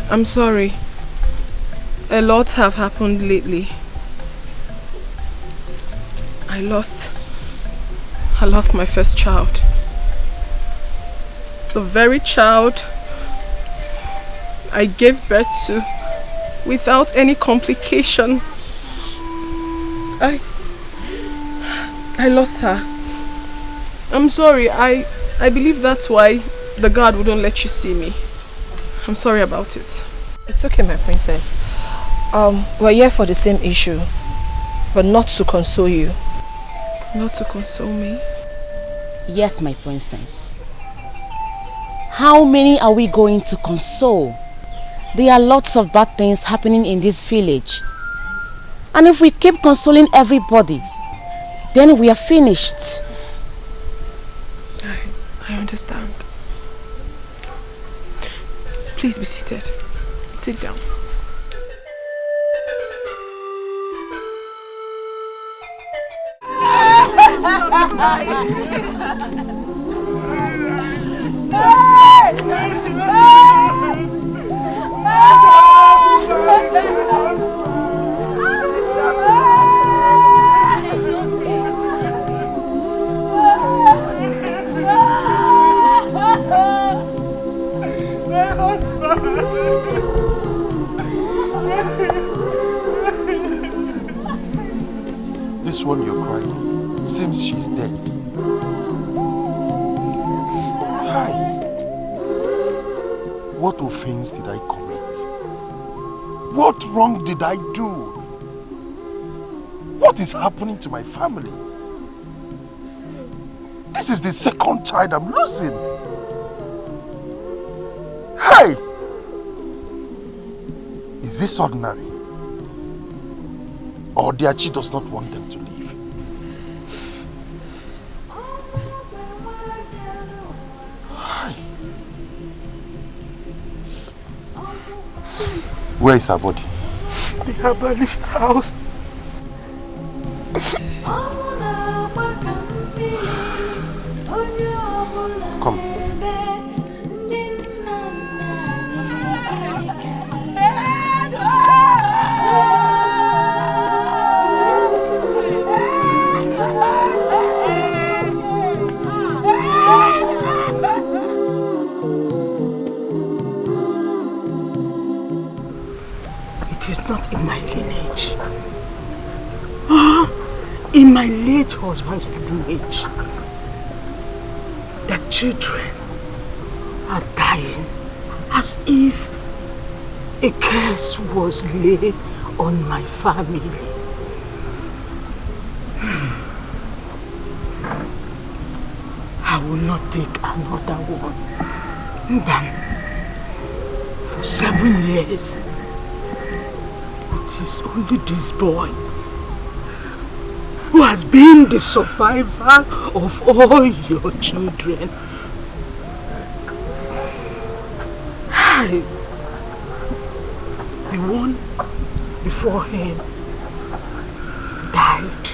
I'm sorry. A lot have happened lately. I lost my first child. The very child I gave birth to without any complication. I lost her. I'm sorry. I believe that's why the guard wouldn't let you see me. I'm sorry about it. It's okay, my princess. We're here for the same issue, but not to console you. Not to console me? Yes, my princess. How many are we going to console? There are lots of bad things happening in this village. And if we keep consoling everybody, then we are finished. I understand. Please be seated. Sit down. This one you're crying seems she's dead. Hi. What offense did I commit? What wrong did I do? What is happening to my family? This is the second child I'm losing. Hey! Is this ordinary? Or Edochie does not want them to leave? Hi. Where is her body? The herbalist house. Come. It is not in my lineage. In my late husband's lineage. The children are dying as if a curse was laid on my family. I will not take another one. But for 7 years, it is only this boy who has been the survivor of all your children. The one before him died.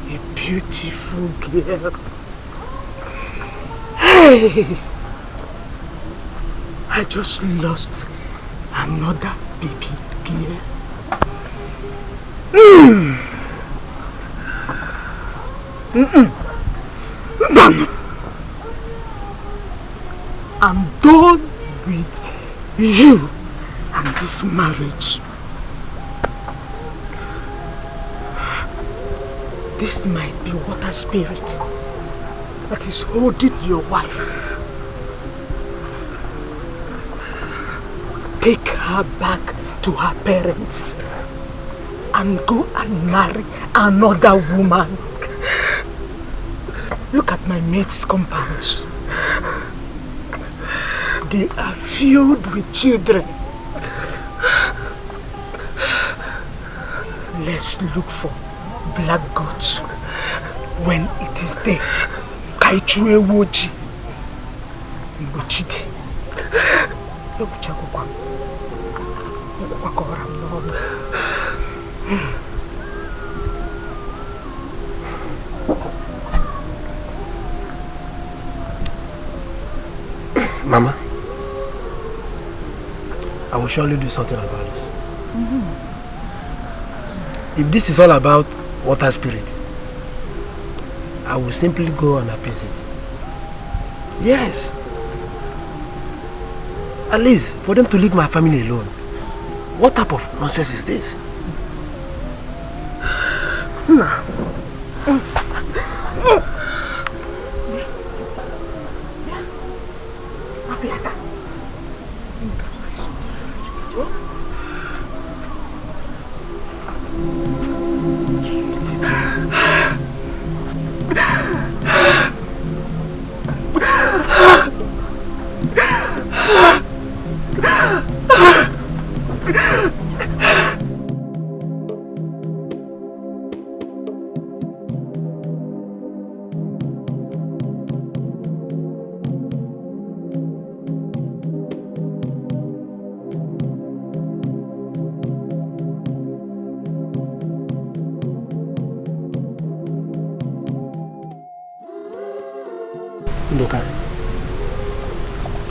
A beautiful girl. Hey! I just lost another baby girl. I'm done with you and this marriage. This might be water spirit that is holding your wife. Take her back to her parents and go and marry another woman. Look at my mate's compounds. They are filled with children. Let's look for black goats when it is there. Kaichue woji. Mbochide. Yokuchakokwa. Yokukwakora mnono. Mama, will surely do something about this. If this is all about water spirit, I will simply go and appease it. Yes. At least for them to leave my family alone. What type of nonsense is this? Nah.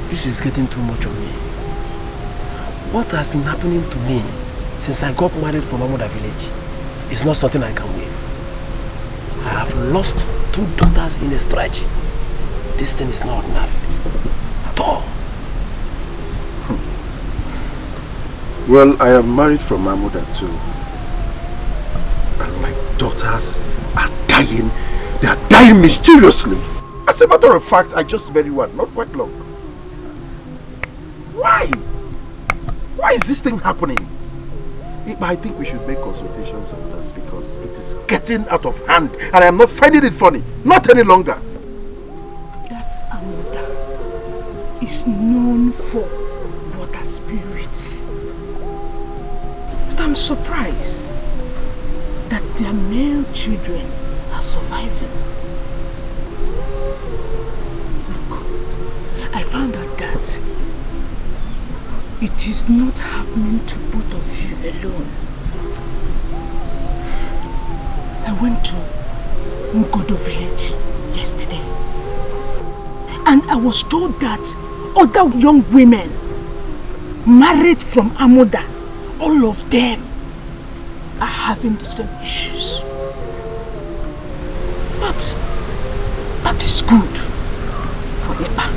This is getting too much on me. What has been happening to me since I got married from Amoda village is not something I can waive. I have lost 2 daughters in a stretch. This thing is not ordinary at all. Well, I am married from Amoda too. And my daughters are dying. They are dying mysteriously. As a matter of fact, I just married one, not quite long. Why? Why is this thing happening? I think we should make consultations on this because it is getting out of hand and I am not finding it funny. Not any longer. That Amoda is known for water spirits. But I'm surprised that their male children are surviving. Look, I found out that it is not happening to both of you alone. I went to Ngodo village yesterday and I was told that other young women married from Amoda, all of them are having the same issues. But that is good for Eba.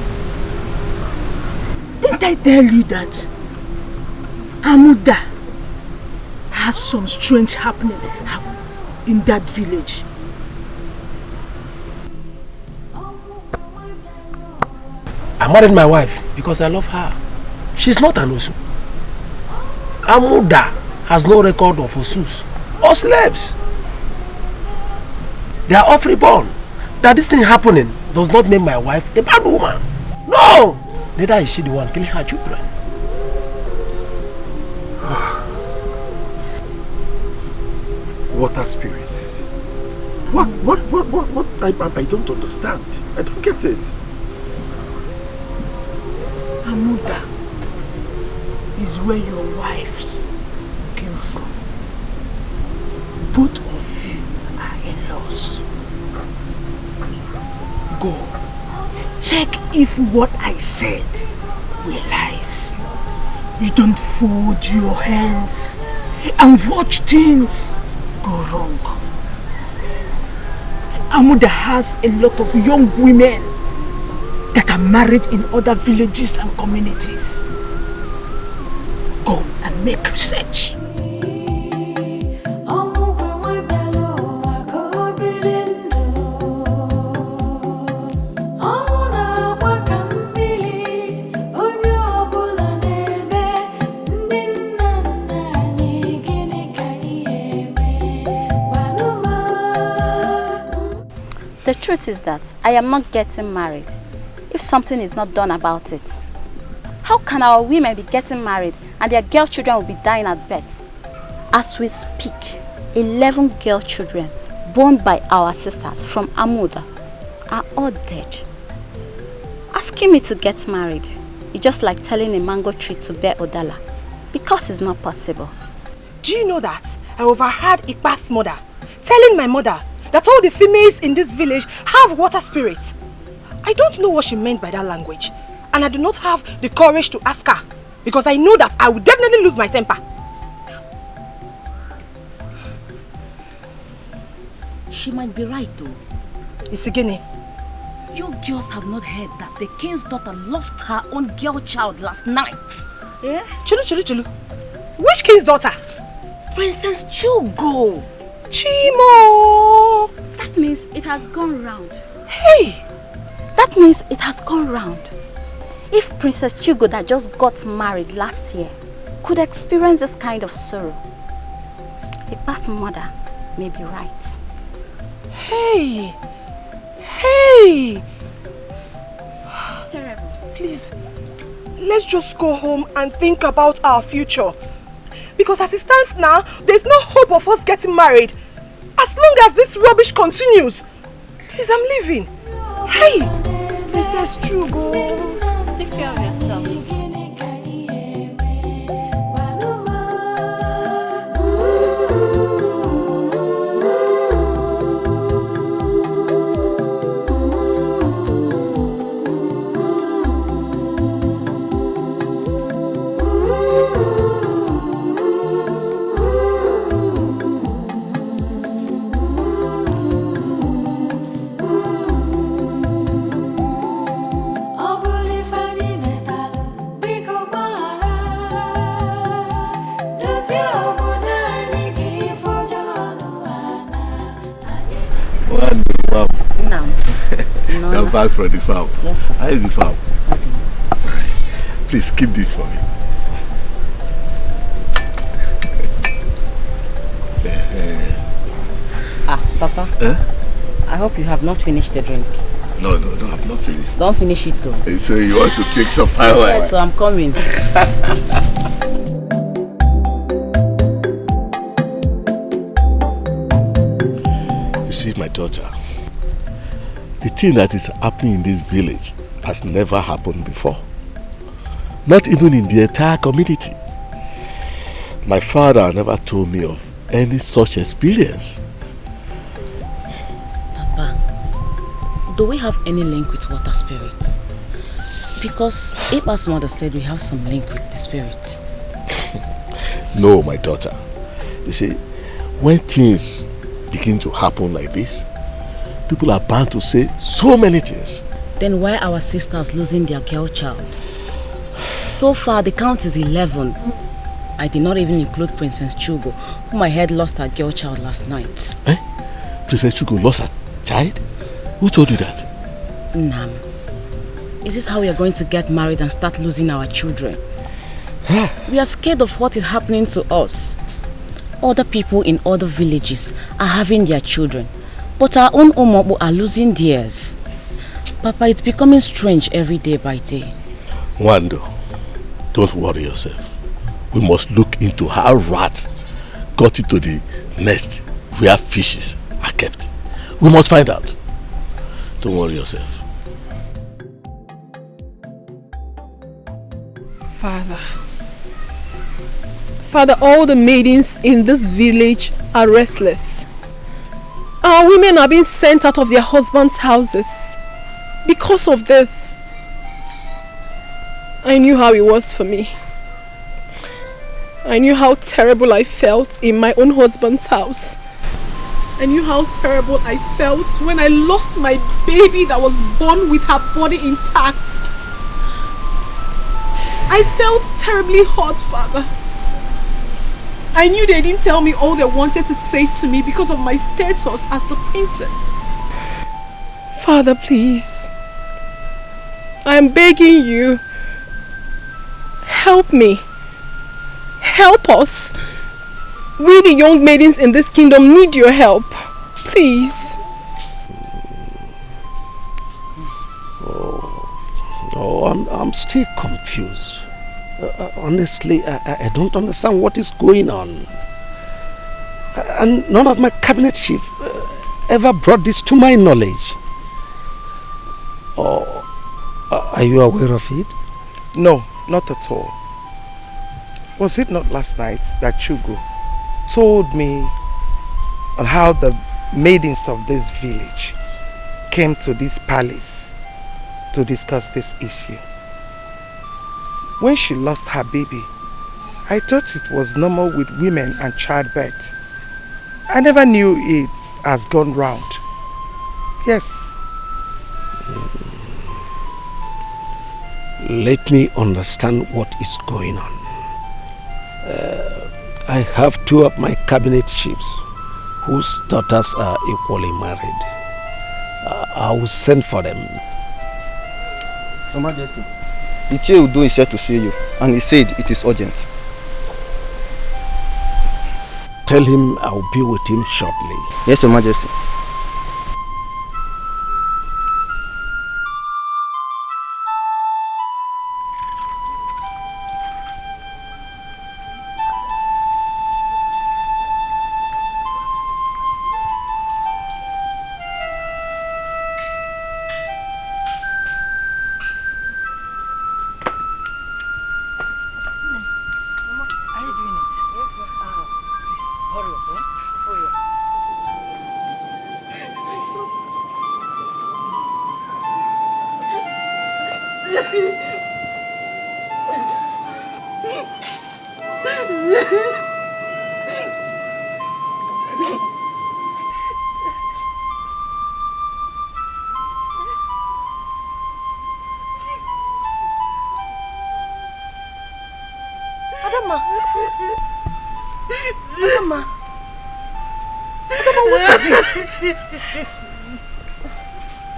Didn't I tell you that Amoda has some strange happening in that village? I married my wife because I love her. She's not an Osu. Amoda has no record of Osus or slaves. They are all freeborn. That this thing happening does not make my wife a bad woman. No! Neither is she the one killing her children. Water spirits. What? I don't understand. I don't get it. Amoda is where your wives came from. Both of you are in-laws. Go. Check if what I said were lies. You don't fold your hands and watch things go wrong. Amoda has a lot of young women that are married in other villages and communities. Go and make research. The truth is that I am not getting married if something is not done about it. How can our women be getting married and their girl children will be dying at birth? As we speak, 11 girl children born by our sisters from Amoda are all dead. Asking me to get married is just like telling a mango tree to bear Odala, because it's not possible. Do you know that I overheard Ikpa's mother telling my mother that all the females in this village have water spirits? I don't know what she meant by that language, and I do not have the courage to ask her because I know that I will definitely lose my temper. She might be right though. Isigene. You girls have not heard that the king's daughter lost her own girl child last night. Yeah? Chulu. Which king's daughter? Princess Chugo. Chimo! That means it has gone round. Hey! That means it has gone round. If Princess Chugo that just got married last year could experience this kind of sorrow, the past mother may be right. Hey! Terrible. Please, let's just go home and think about our future. Because as it stands now, there's no hope of us getting married. As long as this rubbish continues. Please, I'm leaving. Hey! Princess Chugo. Take care of yourself. I'm back from the farm. Yes, how is the farm? Okay. Please keep this for me. Papa. I hope you have not finished the drink. No, I've not finished. Don't finish it though. So you want to take some power? Yes, so I'm coming. You see, my daughter, the thing that is happening in this village has never happened before. Not even in the entire community. My father never told me of any such experience. Papa, do we have any link with water spirits? Because Ipa's mother said we have some link with the spirits. No, my daughter. You see, when things begin to happen like this, people are bound to say so many things. Then why are our sisters losing their girl child? So far, the count is 11. I did not even include Princess Chugo, whom I heard lost her girl child last night. Eh? Princess Chugo lost her child? Who told you that? Nam. Is this how we are going to get married and start losing our children? We are scared of what is happening to us. Other people in other villages are having their children, but our own Omobo are losing theirs. Papa, it's becoming strange every day by day. Wando, don't worry yourself. We must look into how rats got into the nest where fishes are kept. We must find out. Don't worry yourself. Father, all the maidens in this village are restless. Our women are being sent out of their husbands' houses. Because of this, I knew how it was for me. I knew how terrible I felt in my own husband's house. I knew how terrible I felt when I lost my baby that was born with her body intact. I felt terribly hurt, Father. I knew they didn't tell me all they wanted to say to me because of my status as the princess. Father, please. I am begging you. Help me. Help us. We, the young maidens in this kingdom, need your help. Please. I'm still confused. Honestly, I don't understand what is going on. And none of my cabinet chief ever brought this to my knowledge. Are you aware of it? No, not at all. Was it not last night that Chugo told me on how the maidens of this village came to this palace to discuss this issue? when she lost her baby, I thought it was normal with women and childbirth. I never knew it has gone round. Yes. Let me understand what is going on. I have 2 of my cabinet chiefs whose daughters are equally married. I will send for them. Your Majesty, the chair Udo is here to see you, and he said it is urgent. Tell him I will be with him shortly. Yes, Your Majesty.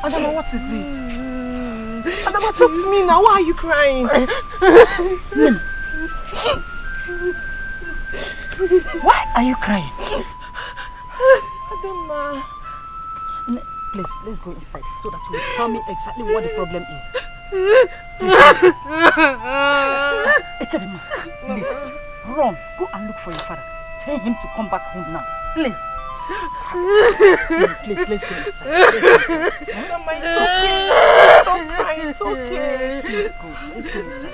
Adama, what is it? Adama, talk to me now. Why are you crying? Why are you crying? Adama. Please, let's go inside so that you will tell me exactly what the problem is. Ekedema, please, run. Go and look for your father. Tell him to come back home now. Please. Please, let's go inside. Adama, it's okay. Stop crying, it's okay. Let's go inside.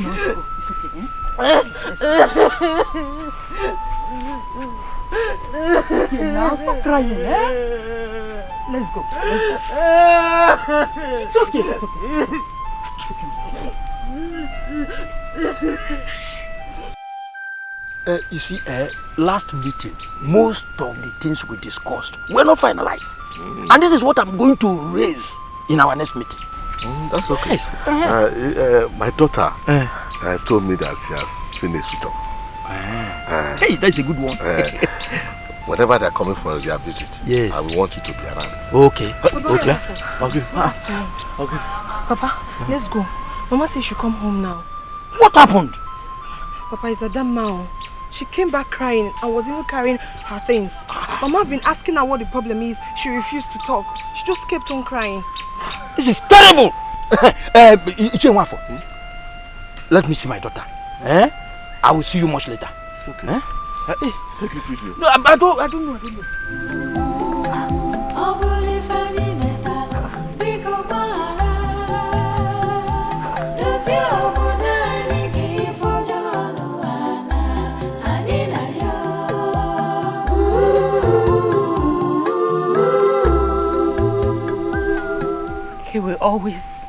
No, it's okay. Let's go. It's okay now, stop crying, eh? Let's go. It's okay. You see, last meeting, most of the things we discussed were not finalized. And this is what I'm going to raise in our next meeting. That's okay. Yes. My daughter told me that she has seen a suitor. Hey, that's a good one. Whenever they're coming for their visit, yes, I will want you to be around. Okay. Okay. Papa, let's go. Mama says she should come home now. What happened? Papa, it's Adama. She came back crying and was even carrying her things. Mama been asking her what the problem is. She refused to talk. She just kept on crying. This is terrible. Let me see my daughter. I will see you much later. It's okay. Take it easy. No, I don't know. He will always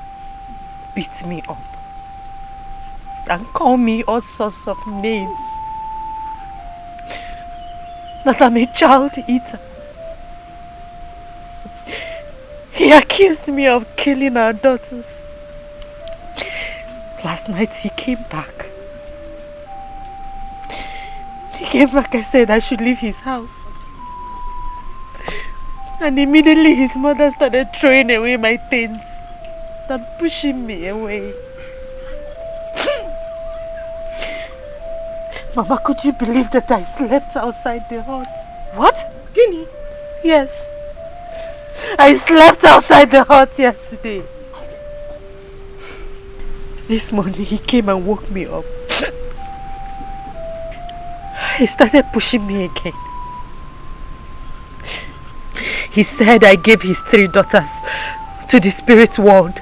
beat me up and call me all sorts of names. That I'm a child eater. He accused me of killing our daughters. Last night he came back. I said I should leave his house. And immediately his mother started throwing away my things and pushing me away. Mama, could you believe that I slept outside the hut? What? Guinea? Yes. I slept outside the hut yesterday. This morning he came and woke me up. He started pushing me again. He said I gave his 3 daughters to the spirit world.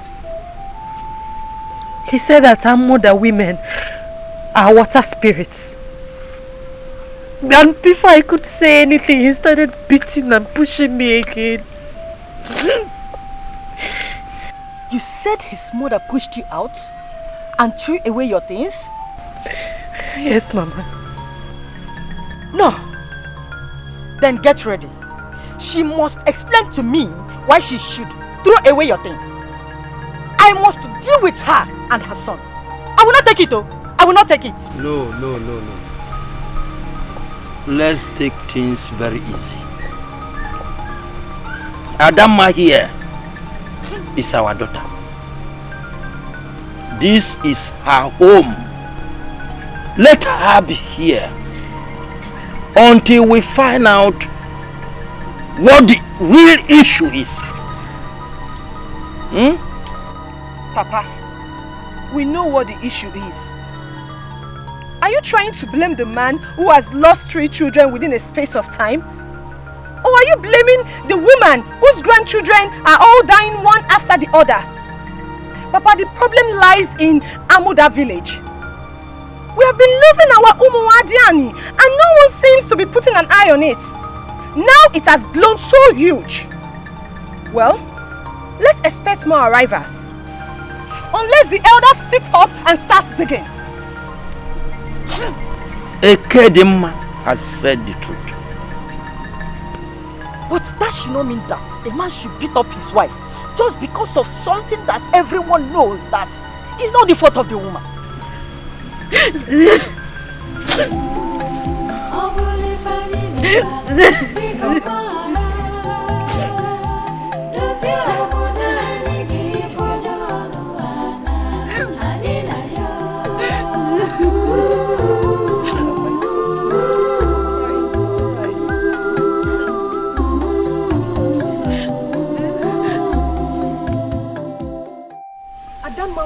He said that our mother women are water spirits. And before I could say anything, he started beating and pushing me again. You said his mother pushed you out and threw away your things? Yes, Mama. No. Then get ready. She must explain to me why she should throw away your things. I must deal with her and her son. I will not take it, though. I will not take it. No. Let's take things very easy. Adama here is our daughter. This is her home. Let her be here until we find out what the real issue is. Papa, we know what the issue is. Are you trying to blame the man who has lost 3 children within a space of time? Or are you blaming the woman whose grandchildren are all dying one after the other? Papa, the problem lies in Amuda village. We have been losing our Umuwadiani and no one seems to be putting an eye on it. Now it has blown so huge. Well, let's expect more arrivals. Unless the elders sit up and start digging. Ekedima has said the truth. But that should not mean that a man should beat up his wife just because of something that everyone knows that is not the fault of the woman.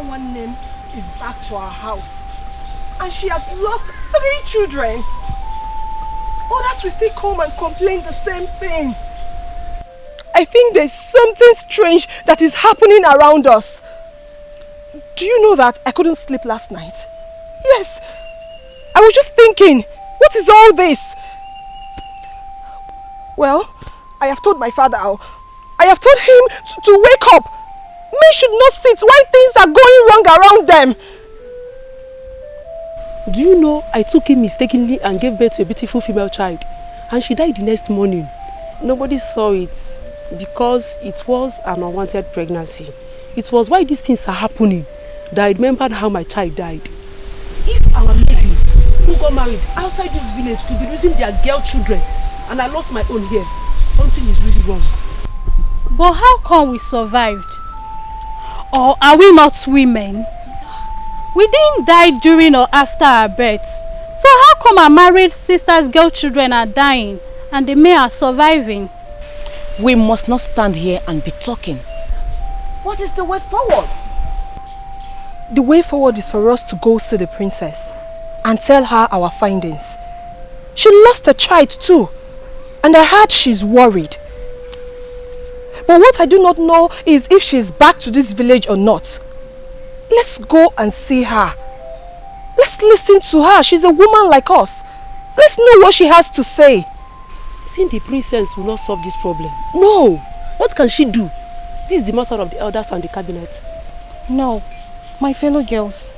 One name is back to our house and she has lost 3 children. Others will still come and complain the same thing. I think there's something strange that is happening around us. Do you know that I couldn't sleep last night? Yes, I was just thinking, what is all this? Well, I have told my father, I have told him to wake up. Men should not sit while things are going wrong around them. Do you know I took him mistakenly and gave birth to a beautiful female child and she died the next morning? Nobody saw it because it was an unwanted pregnancy. It was why these things are happening that I remembered how my child died. If our ladies who got married outside this village could be losing their girl children and I lost my own here, something is really wrong. But how come we survived? Or are we not women? We didn't die during or after our births. So how come our married sisters' girl children are dying and the men are surviving? We must not stand here and be talking. What is the way forward? The way forward is for us to go see the princess and tell her our findings. She lost a child too, and I heard she's worried. But what I do not know is if she's back to this village or not. Let's go and see her. Let's listen to her. She's a woman like us. Let's know what she has to say. Seeing the princess will not solve this problem. No! What can she do? This is the matter of the elders and the cabinet. No, my fellow girls.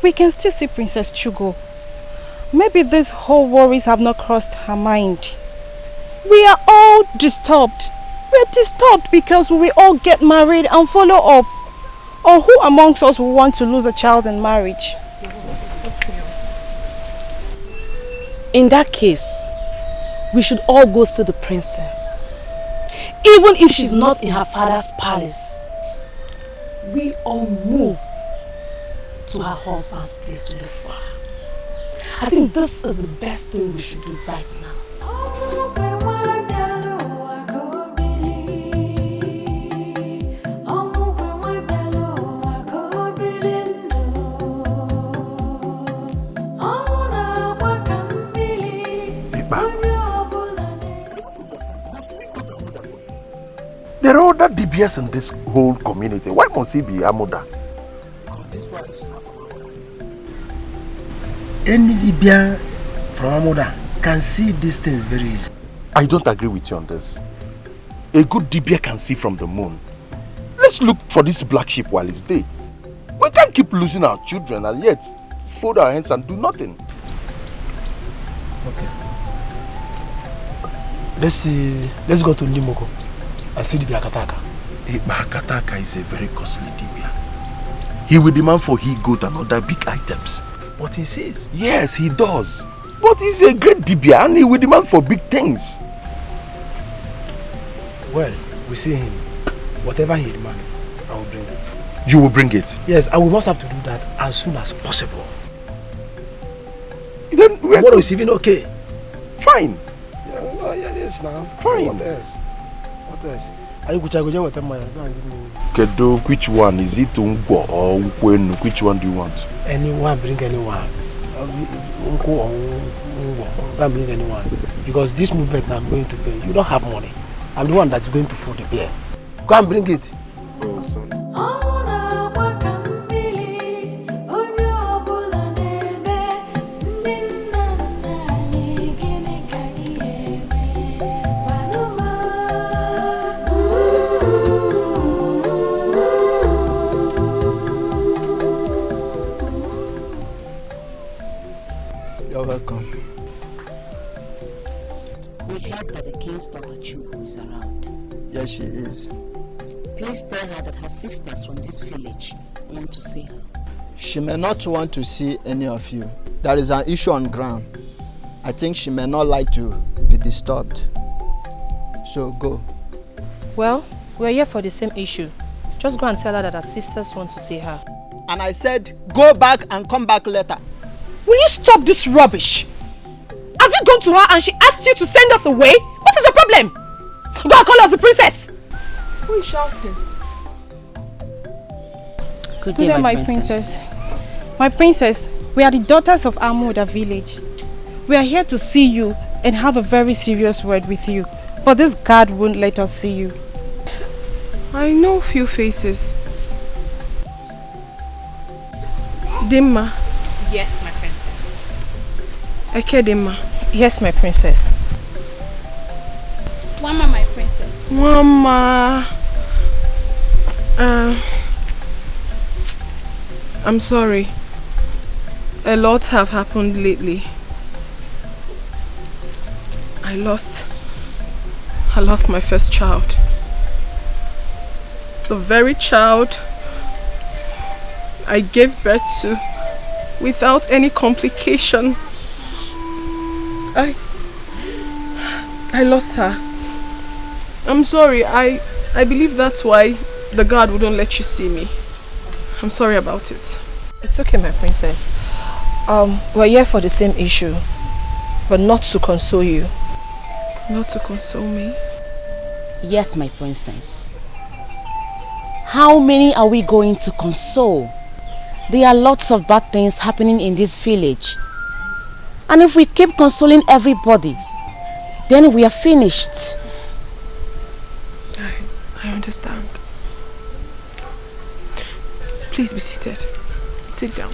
We can still see Princess Chugo. Maybe these whole worries have not crossed her mind. We are all disturbed. We're disturbed because we will all get married and follow up. Or who amongst us will want to lose a child in marriage? In that case, we should all go see the princess. Even if she's not in her father's palace, we all move to her husband's place to look for her. I think this is the best thing we should do right now. There are other DBS in this whole community. Why must he be Amuda? Any DBS from Amuda can see these things very easy. I don't agree with you on this. A good dibia can see from the moon. Let's look for this black sheep while it's day. We can't keep losing our children and yet fold our hands and do nothing. Okay. Let's go to Nimoko and see the Akataka. Akataka is a very costly dibia. He will demand for he goat and other big items. But he says. Yes, he does. But he's a great dibia and he will demand for big things. Well, we see him. Whatever he demands, I will bring it. You will bring it? Yes, and we must have to do that as soon as possible. Then tomorrow is even okay. Fine. Yeah, yes now. Fine. What else? What else? Are you going with them? Kedo, which one? Is it Ungwo or Ukwenu? Which one do you want? Anyone, bring anyone. Unko or Ungwo, can't bring anyone. Because this movement now I'm going to pay. You don't have money. I'm the one that's going to food the beer. Go and bring it. Oh, sorry. You're welcome. We heard that the king's daughter Chuku is around. Yes, she is. Please tell her that her sisters from this village want to see her. She may not want to see any of you. There is an issue on ground. I think she may not like to be disturbed. So go. Well, we're here for the same issue. Just go and tell her that her sisters want to see her. And I said, go back and come back later. Will you stop this rubbish? Have you gone to her and she asked you to send us away? What is your problem? Go and call us the princess. Who is shouting? Good day, my princess. My princess, we are the daughters of Amuda village. We are here to see you and have a very serious word with you. But this guard won't let us see you. I know a few faces. Dimma. Yes, my princess. Eke Dimma. Yes, my princess. Mama, my princess. Mama. I'm sorry. A lot have happened lately. I lost my first child. The very child I gave birth to without any complication. I lost her. I'm sorry. I believe that's why the guard wouldn't let you see me. I'm sorry about it. It's okay, my princess. We're here for the same issue, but not to console you. Not to console me? Yes, my princess. How many are we going to console? There are lots of bad things happening in this village. And if we keep consoling everybody, then we are finished. I understand. Please be seated. Sit down.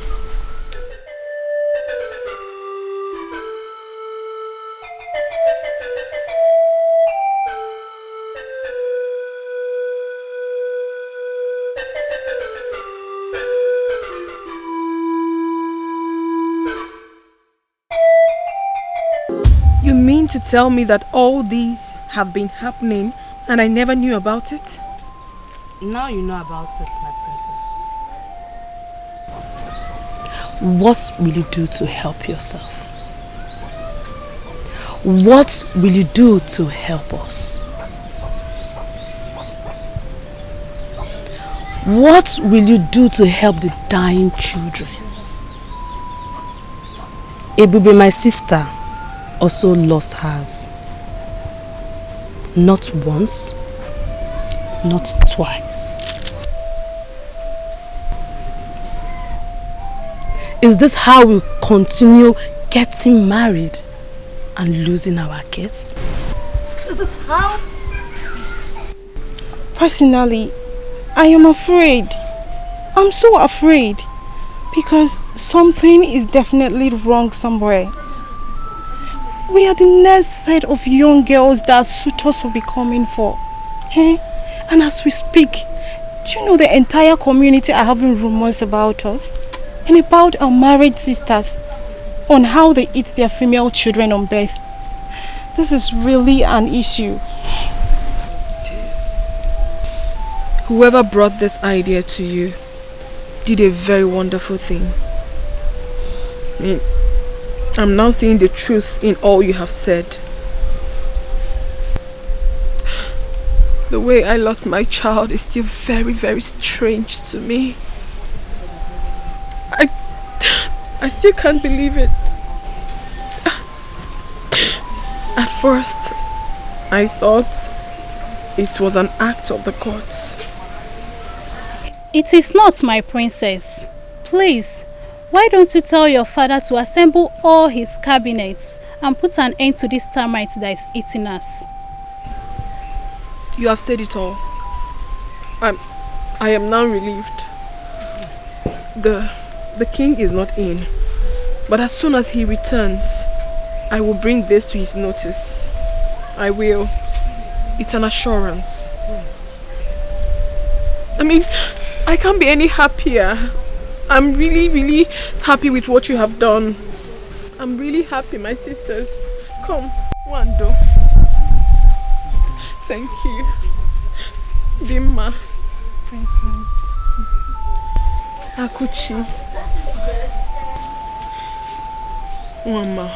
You mean to tell me that all these have been happening and I never knew about it? Now you know about it, my princess. What will you do to help yourself? What will you do to help us? What will you do to help the dying children? Ebube, my sister, also lost hers. Not once, not twice. Is this how we continue getting married and losing our kids? This is how? Personally, I am afraid. I'm so afraid. Because something is definitely wrong somewhere. We are the next set of young girls that suitors will be coming for. Eh? And as we speak, do you know the entire community are having rumors about us? And about our married sisters on how they eat their female children on birth. This is really an issue. It is. Whoever brought this idea to you did a very wonderful thing. I mean, I'm now seeing the truth in all you have said. The way I lost my child is still very, very strange to me. I still can't believe it. At first, I thought it was an act of the gods. It is not, my princess. Please, why don't you tell your father to assemble all his cabinets and put an end to this termite that is eating us? You have said it all. I am now relieved. The king is not in, but as soon as he returns, I will bring this to his notice. I will. It's an assurance. I mean, I can't be any happier. I'm really, really happy with what you have done. I'm really happy, my sisters. Come, Wando. Thank you. Bimma. Princess. Akuchi. Mama.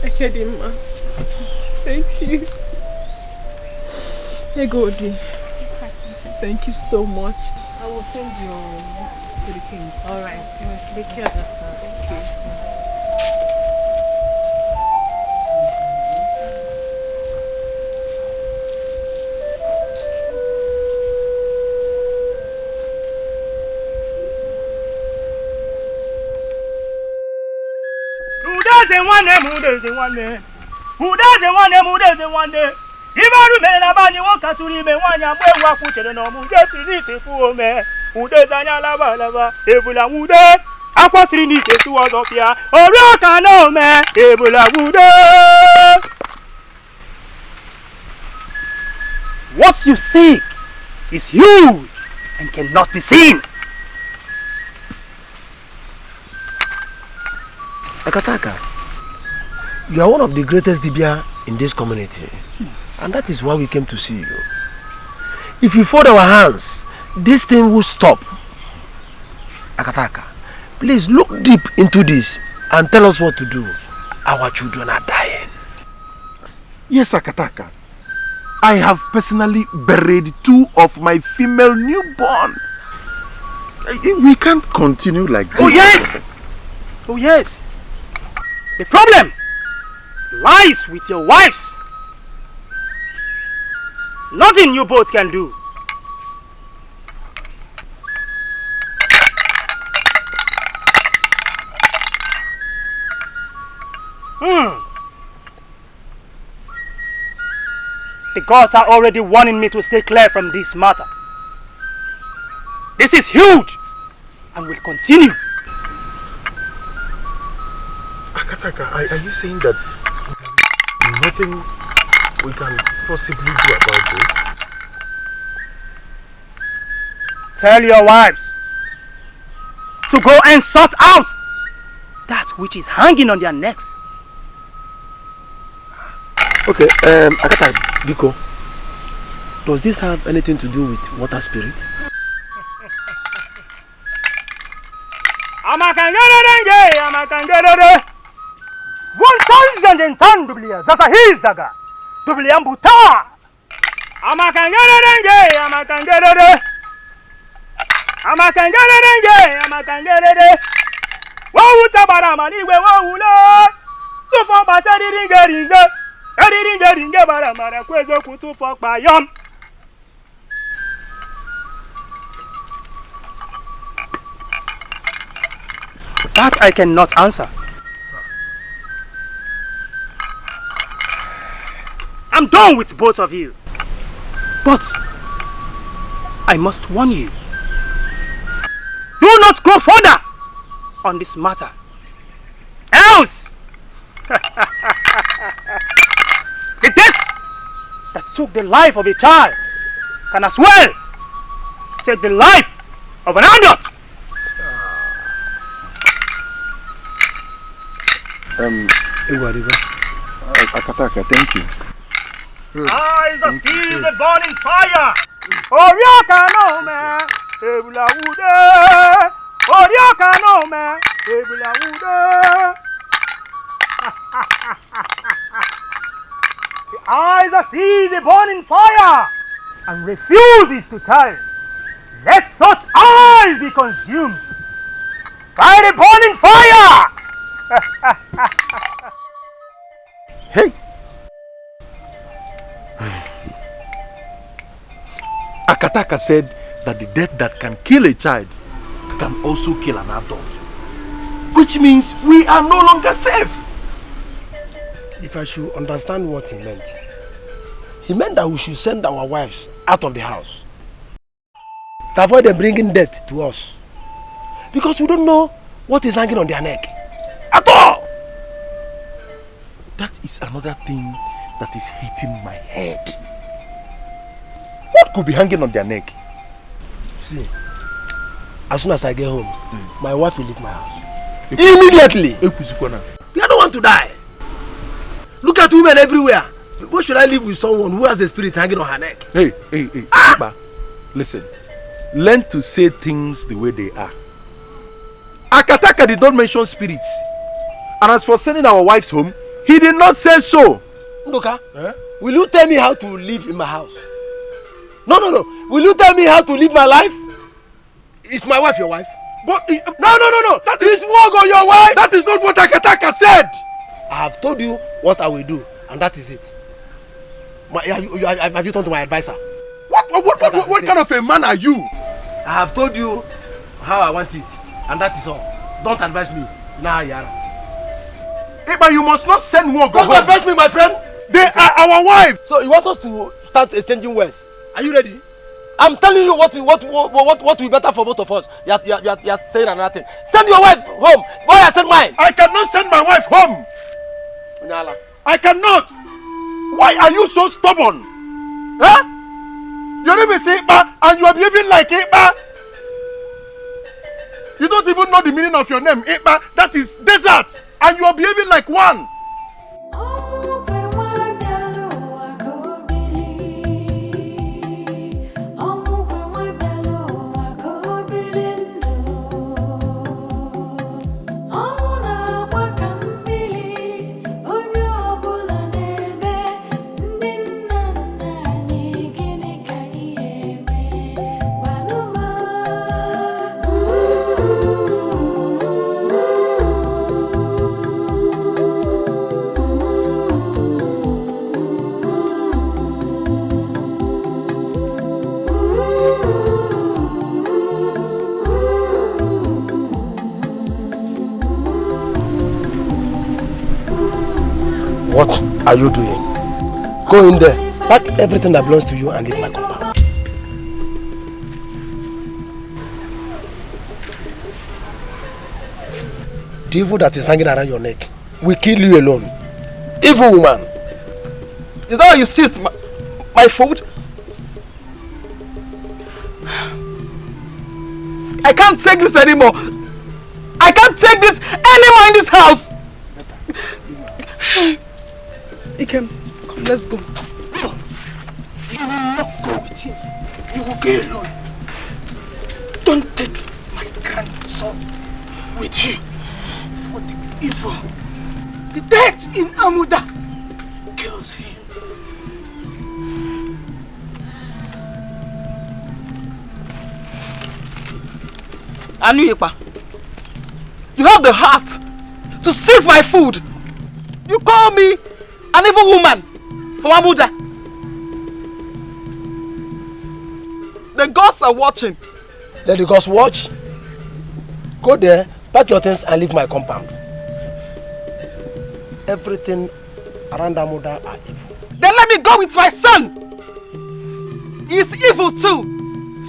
Ekedima. Thank you. Egodi. Thank you so much. I will send you to the king. Alright. Take care of yourself. Thank you. Who doesn't want them? Who doesn't want them? Who doesn't want them? Who doesn't want them? Ibaru me na bani wonka turi me wanya mwe wa kuchere no mu jesi ni tefu me. Who doesn't lava lava? Ebula wude. Akwa siri ni tefu ozofia. Ori aka no me. Ebula wude. What you seek is huge and cannot be seen. Akataka, you are one of the greatest Dibia in this community. Yes. And that is why we came to see you. If you fold our hands, this thing will stop. Akataka, please look deep into this and tell us what to do. Our children are dying. Yes, Akataka. I have personally buried 2 of my female newborn. We can't continue like this. Oh yes! Oh yes! The problem lies with your wives. Nothing you both can do. The gods are already warning me to stay clear from this matter. This is huge and will continue. Akataka, are you saying that nothing we can possibly do about this? Tell your wives to go and sort out that which is hanging on their necks. Okay, Akataka, Biko, does this have anything to do with water spirit? Amakangerere 1000 dublia sasa hizaga dublia mbuta amakangerere wawu tabara maniwe wawula tufo bateri ringe bara mara kwezo kutufo payam. That I cannot answer. I'm done with both of you. But I must warn you. Do not go further on this matter. Else The death that took the life of a child can as well take the life of an adult. Akataka, thank you. Eyes that see the burning fire. Orioka no me, ebula wude. Orioka no me, ebula wude. The eyes that see the burning fire and refuses to turn. Let such eyes be consumed by the burning fire. Hey! Akataka said that the death that can kill a child can also kill an adult. Which means we are no longer safe. If I should understand what he meant that we should send our wives out of the house to avoid them bringing death to us. Because we don't know what is hanging on their neck. At all! That is another thing that is hitting my head. What could be hanging on their neck? See, as soon as I get home, my wife will leave my house. Immediately! I don't want to die. Look at women everywhere. Why should I live with someone who has a spirit hanging on her neck? Hey, Iba, listen. Learn to say things the way they are. Akataka did not mention spirits. And as for sending our wives home, he did not say so. Ndoka, will you tell me how to live in my house? No. Will you tell me how to live my life? Is my wife your wife? But no. That is Wogo, your wife. That is not what Akataka said. I have told you what I will do, and that is it. Have you turned to my advisor? What kind of a man are you? I have told you how I want it, and that is all. Don't advise me. Nah, Yara. Hey, but you must not send Wogo home. Don't advise me, my friend. They are our wives. So you want us to start exchanging words? Are you ready? I'm telling you what will be better for both of us. You are saying another thing. Send your wife home. Why I send mine? I cannot send my wife home. I cannot. Why are you so stubborn? Huh? Your name is Iba and you are behaving like Iba. You don't even know the meaning of your name, Iba. That is desert. And you are behaving like one. What are you doing? Go in there, pack everything that belongs to you and leave my compound. The evil that is hanging around your neck will kill you alone. Evil woman. Is that why you seized my food? I can't take this anymore. I can't take this anymore in this house. Ikem, come, let's go. You will not go with him. You will go alone. Don't take my grandson with you. For the evil, the death in Amuda kills him. Anuyepa, you have the heart to seize my food. You call me an evil woman from Abuja. The gods are watching. Let the gods watch. Go there, pack your things and leave my compound. Everything around Amuda are evil. Then let me go with my son. He is evil too,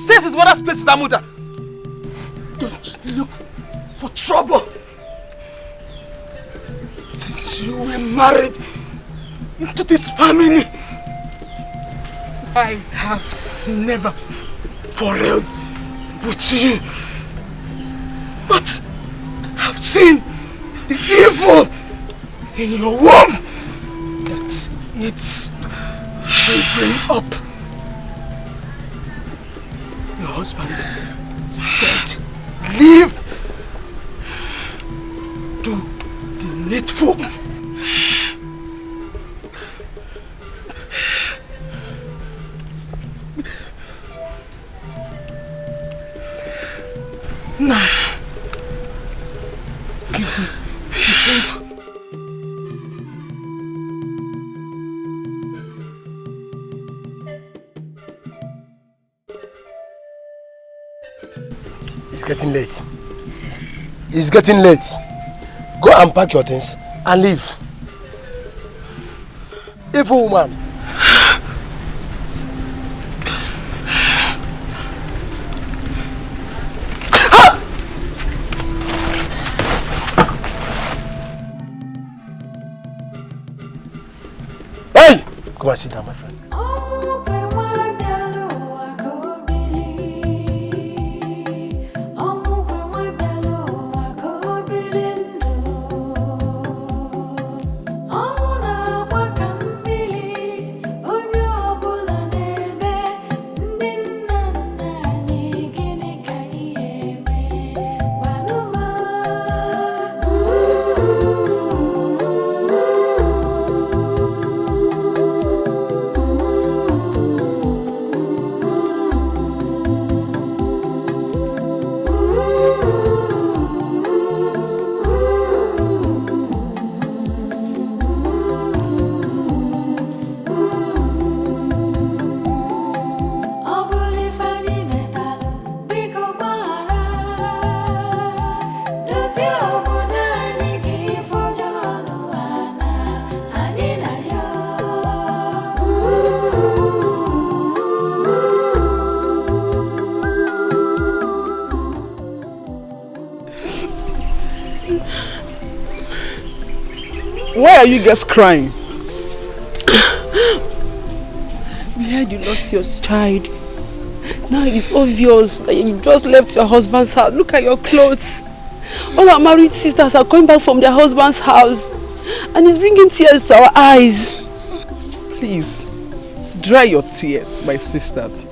since his mother's place is Amuda. Don't look for trouble. Since you were married into this family. I have never quarreled with you, but I've seen the evil in your womb that eats children up. Your husband said, leave, do the needful. Now, give me the food. It's getting late. It's getting late. Go and pack your things and leave. Evil woman. Hey! Come and sit down, my friend. Why are you guys crying? We heard you lost your child. Now it's obvious that you just left your husband's house. Look at your clothes. All our married sisters are coming back from their husband's house. And it's bringing tears to our eyes. Please, dry your tears, my sisters.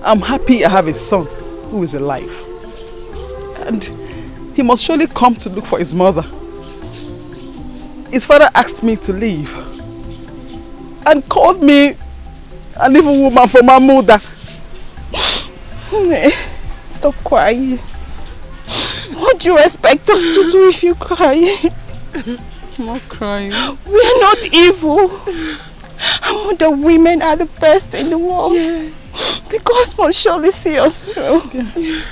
I'm happy I have a son who is alive. And he must surely come to look for his mother. His father asked me to leave and called me an evil woman for my mother. Stop crying. What do you expect us to do if you cry? I'm not crying. We are not evil. The women are the best in the world. Yes. The God must surely see us through. Yes.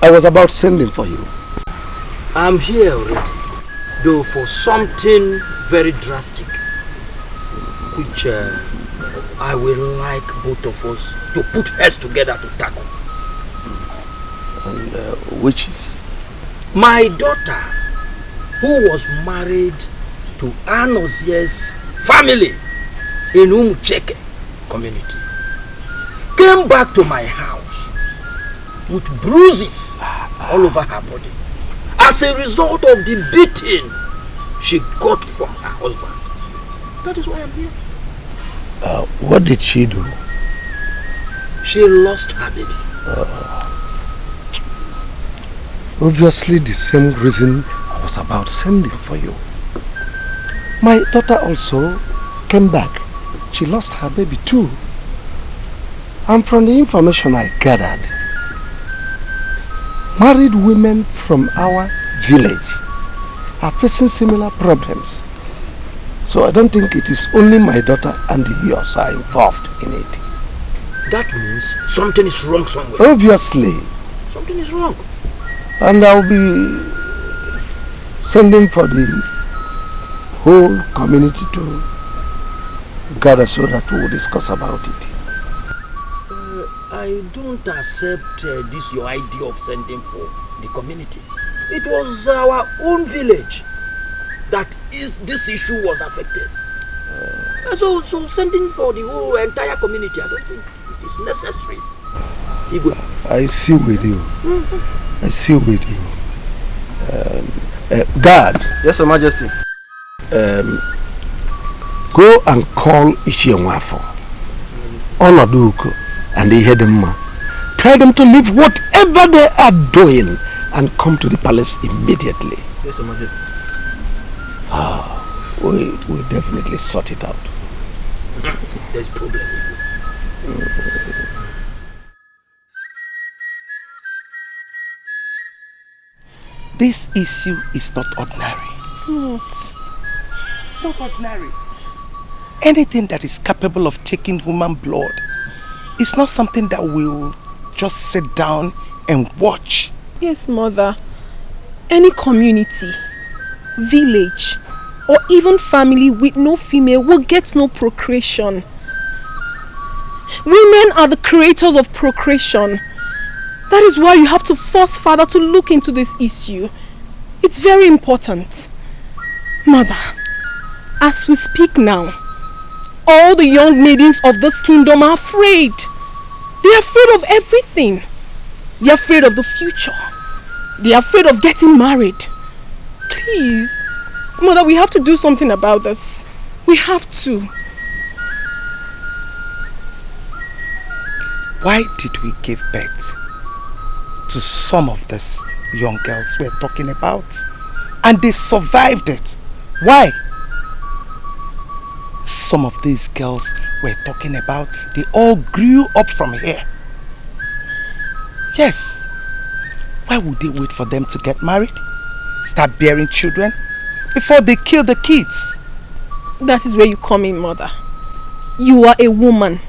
I was about sending for you. I'm here already, though for something very drastic, which I will like both of us to put heads together to tackle. And which is? My daughter, who was married to Anozie's family in Umucheke community, came back to my house with bruises all over her body as a result of the beating she got from her husband. That is why I'm here. What did she do? She lost her baby. Obviously the same reason I was about sending for you. My daughter also came back. She lost her baby too. And from the information I gathered, married women from our village are facing similar problems. So I don't think it is only my daughter and yours are involved in it. That means something is wrong somewhere. Obviously. Something is wrong. And I'll be sending for the whole community to gather so that we'll discuss about it. I don't accept this your idea of sending for the community. It was our own village that this issue was affected. So sending for the whole entire community, I don't think it is necessary. Igwe. I see with you. I see with you. Guard. Yes, Your Majesty. Go and call Ishienwafo, Onaduko, and the Hedema. Tell them to leave whatever they are doing and come to the palace immediately. Yes, Your Majesty. We'll definitely sort it out. There's a problem. This issue is not ordinary. It's not. It's not ordinary. Anything that is capable of taking human blood is not something that we'll just sit down and watch. Yes, Mother. Any community, village, or even family with no female will get no procreation. Women are the creators of procreation. That is why you have to force Father to look into this issue. It's very important. Mother, as we speak now, all the young maidens of this kingdom are afraid. They are afraid of everything. They are afraid of the future. They are afraid of getting married. Please, Mother, we have to do something about this. We have to. Why did we give birth to some of these young girls we're talking about? And they survived it. Why? Some of these girls we're talking about, they all grew up from here. Yes. Why would they wait for them to get married? Start bearing children before they kill the kids? That is where you come in, Mother. You are a woman.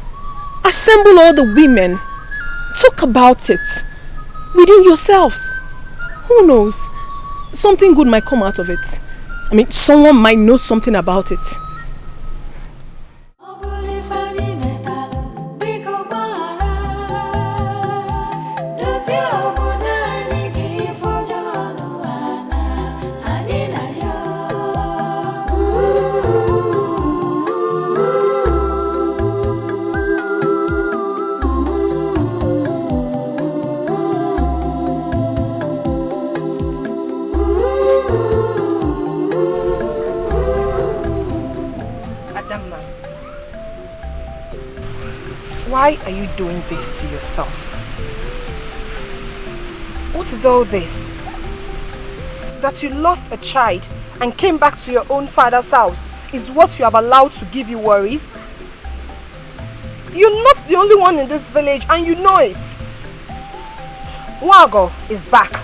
Assemble all the women. Talk about it within yourselves. Who knows? Something good might come out of it. I mean, someone might know something about it. Why are you doing this to yourself? What is all this? That you lost a child and came back to your own father's house is what you have allowed to give you worries? You're not the only one in this village and you know it. Wago is back.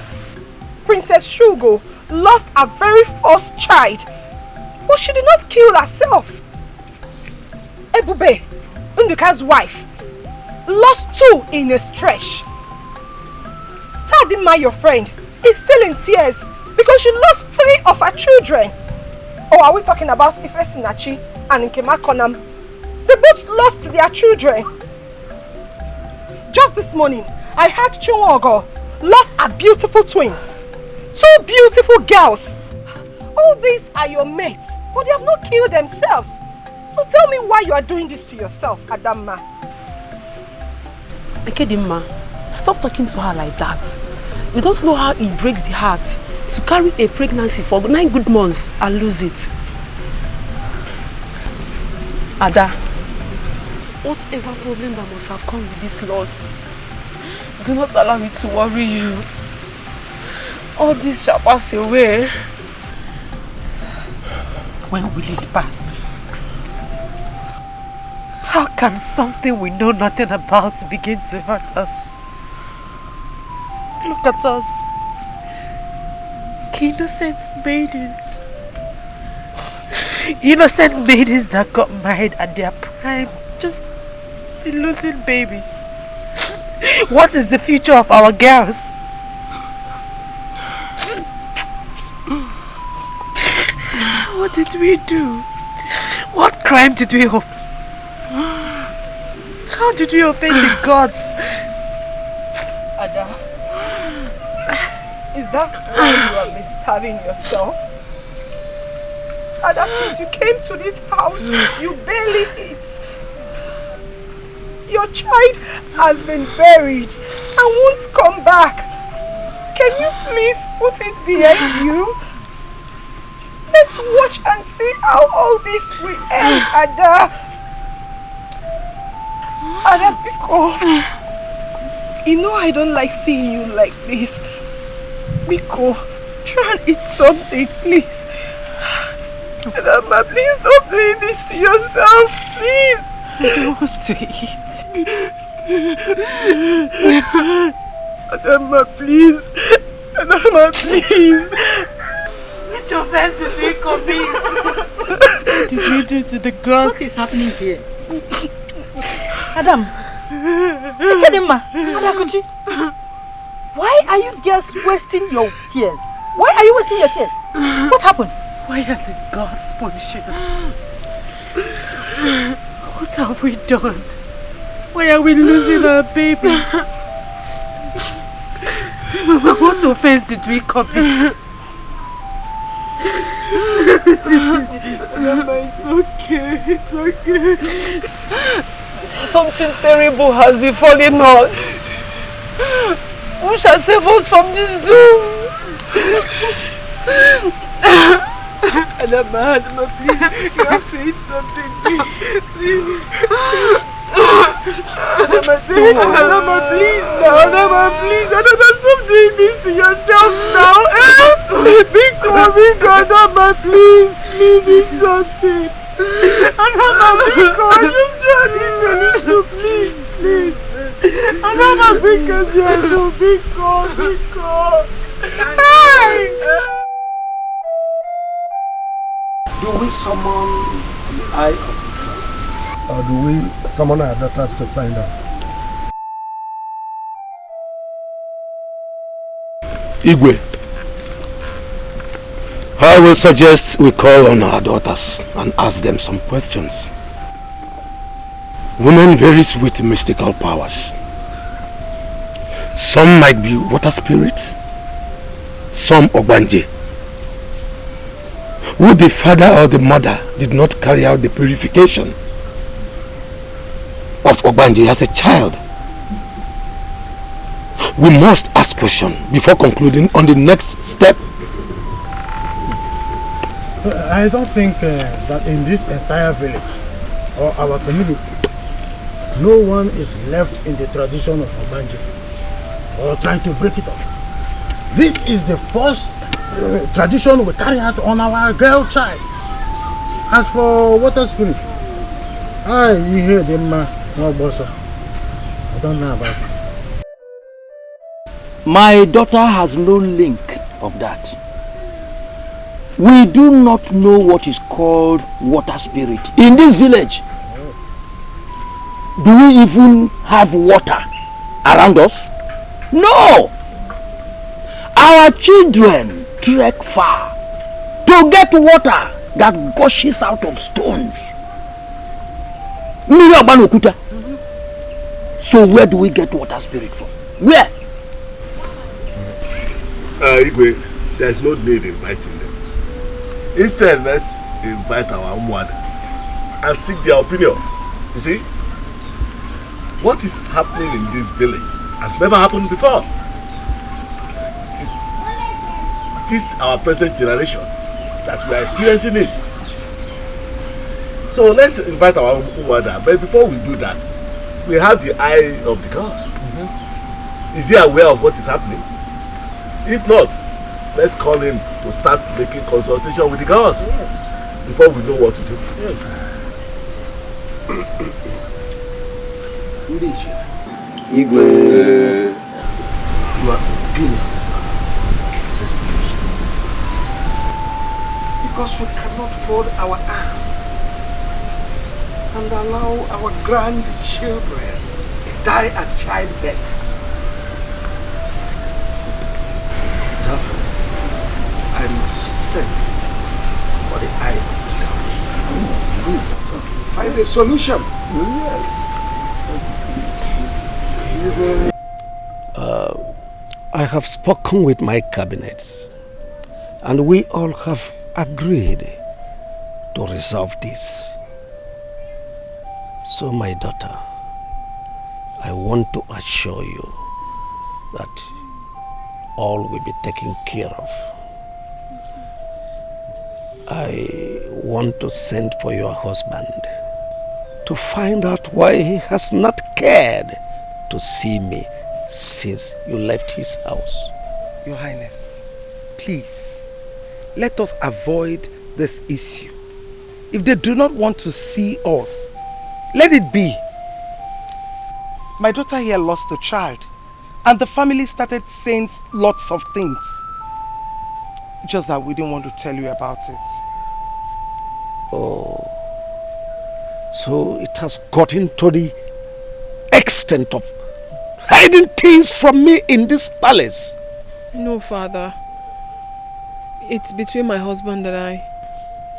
Princess Shugo lost her very first child, but she did not kill herself. Ebube, Nduka's wife, lost 2 in a stretch. Tadima, your friend, is still in tears because she lost 3 of her children. Or are we talking about Ifesinachi and Nkema Konam? They both lost their children. Just this morning, I heard Chunwogo lost her beautiful twins. 2 beautiful girls. All these are your mates, but they have not killed themselves. So tell me why you are doing this to yourself, Adamma. Ekedimma, stop talking to her like that. You don't know how it breaks the heart to carry a pregnancy for 9 good months and lose it. Ada, whatever problem that must have come with this loss, do not allow me to worry you. All this shall pass away. When will it pass? How can something we know nothing about begin to hurt us? Look at us. Innocent maidens. Innocent maidens that got married at their prime just in losing babies. What is the future of our girls? What did we do? What crime did we offend? How did we offend the gods? Ada, is that why you have been starving yourself? Ada, since you came to this house, you barely eat. Your child has been buried and won't come back. Can you please put it behind you? Let's watch and see how all this will end, Ada. Ada, Biko. You know I don't like seeing you like this. Biko, try and eat something, please. Adama, please stop doing this to yourself, please. I don't want to eat. Adama, please. Adama, please. Let your best to drink of me. What did you do to the gods? What is happening here? Adam. Adama, Adakuchi. Why are you girls wasting your tears? Why are you wasting your tears? What happened? Why are the gods punishing us? What have we done? Why are we losing our babies? Mama, what offense did we commit? Mama, it's okay. It's okay. Something terrible has befallen us. Who shall save us from this doom? Adama, please, you have to eat something, please. Adama, please now, Adama, please. Adama, stop doing this to yourself now. Biko, Adama, please eat something. Adama, Biko, just try this a little, please. Adama, Biko. Hey! Do we summon the eye of the god? Or do we summon our daughters to find out? Igwe, I will suggest we call on our daughters and ask them some questions. Women vary with mystical powers. Some might be water spirits, some Ogbanje. Who the father or the mother did not carry out the purification of Ogbanje as a child. We must ask questions before concluding on the next step. I don't think that in this entire village or our community, no one is left in the tradition of Ogbanje or trying to break it up. This is the first tradition we carry out on our girl child. As for water spirit, you hear them, no boss. I don't know about it. My daughter has no link of that. We do not know what is called water spirit in this village. Do we even have water around us? No! Our children trek far to get water that gushes out of stones. So where do we get water spirit from? Where? Igwe, there's no need inviting them. Instead, let's invite our Umwada and seek their opinion. You see, what is happening in this village has never happened before. It is our present generation that we are experiencing it. So let's invite our Umwada, but before we do that, we have the eye of the gods. Is he aware of what is happening? If not, let's call him to start making consultation with the gods before we know what to do. Igwe, you are opinions. Because we cannot fold our arms and and allow our grandchildren die at childbirth. Therefore, I must send for the eye of God. Find a solution. I have spoken with my cabinets, and we all have agreed to resolve this. So, my daughter, I want to assure you that all will be taken care of. I want to send for your husband to find out why he has not cared to see me since you left his house. Your Highness, please, let us avoid this issue. If they do not want to see us, let it be. My daughter here lost a child, and the family started saying lots of things. Just that we didn't want to tell you about it. Oh, so it has gotten to the extent of hiding things from me in this palace. No, Father. It's between my husband and I.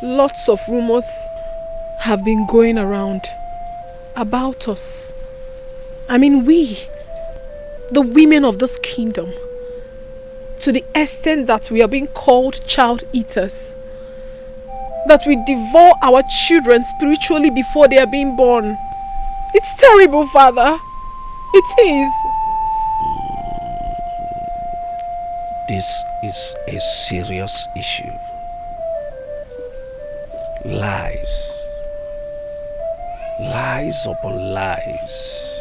Lots of rumors have been going around about us. I mean, we, the women of this kingdom, to the extent that we are being called child eaters, that we devour our children spiritually before they are being born. It's terrible, Father. It is. This is a serious issue. Lies. Lies upon lies.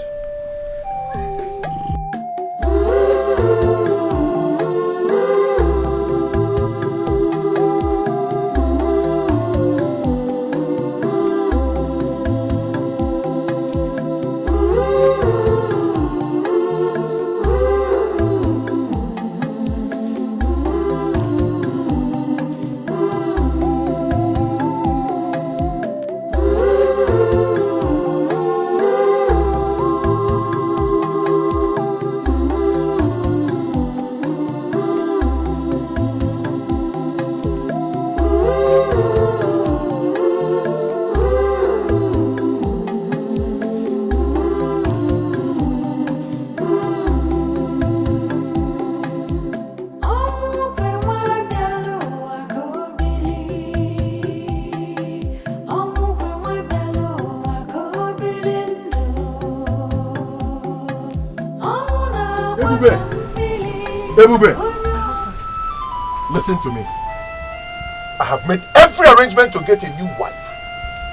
Ebube, listen to me. I have made every arrangement to get a new wife.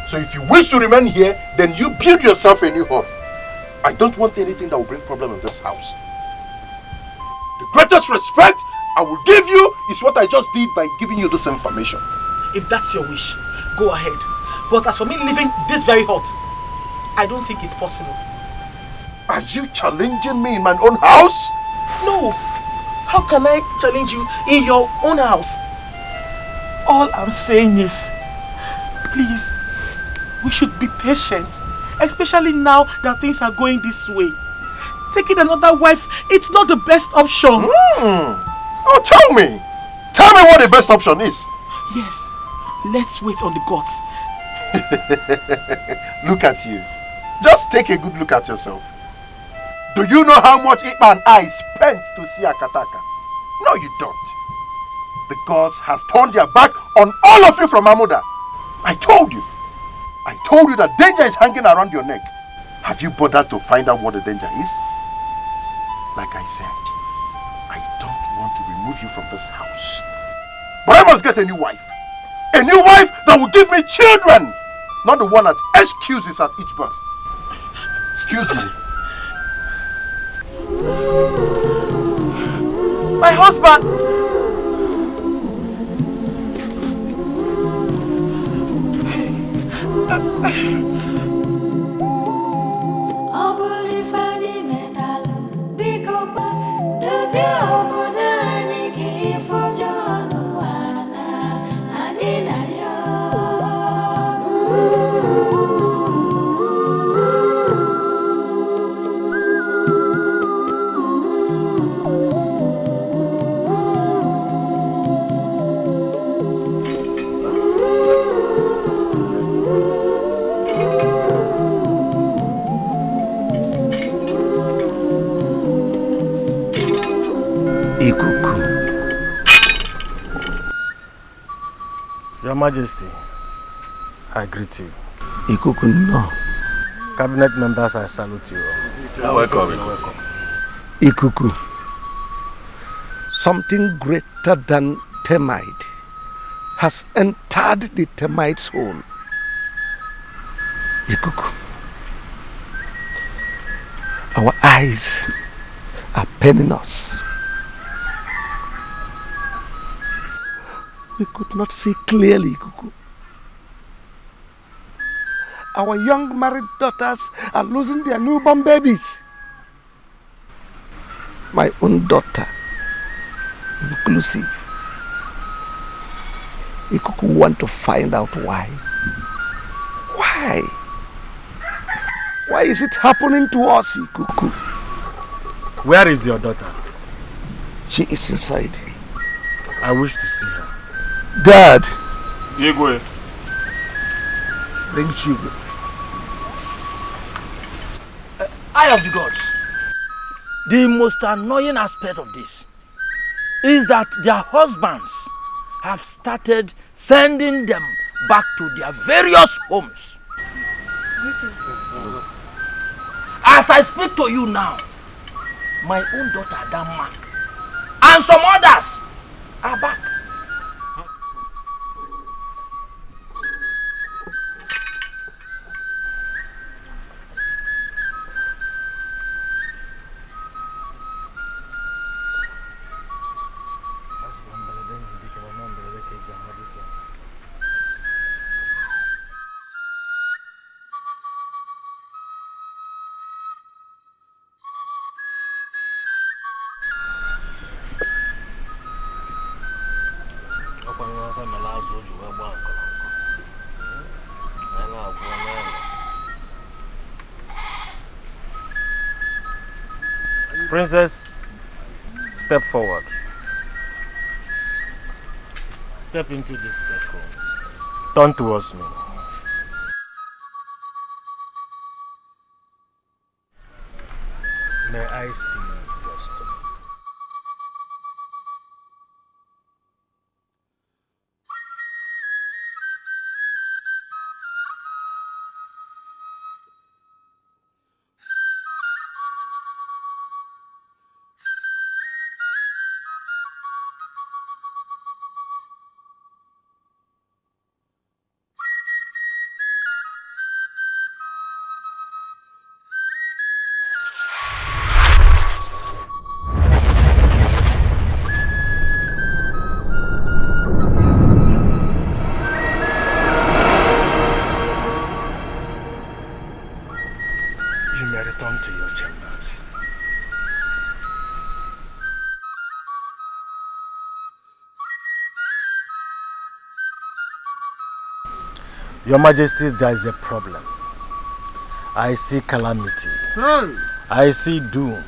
So if you wish to remain here, then you build yourself a new home. I don't want anything that will bring problem in this house. The greatest respect I will give you is what I just did by giving you this information. If that's your wish, go ahead. But as for me leaving this very hut, I don't think it's possible. Are you challenging me in my own house? No. How can I challenge you in your own house? All I'm saying is, please, we should be patient. Especially now that things are going this way. Taking another wife, it's not the best option. Oh, tell me. Tell me what the best option is. Yes. Let's wait on the gods. Look at you. Just take a good look at yourself. Do you know how much Ikpa and I spent to see Akataka? No, you don't. The gods has turned their back on all of you from Amuda. I told you that danger is hanging around your neck. Have you bothered to find out what the danger is? Like I said, I don't want to remove you from this house. But I must get a new wife. A new wife that will give me children. Not the one that excuses at each birth. Excuse me. My husband! Ikuku. Your Majesty, I greet you. Ikuku, no. Cabinet members, I salute you. You're welcome. You're welcome. Ikuku, something greater than termite has entered the termite's hole. Ikuku, our eyes are paining us. We could not see clearly, Ikuku. Our young married daughters are losing their newborn babies. My own daughter, inclusive. Ikuku want to find out why. Why? Why is it happening to us, Ikuku? Where is your daughter? She is inside. I wish to see her. God! Igwe. Bring Chigwe. Eye of the gods. The most annoying aspect of this is that their husbands have started sending them back to their various homes. As I speak to you now, my own daughter Adama and some others are back. Princess, step forward. Step into this circle. Turn towards me. May I see your stomach? Your Majesty, there is a problem. I see calamity. I see doom.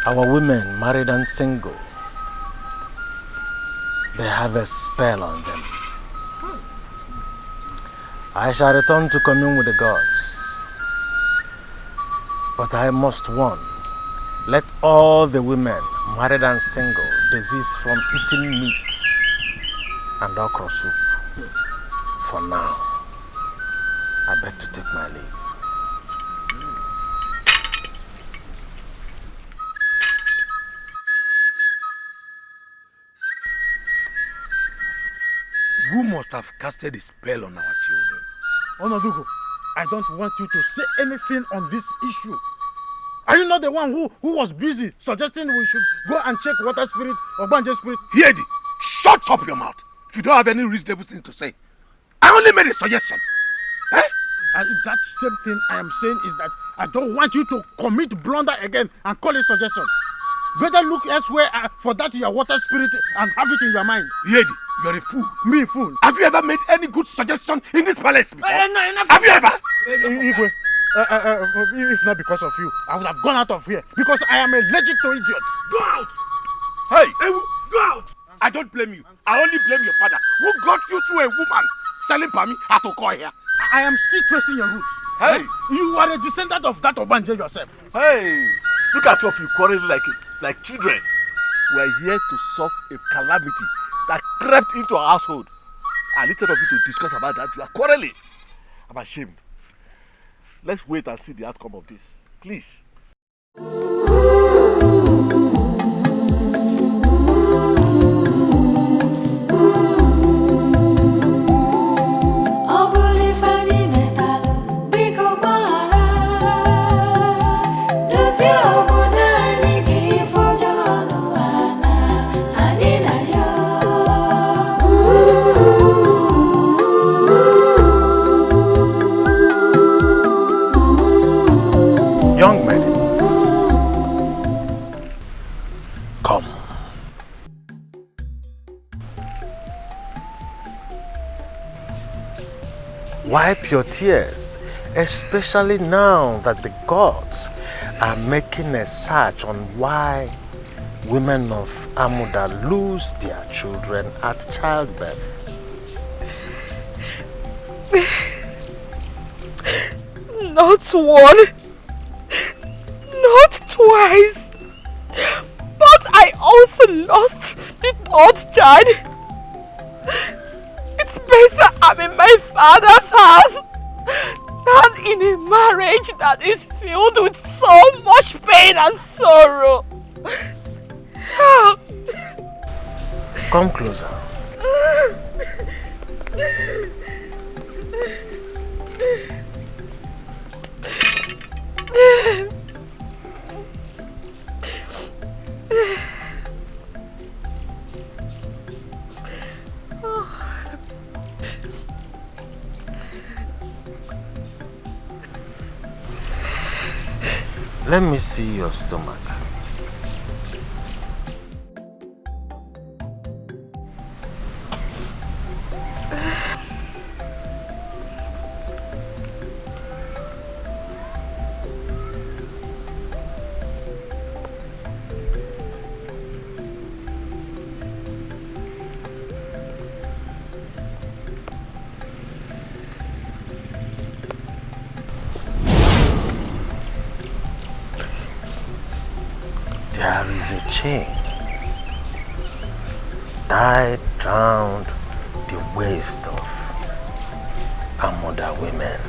Our women, married and single, they have a spell on them. I shall return to commune with the gods. But I must warn, let all the women, married and single, desist from eating meat and okra soup. For now, I beg to take my leave. Who must have casted a spell on our children? Onodugo, I don't want you to say anything on this issue. Are you not the one who was busy suggesting we should go and check water spirit or Banje spirit? Yedi, shut up your mouth if you don't have any reasonable thing to say. I only made a suggestion. Eh? And that same thing I am saying is that I don't want you to commit blunder again and call it suggestion. Better look elsewhere for that your water spirit and have it in your mind. Yedi, you're a fool. Me a fool? Have you ever made any good suggestion in this palace before? No, have you ever? Igwe, if not because of you, I would have gone out of here because I am allergic to idiots. Go out! Hey! Go out! I don't blame you. I only blame your father who got you through a woman selling Pami at Oko here. I am still tracing your roots. Hey! You are a descendant of that Obanje yourself. Hey! Look at two of you quarreling like children. We are here to solve a calamity that crept into our household. And instead of you to discuss about that, you are quarreling. I'm ashamed. Let's wait and see the outcome of this. Please. Young man, come. Wipe your tears, especially now that the gods are making a search on why women of Amuda lose their children at childbirth. Not one, not twice, but I also lost the third child. It's better I'm in my father's house than in a marriage that is filled with so much pain and sorrow. Come closer. Let me see your stomach. There is a chain tied round the waist of Amuda women.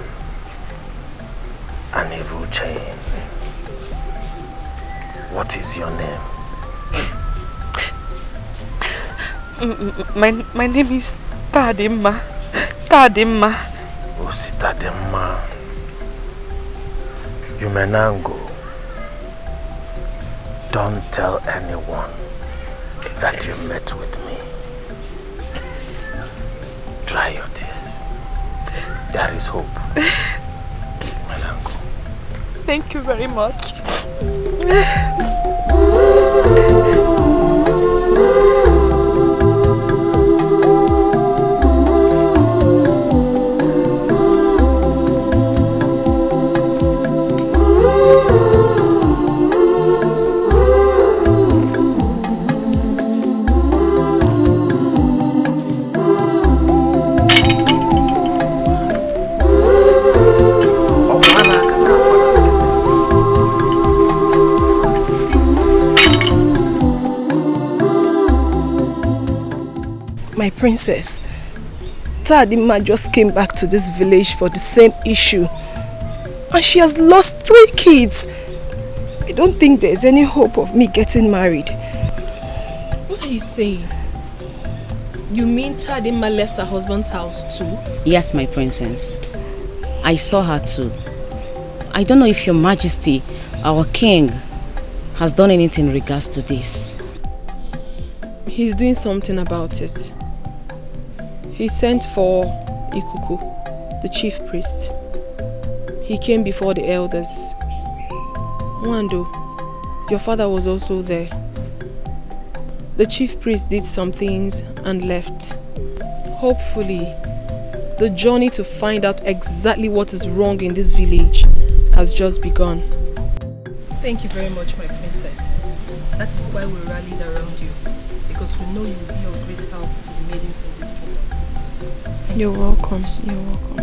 An evil chain. What is your name? My name is Tadima. Tadima. Osi Tadima. You may now go. Don't tell anyone that you met with me. Dry your tears. There is hope. My uncle. Thank you very much. My princess, Tadima just came back to this village for the same issue. And she has lost 3 kids. I don't think there's any hope of me getting married. What are you saying? You mean Tadima left her husband's house too? Yes, my princess. I saw her too. I don't know if your majesty, our king, has done anything in regards to this. He's doing something about it. He sent for Etiko, the chief priest. He came before the elders. Wando, your father was also there. The chief priest did some things and left. Hopefully, the journey to find out exactly what is wrong in this village has just begun. Thank you very much, my princess. That is why we rallied around you. Because we know you will be of great help to the maidens in this kingdom. You're welcome. You're welcome.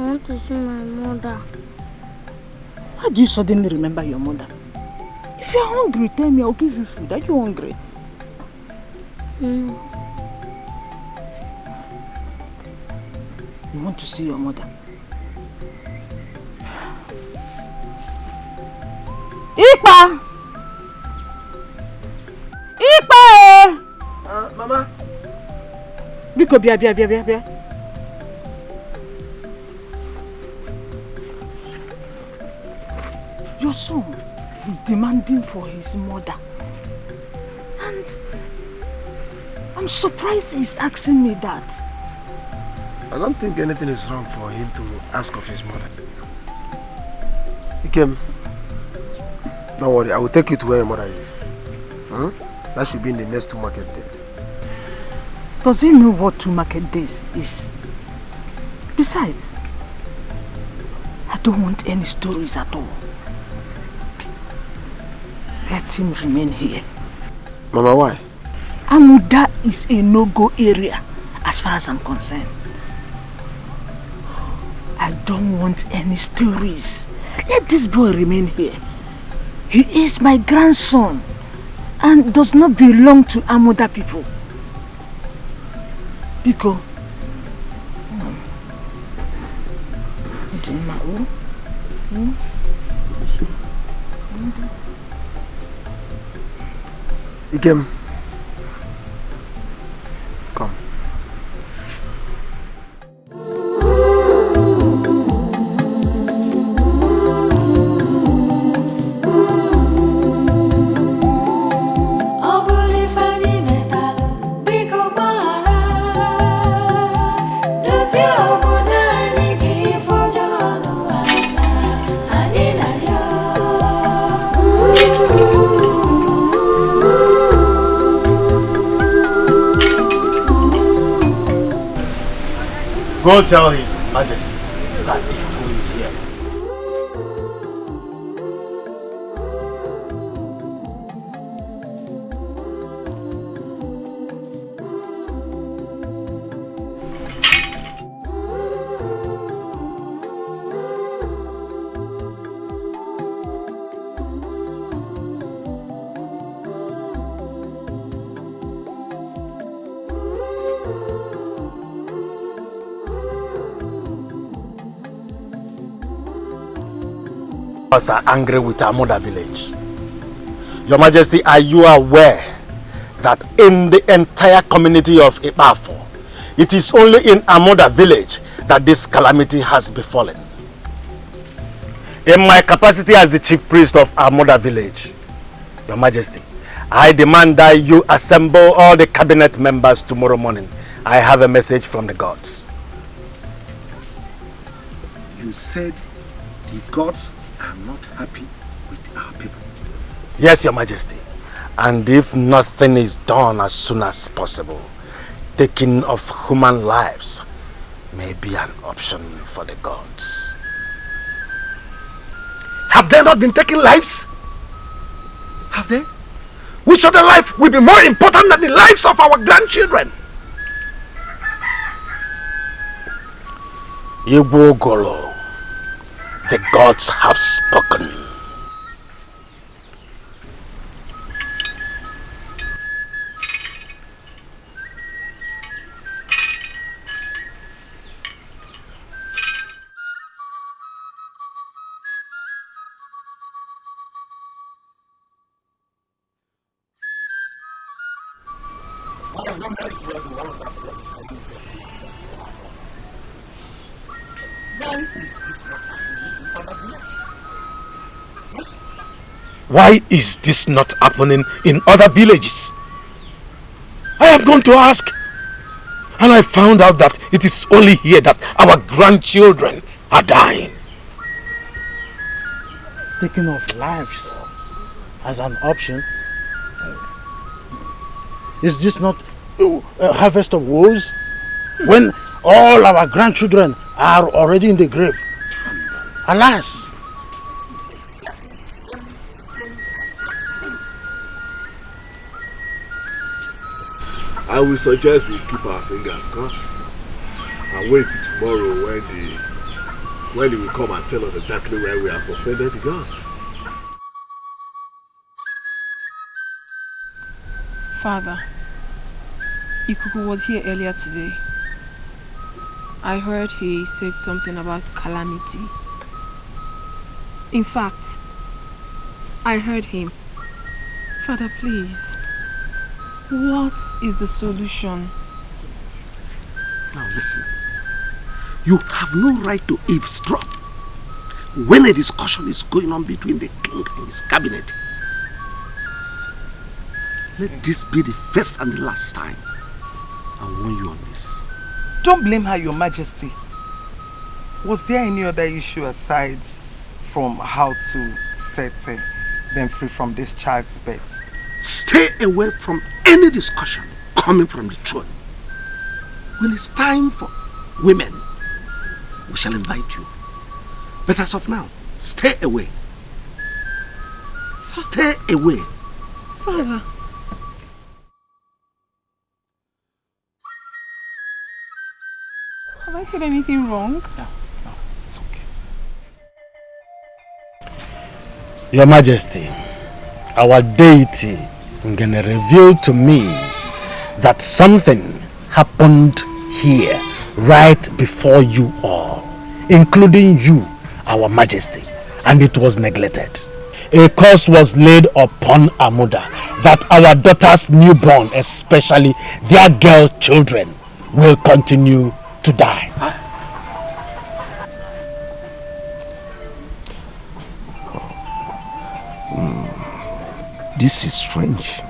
want to see my mother. How do you suddenly remember your mother? If you're hungry, tell me, I'll give you food. Are you hungry? No. You want to see your mother? Ipa! Ipa! Mama. Biko, bia. Your son is demanding for his mother. And I'm surprised he's asking me that. I don't think anything is wrong for him to ask of his mother. Ikem, don't worry, I will take you to where your mother is. That should be in the next 2 market days. Does he know what 2 market days is? Besides, I don't want any stories at all. Let him remain here. Mama, why? Amuda is a no-go area as far as I'm concerned. I don't want any stories. Let this boy remain here. He is my grandson and does not belong to Amuda people. Biko. Ikem, come. Go tell His Majesty that Etiko is here. Are angry with Amuda village. Your Majesty, are you aware that in the entire community of Ipafo, it is only in Amuda village that this calamity has befallen? In my capacity as the chief priest of Amuda village, Your Majesty, I demand that you assemble all the cabinet members tomorrow morning. I have a message from the gods. You said the gods are not happy with our people. Yes, Your Majesty. And if nothing is done as soon as possible, taking of human lives may be an option for the gods. Have they not been taking lives? Have they? Which other life will be more important than the lives of our grandchildren? Igbo Golo, the gods have spoken. Why is this not happening in other villages? I have gone to ask, and I found out that it is only here that our grandchildren are dying. Taking of lives as an option? Is this not a harvest of woes? When all our grandchildren are already in the grave? Alas! I will suggest we keep our fingers crossed and wait till tomorrow when the when he will come and tell us exactly where we have offended the gods. Father, Ikuku was here earlier today. I heard he said something about calamity. In fact, I heard him. Father, please, what is the solution? Now listen, you have no right to eavesdrop when a discussion is going on between the king and his cabinet. Let this be the first and the last time I warn you on this. Don't blame her, Your Majesty. Was there any other issue aside from how to set them free from this child's birth? Stay away from any discussion coming from the throne. When it's time for women, we shall invite you. But as of now, stay away. Stay away. Father. Have I said anything wrong? No, it's okay. Your Majesty, our deity Ngene revealed to me that something happened here right before you all, including you, our Majesty, and it was neglected. A curse was laid upon Amuda that our daughter's newborn, especially their girl children, will continue to die. This is strange.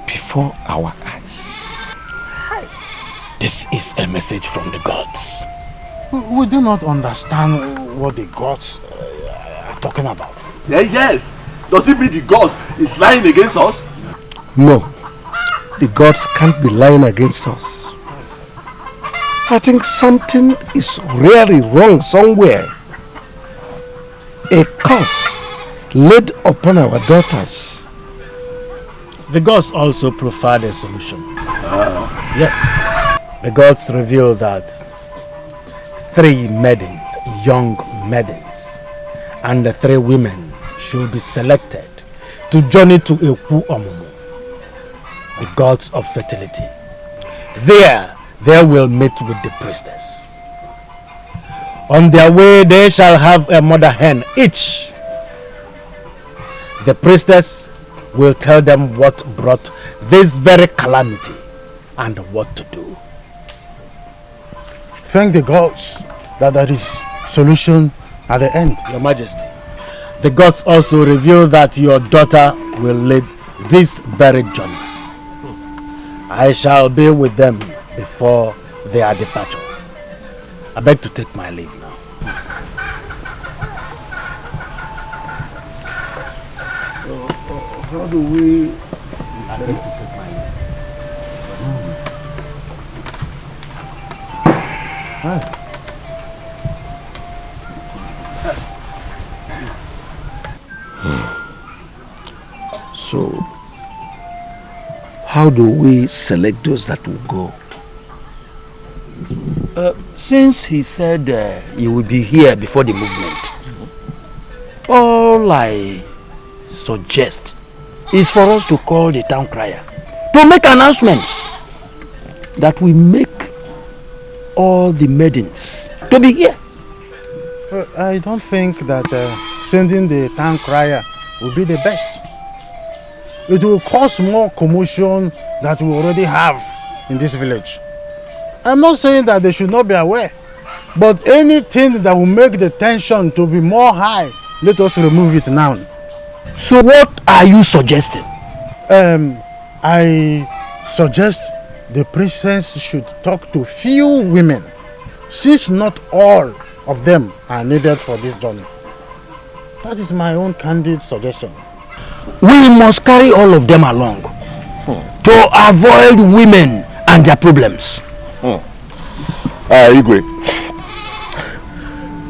Before our eyes. This is a message from the gods. We do not understand what the gods are talking about. Yes. Does it mean the gods is lying against us? No. The gods can't be lying against us. I think something is really wrong somewhere. A curse laid upon our daughters. The gods also proffered a solution. Yes. The gods revealed that 3 maidens, young maidens, and the 3 women should be selected to journey to Ekwu Omumu, the gods of fertility. There, they will meet with the priestess. On their way, they shall have a mother hen each. The priestess will tell them what brought this very calamity and what to do. Thank the gods that there is solution at the end. Your Majesty, the gods also reveal that your daughter will lead this very journey. I shall be with them before their departure. I beg to take my leave now. How do we... I beg to take my leave. So, how do we select those that will go? Since he said he will be here before the movement, all I suggest is for us to call the town crier to make announcements that we make all the maidens to be here. I don't think that sending the town crier will be the best. It will cause more commotion that we already have in this village. I'm not saying that they should not be aware, but anything that will make the tension to be more high, let us remove it now. So what are you suggesting? I suggest the princess should talk to few women, since not all of them are needed for this journey. That is my own candid suggestion. We must carry all of them along to avoid women and their problems. Igwe,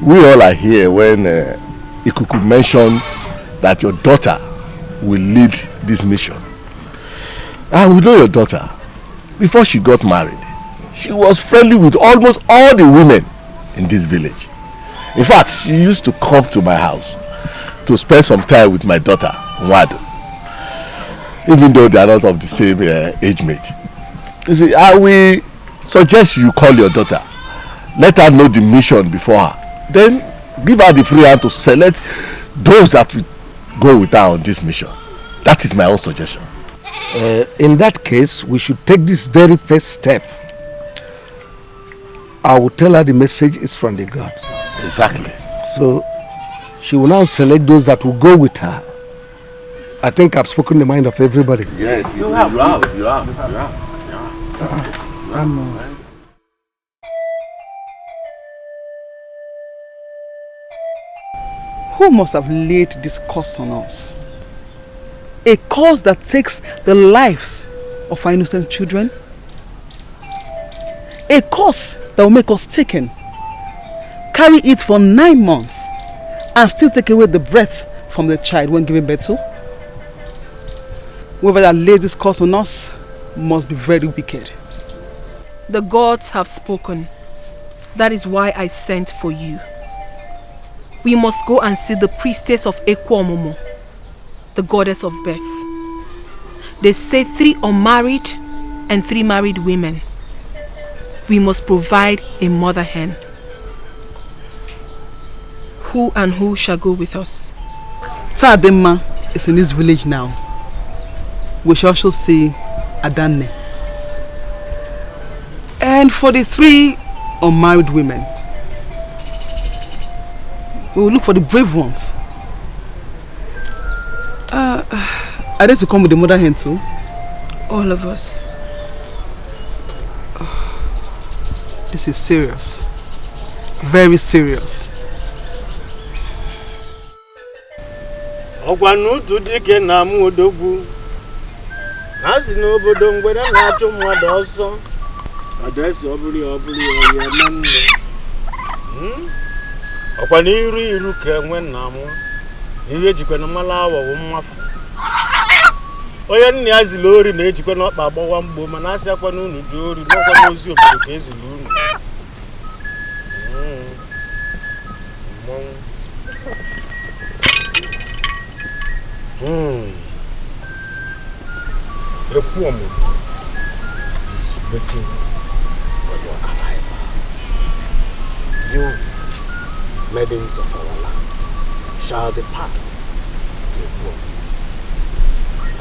we all are here when Ikuku mentioned that your daughter will lead this mission. And we know your daughter. Before she got married, she was friendly with almost all the women in this village. In fact, she used to come to my house to spend some time with my daughter, Wado. Even though they are not of the same age mate. You see, I will suggest you call your daughter. Let her know the mission before her. Then give her the free hand to select those that will go with her on this mission. That is my own suggestion. In that case, we should take this very first step. I will tell her the message is from the gods. Exactly. So she will now select those that will go with her. I think I've spoken the mind of everybody. Yes, you have. Who must have laid this curse on us? A curse that takes the lives of our innocent children? A curse that will make us taken, carry it for 9 months, and still take away the breath from the child when giving birth to? Whoever that laid this curse on us must be very wicked. The gods have spoken. That is why I sent for you. We must go and see the priestess of Ekwomomo, the goddess of birth. They say 3 unmarried and 3 married women. We must provide a mother hen. Who and who shall go with us? Tadema is in this village now. We shall also see Adanne. And for the 3 unmarried women, we will look for the brave ones. Are they to come with the mother hen too? All of us. Oh, this is serious. Very serious. Ogwanu tudike na mu odogwu. Asi no obodo ngwere na atu mmadu ọsọ. Adesi obuli oye nanne. Okwani iru ke nwe na mu. Iwe jikwe na mala awo wo mmafu. Oye nni azili ori na ejikwe na ọkpa agbawa mgbo mana asị akwa na unu dị ori n'ọkwa n'ozi obodo ka ezili unu. Ekwomomo is waiting for your arrival. You, maidens of our land, shall depart to Ekwomomo.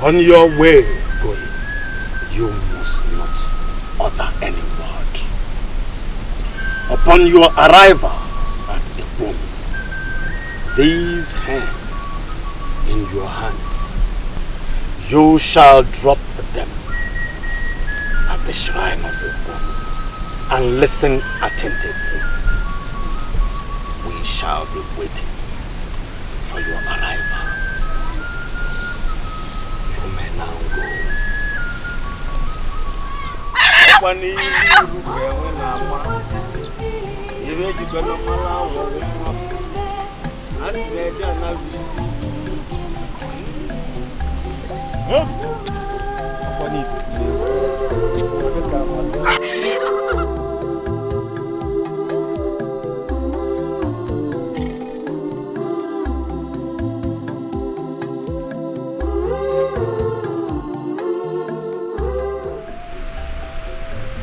On your way going, you must not utter any word. Upon your arrival at Ekwomomo, these hands in your hands, you shall drop them at the shrine of Ekwomomo and listen attentively. We shall be waiting for your arrival. You may now go.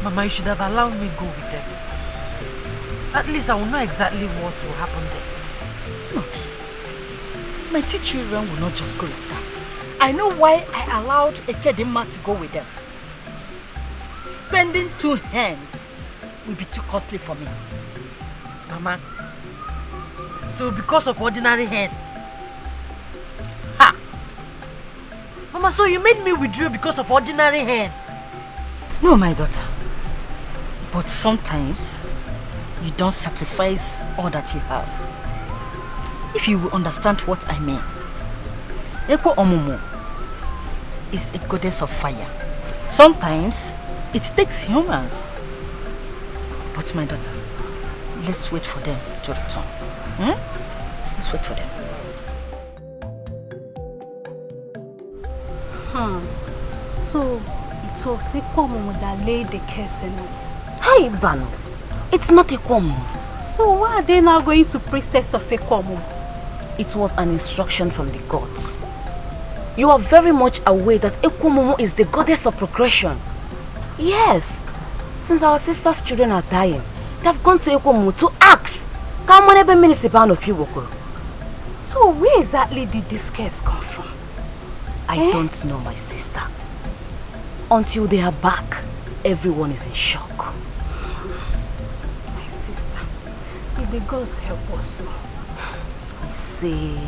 Mama, you should have allowed me go with them. At least I will know exactly what will happen there. No. My 2 children will not just go like that. I know why I allowed Ekedima to go with them. Spending 2 hens will be too costly for me. Mama, so because of ordinary hen? Ha! Mama, so you made me withdraw because of ordinary hen? No, my daughter. But sometimes, you don't sacrifice all that you have. If you will understand what I mean. Ekwomomo is a goddess of fire. Sometimes, it takes humans. But my daughter, let's wait for them to return. Let's wait for them. So, it was Ekwomomo that laid the curse on us. Hey, Bano, it's not Ekwomomo. So why are they now going to priestess of Ekwomomo? It was an instruction from the gods. You are very much aware that Ekwomomo is the goddess of procreation. Yes. Since our sister's children are dying, they have gone to Ekwomomo to ask. So where exactly did this curse come from? I don't know, my sister. Until they are back, everyone is in shock. My sister, may the gods help us. I see.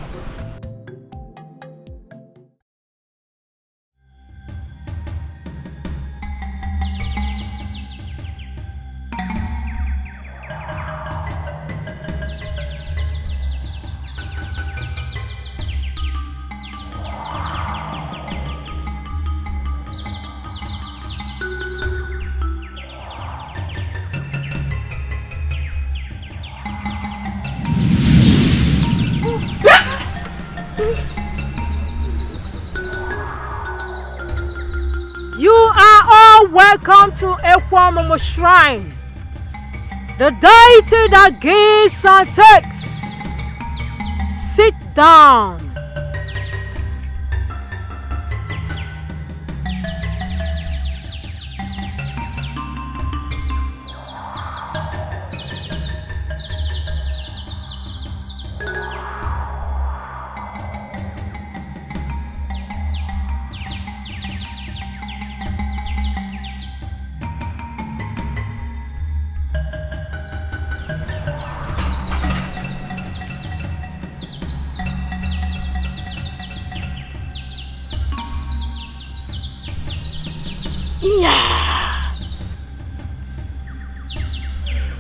Welcome to Ekwomomo Shrine, the deity that gives and takes. Sit down.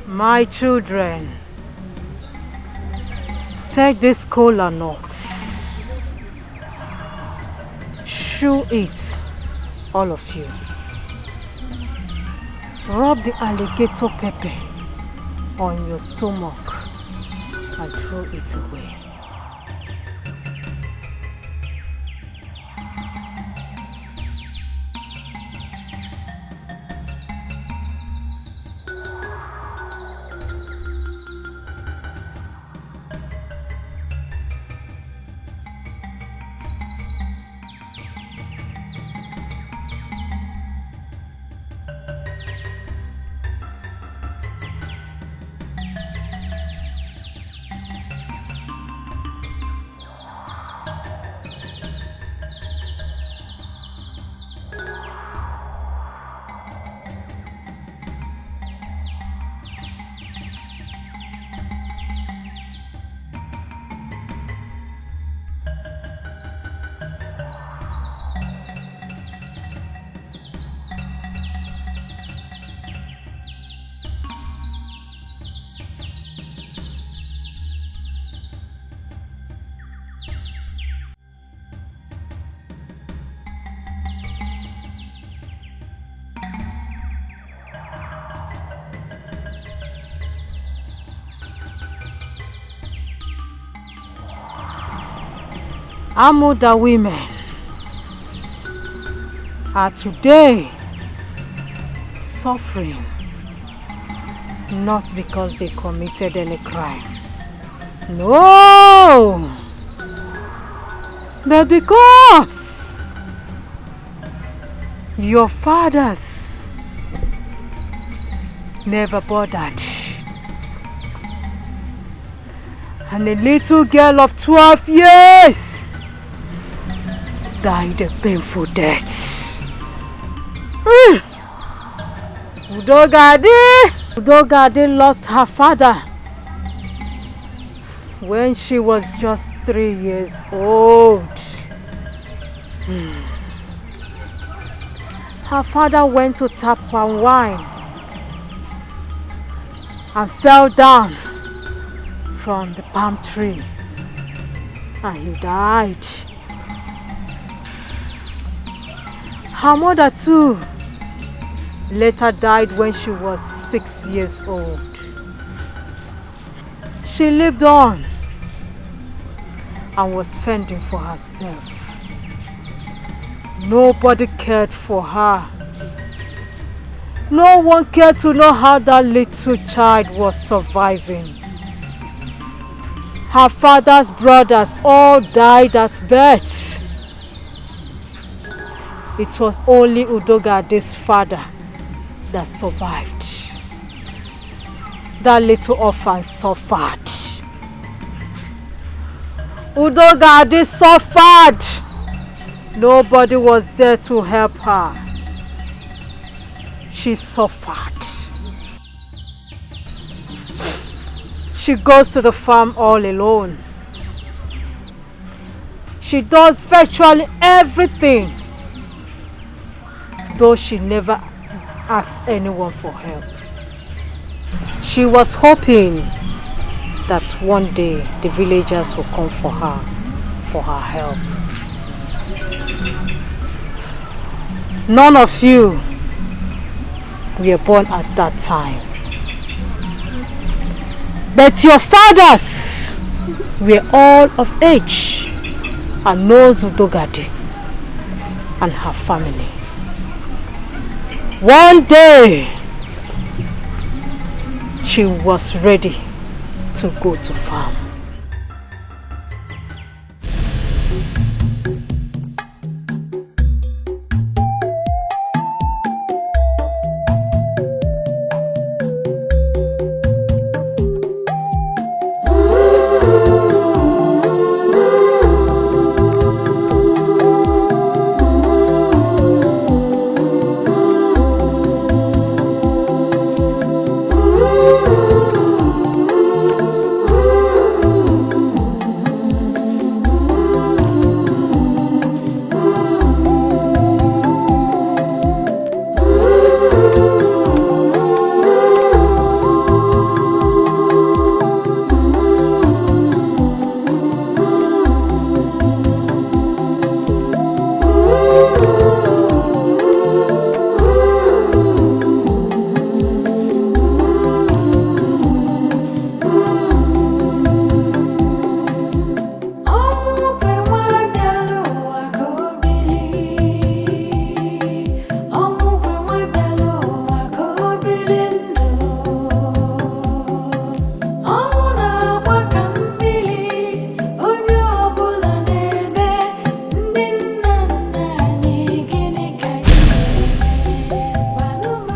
My children, take this cola nuts. Chew it, all of you. Rub the alligator pepper on your stomach and throw it away. Amuda women are today suffering not because they committed any crime. No! But because your fathers never bothered. And a little girl of 12 years died a painful death. Udogade lost her father when she was just 3 years old. Her father went to tap palm wine and fell down from the palm tree and he died. Her mother too later died when she was 6 years old. She lived on and was fending for herself. Nobody cared for her. No one cared to know how that little child was surviving. Her father's brothers all died at birth. It was only Udogade's father that survived. That little orphan suffered. Udogade suffered. Nobody was there to help her. She suffered. She goes to the farm all alone. She does virtually everything, though she never asks anyone for help. She was hoping that one day the villagers will come for her help. None of you were born at that time. But your fathers were all of age and knows Udogade and her family. One day, she was ready to go to farm.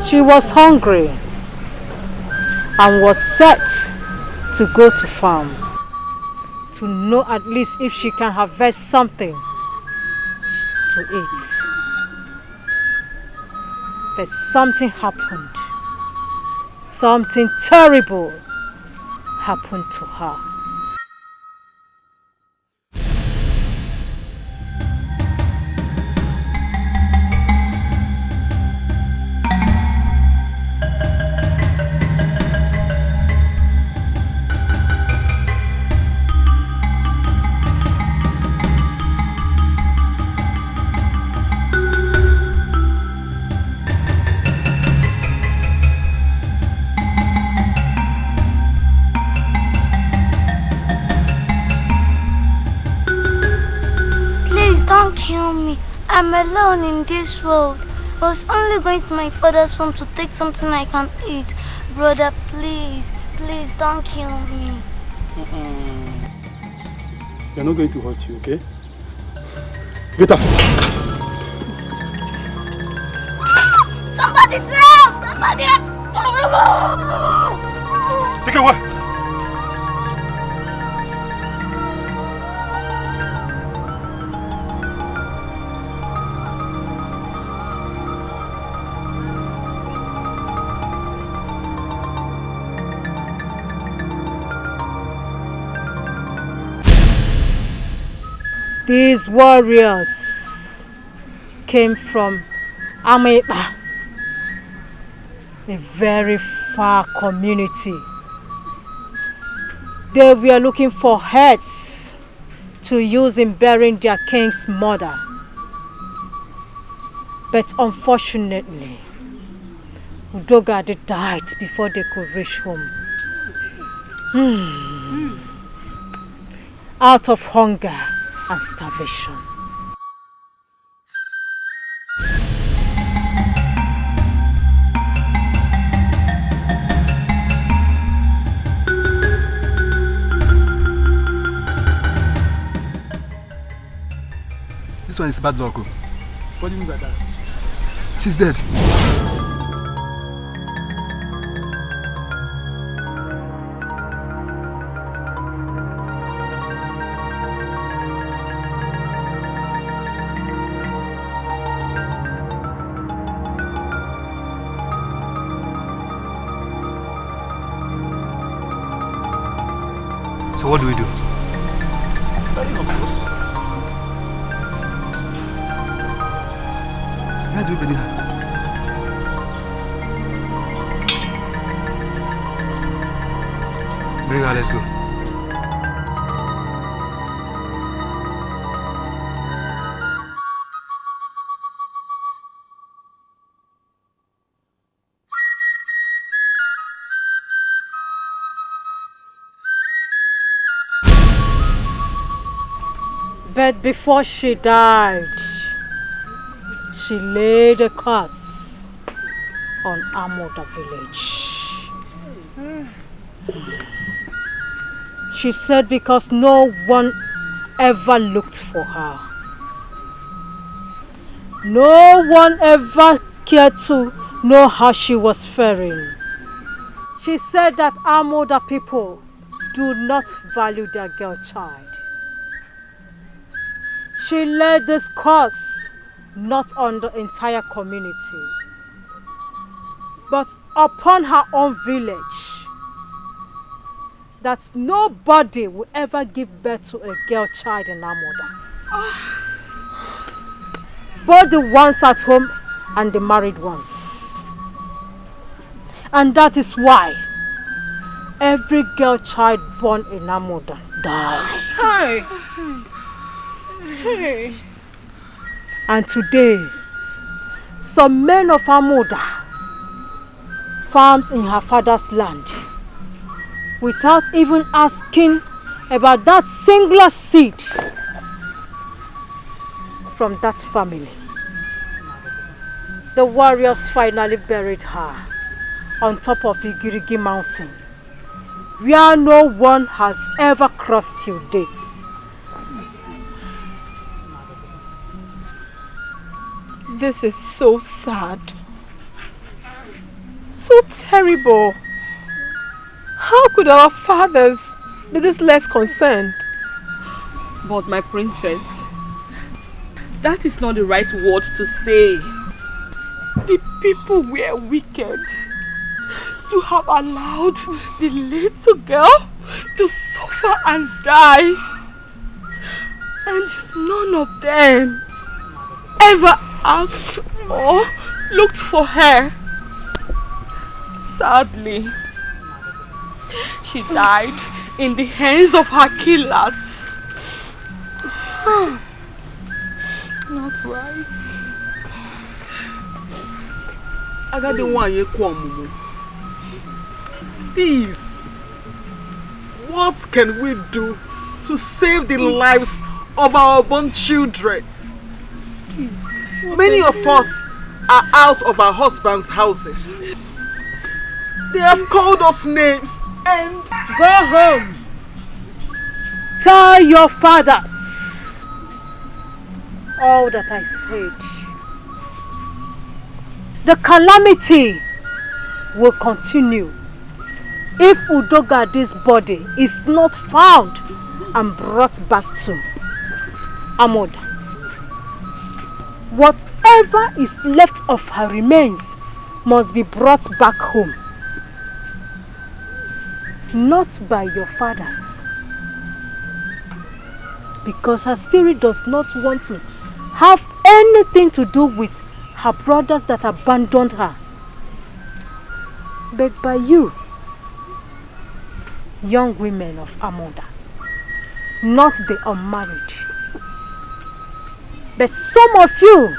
She was hungry and was set to go to farm to know at least if she can harvest something to eat. But something happened. Something terrible happened to her. I'm alone in this world. I was only going to my father's farm to take something I can eat. Brother, please, please don't kill me. They're not going to hurt you, okay? Get up! Somebody's help! Somebody help! Take it away! These warriors came from Ameba, a very far community. They were looking for heads to use in burying their king's mother. But unfortunately, Udogade died before they could reach home. Out of hunger and starvation. This one is bad luck. What do you mean by that? She's dead. So what do we do? Bury her, of course. Where do we bury her? Bring her, let's go. But before she died, she laid a curse on Amoda village. She said because no one ever looked for her. No one ever cared to know how she was faring. She said that Amoda people do not value their girl child. She laid this curse not on the entire community, but upon her own village, that nobody will ever give birth to a girl child in Amoda. Both the ones at home and the married ones. And that is why every girl child born in Amoda dies. Hi. Hey. And today, some men of Amoda farmed in her father's land without even asking about that singular seed from that family. The warriors finally buried her on top of Igirigi mountain, where no one has ever crossed till date. This is so sad. So terrible. How could our fathers be this less concerned? But my princess, that is not the right word to say. The people were wicked to have allowed the little girl to suffer and die. And none of them ever asked or looked for her. Sadly, she died in the hands of her killers. Not right. Please, what can we do to save the lives of our born children? Please. Many of us are out of our husbands' houses. They have called us names and... Go home. Tell your fathers all that I said. The calamity will continue if Udogadi's body is not found and brought back to Amoda. Whatever is left of her remains must be brought back home. Not by your fathers. Because her spirit does not want to have anything to do with her brothers that abandoned her. But by you, young women of Amoda, not the unmarried. But some of you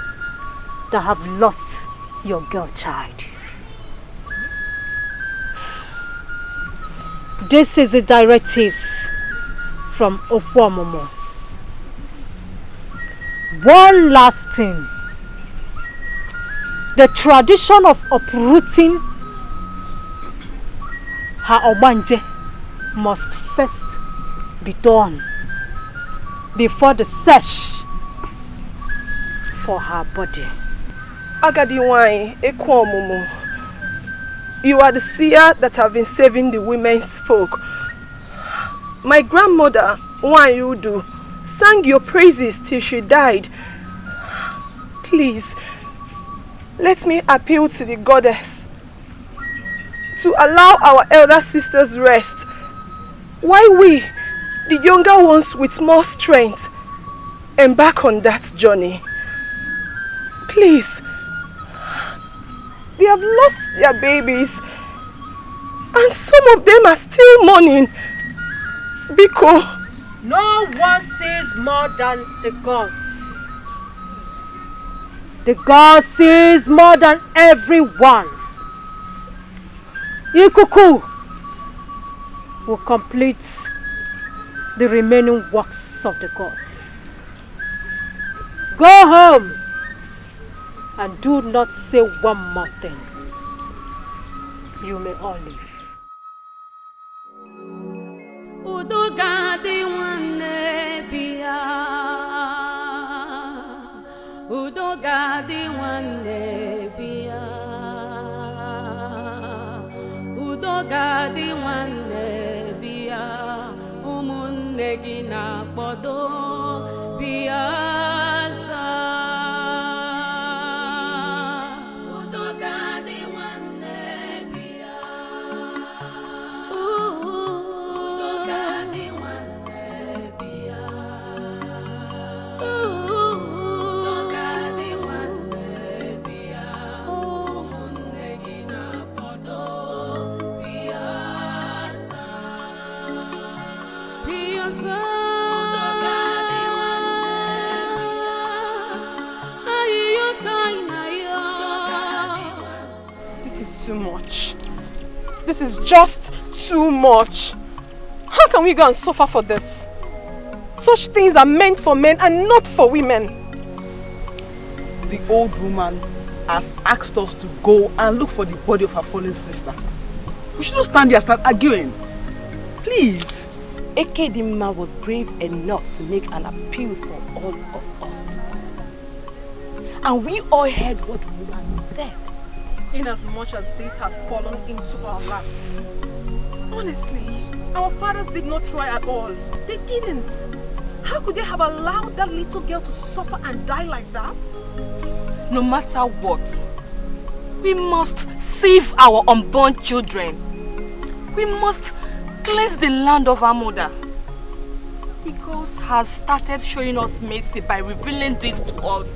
that have lost your girl child. This is the directives from Okwamomo. One last thing. The tradition of uprooting her Obanje must first be done before the search for her body. Agadiwai, Ekwomumu, you are the seer that have been saving the women's folk. My grandmother, Wanyudu, sang your praises till she died. Please, let me appeal to the goddess to allow our elder sisters rest, while we, the younger ones with more strength, embark on that journey. Please, they have lost their babies, and some of them are still mourning. Biko. No one sees more than the gods. The God sees more than everyone. Ikuku will complete the remaining works of the gods. Go home and do not say one more thing. You may all leave. Udogadi wane biya, Udogadi wane biya, Udogadi wane biya, umunne gina bodo biya sa. Udogadi wane biya. Too much. This is just too much. How can we go and suffer for this? Such things are meant for men and not for women. The old woman has asked us to go and look for the body of her fallen sister. We shouldn't stand there and start arguing. Please. Ekedimma was brave enough to make an appeal for all of us to go. And we all heard what the woman said. In as much as this has fallen into our laps. Honestly, our fathers did not try at all. They didn't. How could they have allowed that little girl to suffer and die like that? No matter what, we must save our unborn children. We must cleanse the land of our mother. God has started showing us mercy by revealing this to us.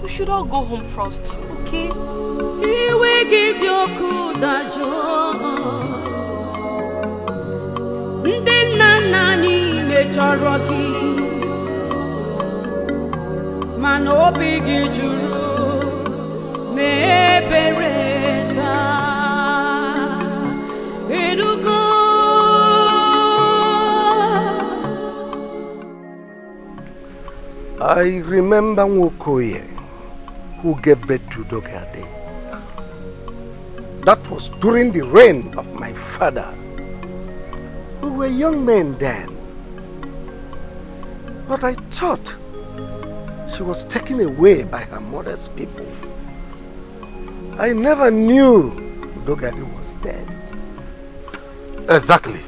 We should all go home first, okay? I remember Nwokoye, who gave birth to Dogade. That was during the reign of my father. We were young men then. But I thought she was taken away by her mother's people. I never knew Dogade was dead. Exactly.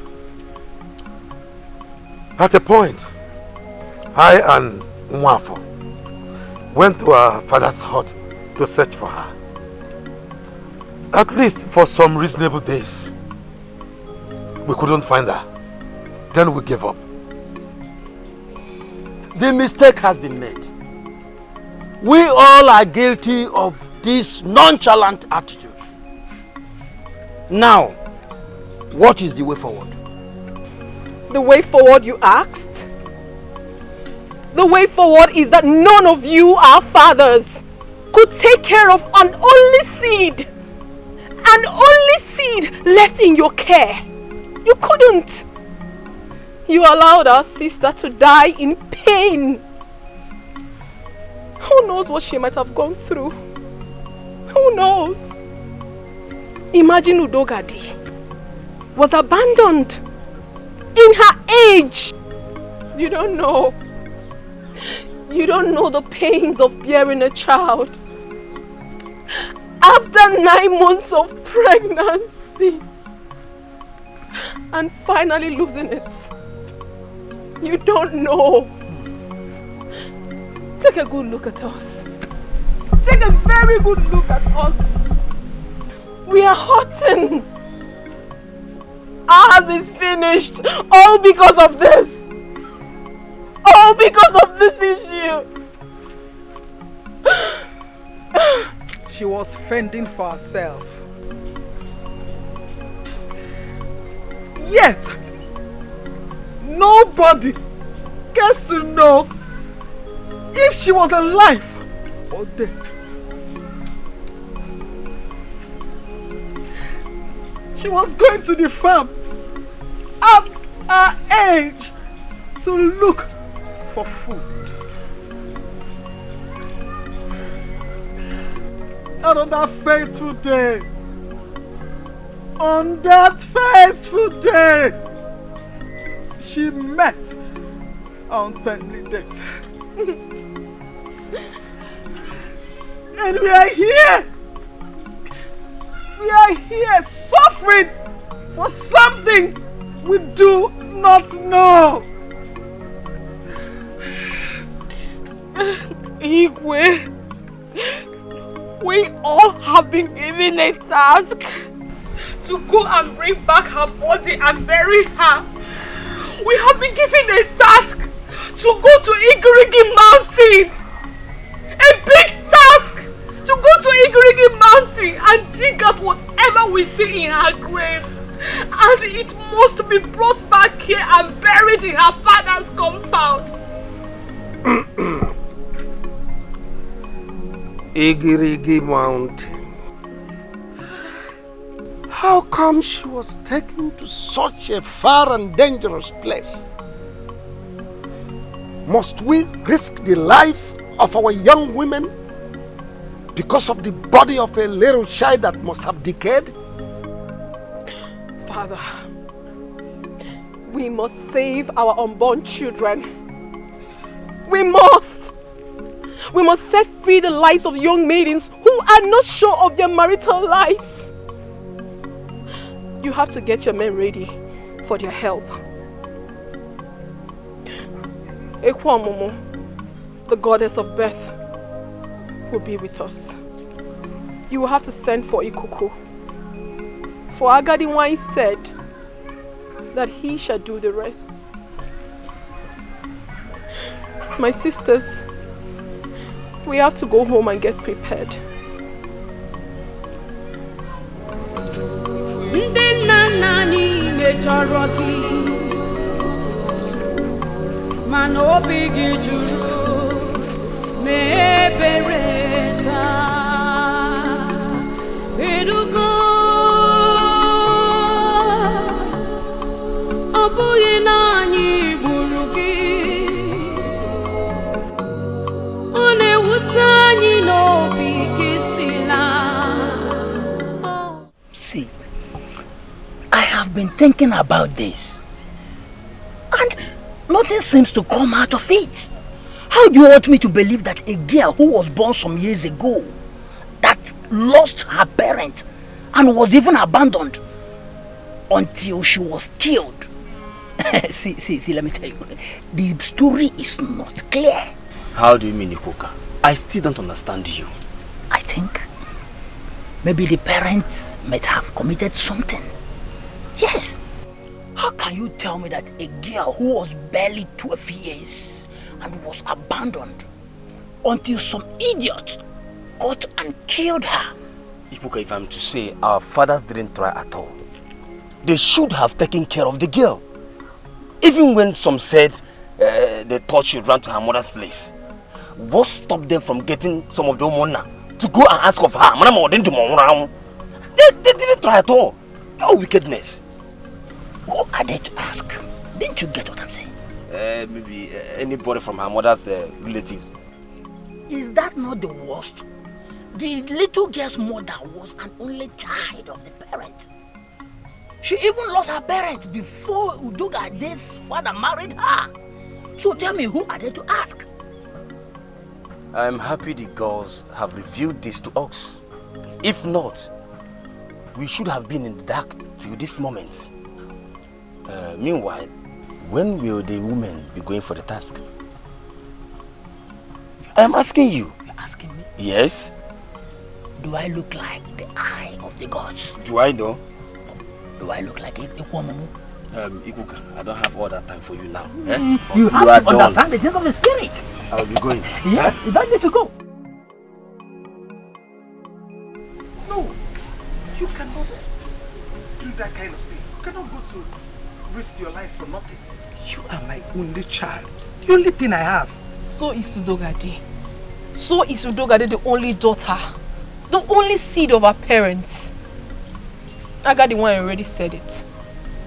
At a point, I and Mwafo went to our father's hut to search for her. At least for some reasonable days. We couldn't find her. Then we gave up. The mistake has been made. We all are guilty of this nonchalant attitude. Now, what is the way forward? The way forward, you asked? The way forward is that none of you, our fathers, could take care of an only seed. An only seed left in your care. You couldn't. You allowed our sister to die in pain. Who knows what she might have gone through? Who knows? Imagine Udogadi was abandoned in her age. You don't know. You don't know the pains of bearing a child. After 9 months of pregnancy and finally losing it. You don't know. Take a good look at us. Take a very good look at us. We are hurting. Ours is finished. All because of this. All because of this issue. She was fending for herself. Yet, nobody gets to know if she was alive or dead. She was going to the farm at her age to look for food. And on that fateful day, she met her untimely death. And we are here suffering for something we do not know. Igwe, we all have been given a task to go and bring back her body and bury her. We have been given a task to go to Igirigi Mountain. A big task to go to Igirigi Mountain and dig up whatever we see in her grave. And it must be brought back here and buried in her father's compound. Igirigi Mountain. How come she was taken to such a far and dangerous place? Must we risk the lives of our young women because of the body of a little child that must have decayed? Father, we must save our unborn children. We must. We must set free the lives of young maidens who are not sure of their marital lives. You have to get your men ready for their help. Ekwamomo, the goddess of birth, will be with us. You will have to send for Ikuku. For Agadiwai said that he shall do the rest. My sisters, we have to go home and get prepared. See, I have been thinking about this, and nothing seems to come out of it. How do you want me to believe that a girl who was born some years ago, that lost her parent and was even abandoned until she was killed? see, let me tell you, the story is not clear. How do you mean, Ikuka? I still don't understand you. I think maybe the parents might have committed something. Yes. How can you tell me that a girl who was barely 12 years and was abandoned until some idiot got and killed her? Ikuka, if I'm to say, our fathers didn't try at all. They should have taken care of the girl. Even when some said they thought she ran to her mother's place. What stopped them from getting some of the Omona to go and ask of her? They didn't try at all. No wickedness. Who are they to ask? Didn't you get what I'm saying? Maybe anybody from her mother's relatives. Is that not the worst? The little girl's mother was an only child of the parent. She even lost her parents before Udugade's father married her. So tell me, who are they to ask? I'm happy the gods have revealed this to us. If not, we should have been in the dark till this moment. Meanwhile, when will the women be going for the task? I'm asking you. You're asking me? Yes. Do I look like the eye of the gods? Do I know? Do I look like a woman? Ikuka, I don't have all that time for you now. You have to understand the things of the spirit. I'll be going. Yes, you don't need to go. No, you cannot do that kind of thing. You cannot go to risk your life for nothing. You are my only child. The only thing I have. So is Udogade. So is Udogade the only daughter. The only seed of her parents. Agadi one already said it.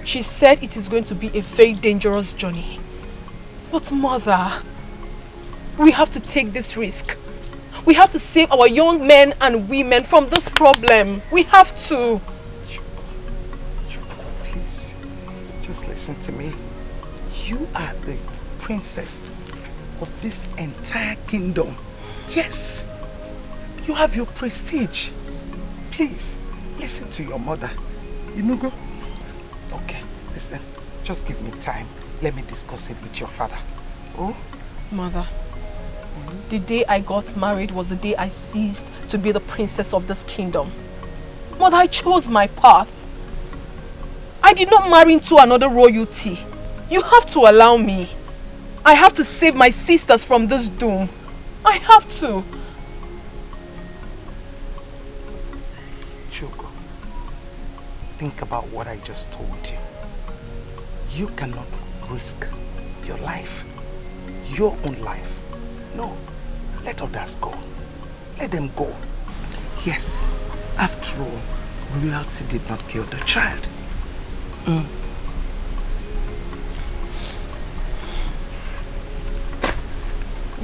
She said it is going to be a very dangerous journey. But mother, we have to take this risk. We have to save our young men and women from this problem. We have to. Please, just listen to me. You are the princess of this entire kingdom. Yes, you have your prestige. Please, listen to your mother. Inugo? Okay, listen, just give me time. Let me discuss it with your father. Oh? Mother, the day I got married was the day I ceased to be the princess of this kingdom. Mother, I chose my path. I did not marry into another royalty. You have to allow me. I have to save my sisters from this doom. I have to. Chuko, think about what I just told you. You cannot risk your life, your own life. No, let others go. Let them go. Yes, after all, royalty did not kill the child.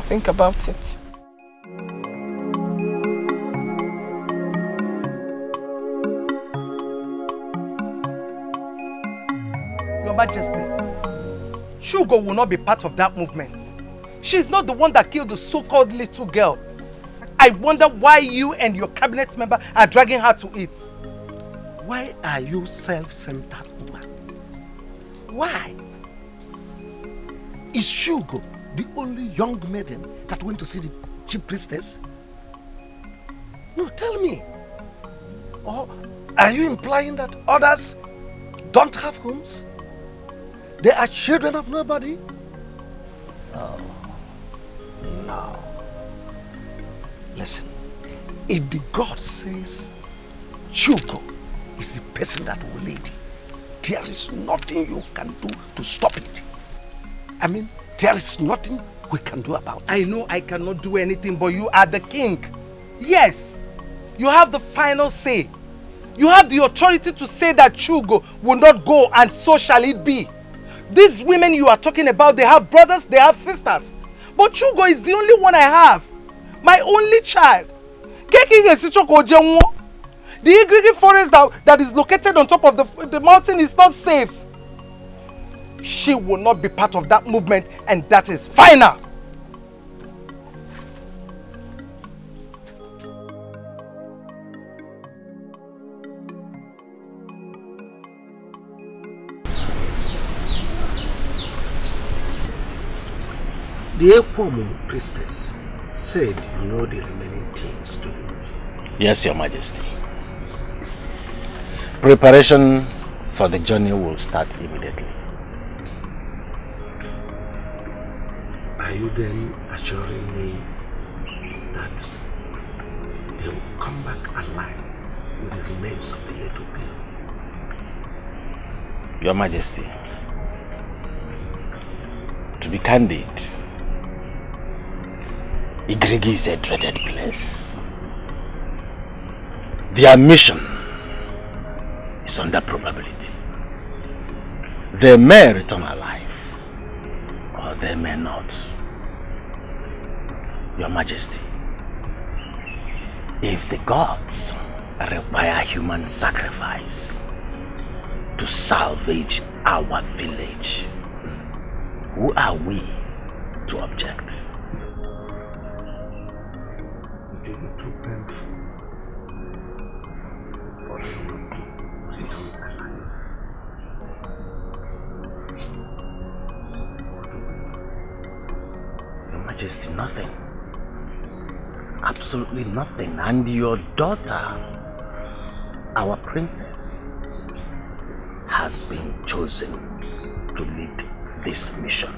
Think about it. Your Majesty, Shugo will not be part of that movement. She is not the one that killed the so-called little girl. I wonder why you and your cabinet member are dragging her to it. Why are you self-centered, woman? Why? Is Shugo the only young maiden that went to see the chief priestess? No, tell me. Or are you implying that others don't have homes? They are children of nobody? Oh, no. Listen, if the God says Shugo is the person that will lead, there is nothing you can do to stop it. I mean, there is nothing we can do about it. I know I cannot do anything, but you are the king. Yes, you have the final say. You have the authority to say that Shugo will not go, and so shall it be. These women you are talking about, they have brothers, they have sisters. But Shugo is the only one I have. My only child. The Igrigi forest that is located on top of the mountain is not safe. She will not be part of that movement, and that is final. The Ekwomu priestess said you know the remaining things to do. Yes, Your Majesty. Preparation for the journey will start immediately. Are you then assuring me that they will come back alive with the remains of the little girl? Your Majesty, to be candid, Igrigi is a dreaded place. Their mission is under probability. They may return alive, or they may not. Your Majesty, if the gods require human sacrifice to salvage our village, who are we to object? will be too painful for you to return alive. Your Majesty, nothing. Absolutely nothing. And your daughter, our princess, has been chosen to lead this mission.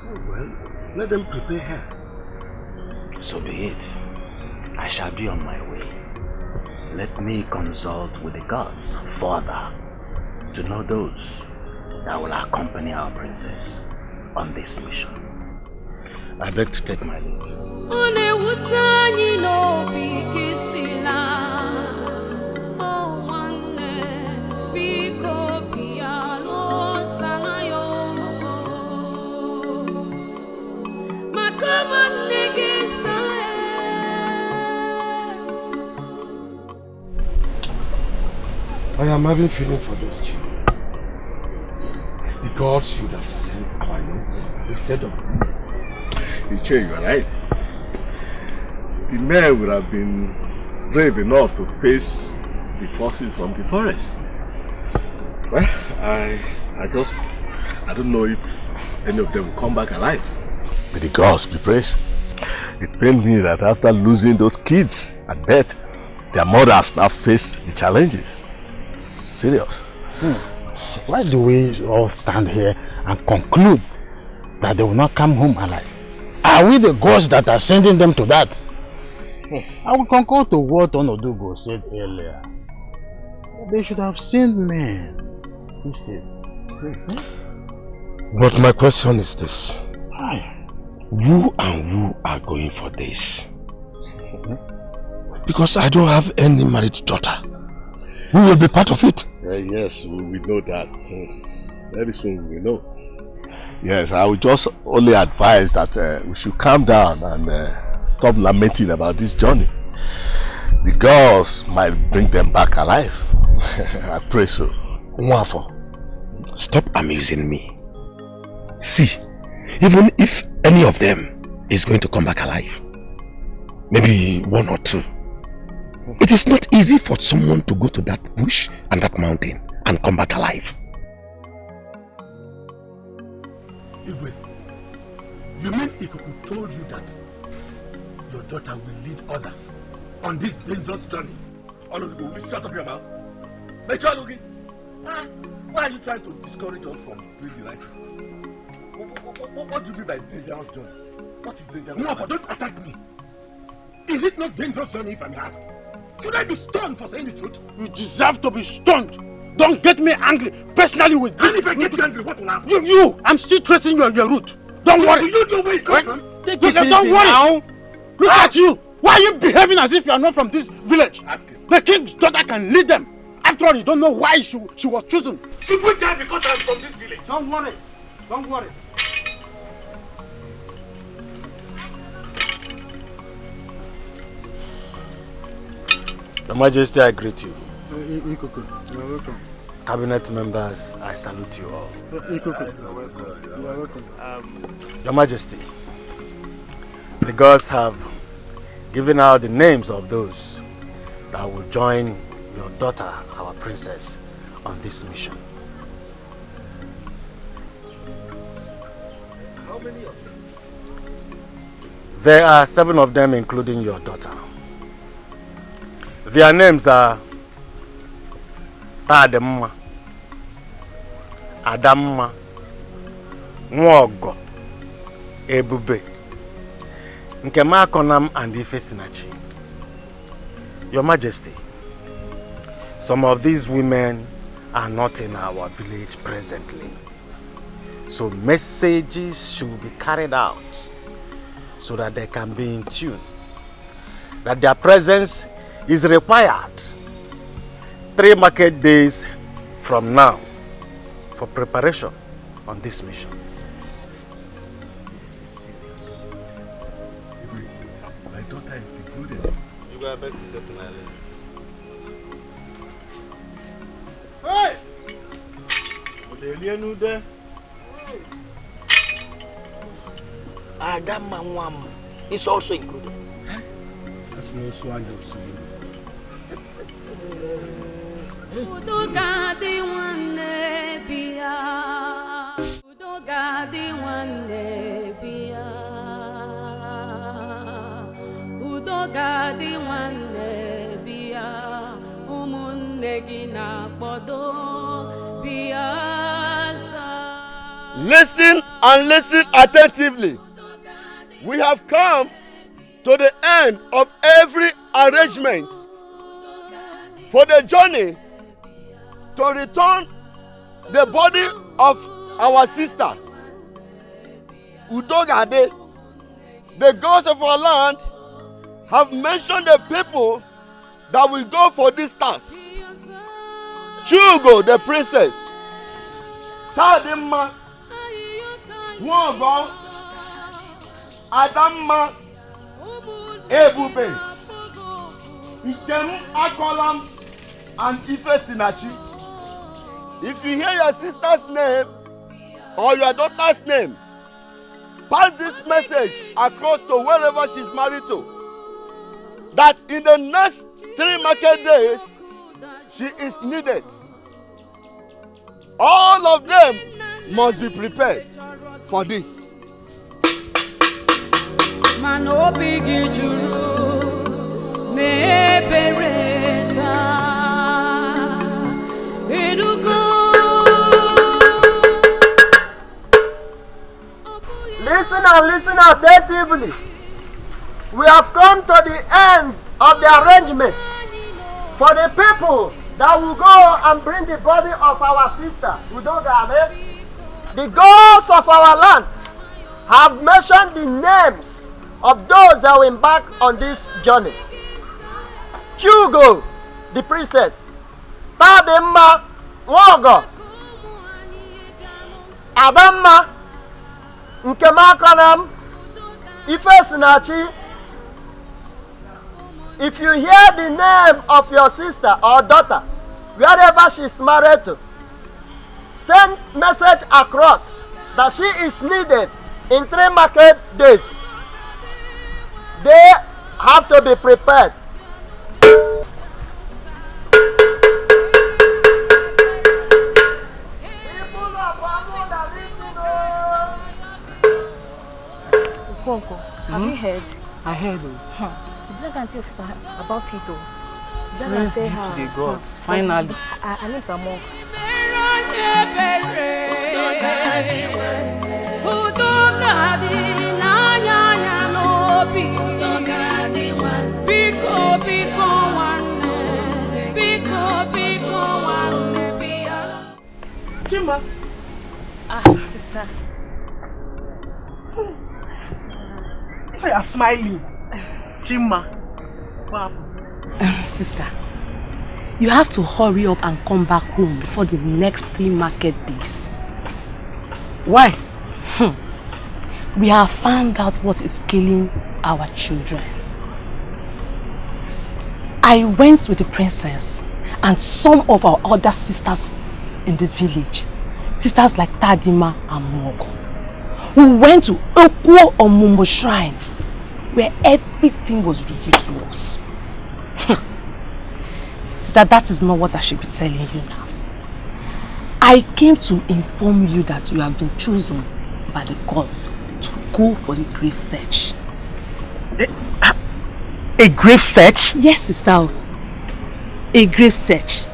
Oh, well, let them prepare her. So be it. I shall be on my way. Let me consult with the gods further to know those that will accompany our princess on this mission. I beg to take my leave. I am having feeling for those children. The gods should have sent our notes instead of me. You are right. The men would have been brave enough to face the forces from the forest. Well, I don't know if any of them will come back alive. May the gods be praised. It pained me that after losing those kids at birth, their mothers now face the challenges. Serious. Why do we all stand here and conclude that they will not come home alive? Are we the gods that are sending them to that? I will concur to what Onodugo said earlier. They should have sent men instead. But my question is this. Who and who are going for this? Because I don't have any married daughter. Who will be part of it? Yes, we know that. Very soon we will know. Yes, I would just only advise that we should calm down and stop lamenting about this journey. The gods might bring them back alive. I pray so. Nwafo, stop amusing me. See, even if any of them is going to come back alive, maybe one or two, it is not easy for someone to go to that bush and that mountain and come back alive. Igwe, you mean Etiko told you that your daughter will lead others on this dangerous journey? All of you will shut up your mouth. Make sure looking. Why are you trying to discourage us from doing the right thing? What do you mean by dangerous journey? What is dangerous? No, but don't attack me. Is it not dangerous journey if I'm asked? Should I be stoned for saying the truth? You deserve to be stoned. Don't get me angry personally with you. And if I get you angry, what will happen? You! I'm still tracing your route. Don't worry. Do you know where you come from? Take it easy. Don't worry. Now. Look at you. Why are you behaving as if you are not from this village? Ask him. The king's daughter can lead them. After all, you don't know why she was chosen. She put down because I'm from this village. Don't worry. Don't worry. Your Majesty, I greet you. Etiko, you're welcome. Cabinet members, I salute you all. Etiko, you're welcome. Your Majesty, the gods have given out the names of those that will join your daughter, our princess, on this mission. How many of them? There are 7 of them, including your daughter. Their names are Tademma, Adamma, Nwogo, Ebube, Nkema Konam, and Ifesinachi. Your Majesty, some of these women are not in our village presently. So messages should be carried out so that they can be in tune. That their presence is required 3 market days from now for preparation on this mission. This is serious. My daughter is included. You got better to take my Hey! What are you doing there? Adamma Nwam is also included. That's no swan of Udogadi one bia. Udogadi one bia. Udogadi one bia. Umunegina bodo biasa. Listen and listen attentively. We have come to the end of every arrangement for the journey to return the body of our sister Udogade. The gods of our land have mentioned the people that will go for this task. Chugo, the princess, Tadimma, Mwogo, Adamma, Ebube, Ikem Akolam, and Ife Sinachi. If you hear your sister's name or your daughter's name, pass this message across to wherever she's married to, that in the next 3 market days, she is needed. All of them must be prepared for this. Listen and listen attentively. We have come to the end of the arrangement for the people that will go and bring the body of our sister Udogade. The gods of our land have mentioned the names of those that will embark on this journey. Chugo, the princess, Tadimma, Mwogo, Adamma, Nkemakanam, Ife Sinachi. If you hear the name of your sister or daughter, wherever she is married to, send message across that she is needed in 3 market days. They have to be prepared. Uncle, have you heard? I heard. Did I go and tell your sister about it though? Did I go and Praise tell be her? to the gods. Finally. Her name's Among. Chima. Sister. Why are you smiling? Chima. Wow. Sister, you have to hurry up and come back home before the next 3 market days. Why? We have found out what is killing our children. I went with the princess and some of our other sisters in the village. Sisters like Tadima and Mwogo. We went to Okwo Omumbo Shrine where everything was revealed to us. Sister, that is not what I should be telling you now. I came to inform you that you have been chosen by the gods to go for the grave search. A grave search? Yes, sister. A grave search.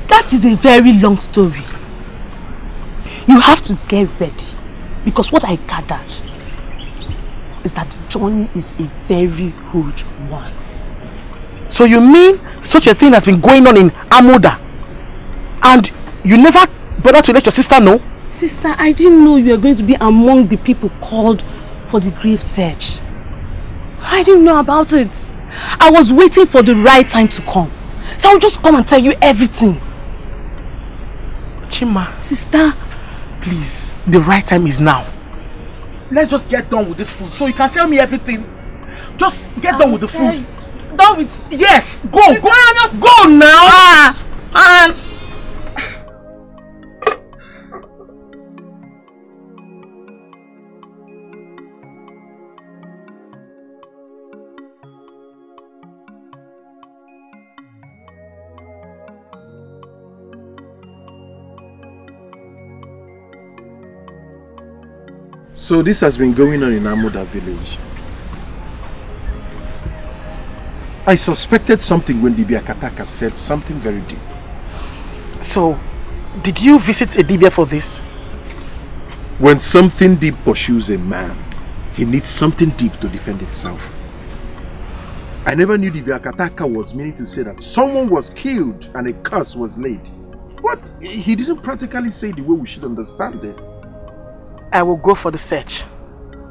That is a very long story. You have to get ready because what I gathered is that the journey is a very huge one. So you mean such a thing has been going on in Amoda and you never bothered to let your sister know? Sister, I didn't know you were going to be among the people called for the grave search. I didn't know about it. I was waiting for the right time to come. So I'll just come and tell you everything. Chima. Sister. Please, the right time is now. Let's just get done with this food so you can tell me everything. Just get done with the food. Done with... Yes, go, sister, go now. So this has been going on in Amuda village. I suspected something when Dibia Kataka said something very deep. So, did you visit a Dibia for this? When something deep pursues a man, he needs something deep to defend himself. I never knew Dibia Kataka was meaning to say that someone was killed and a curse was laid. What? He didn't practically say the way we should understand it. I will go for the search.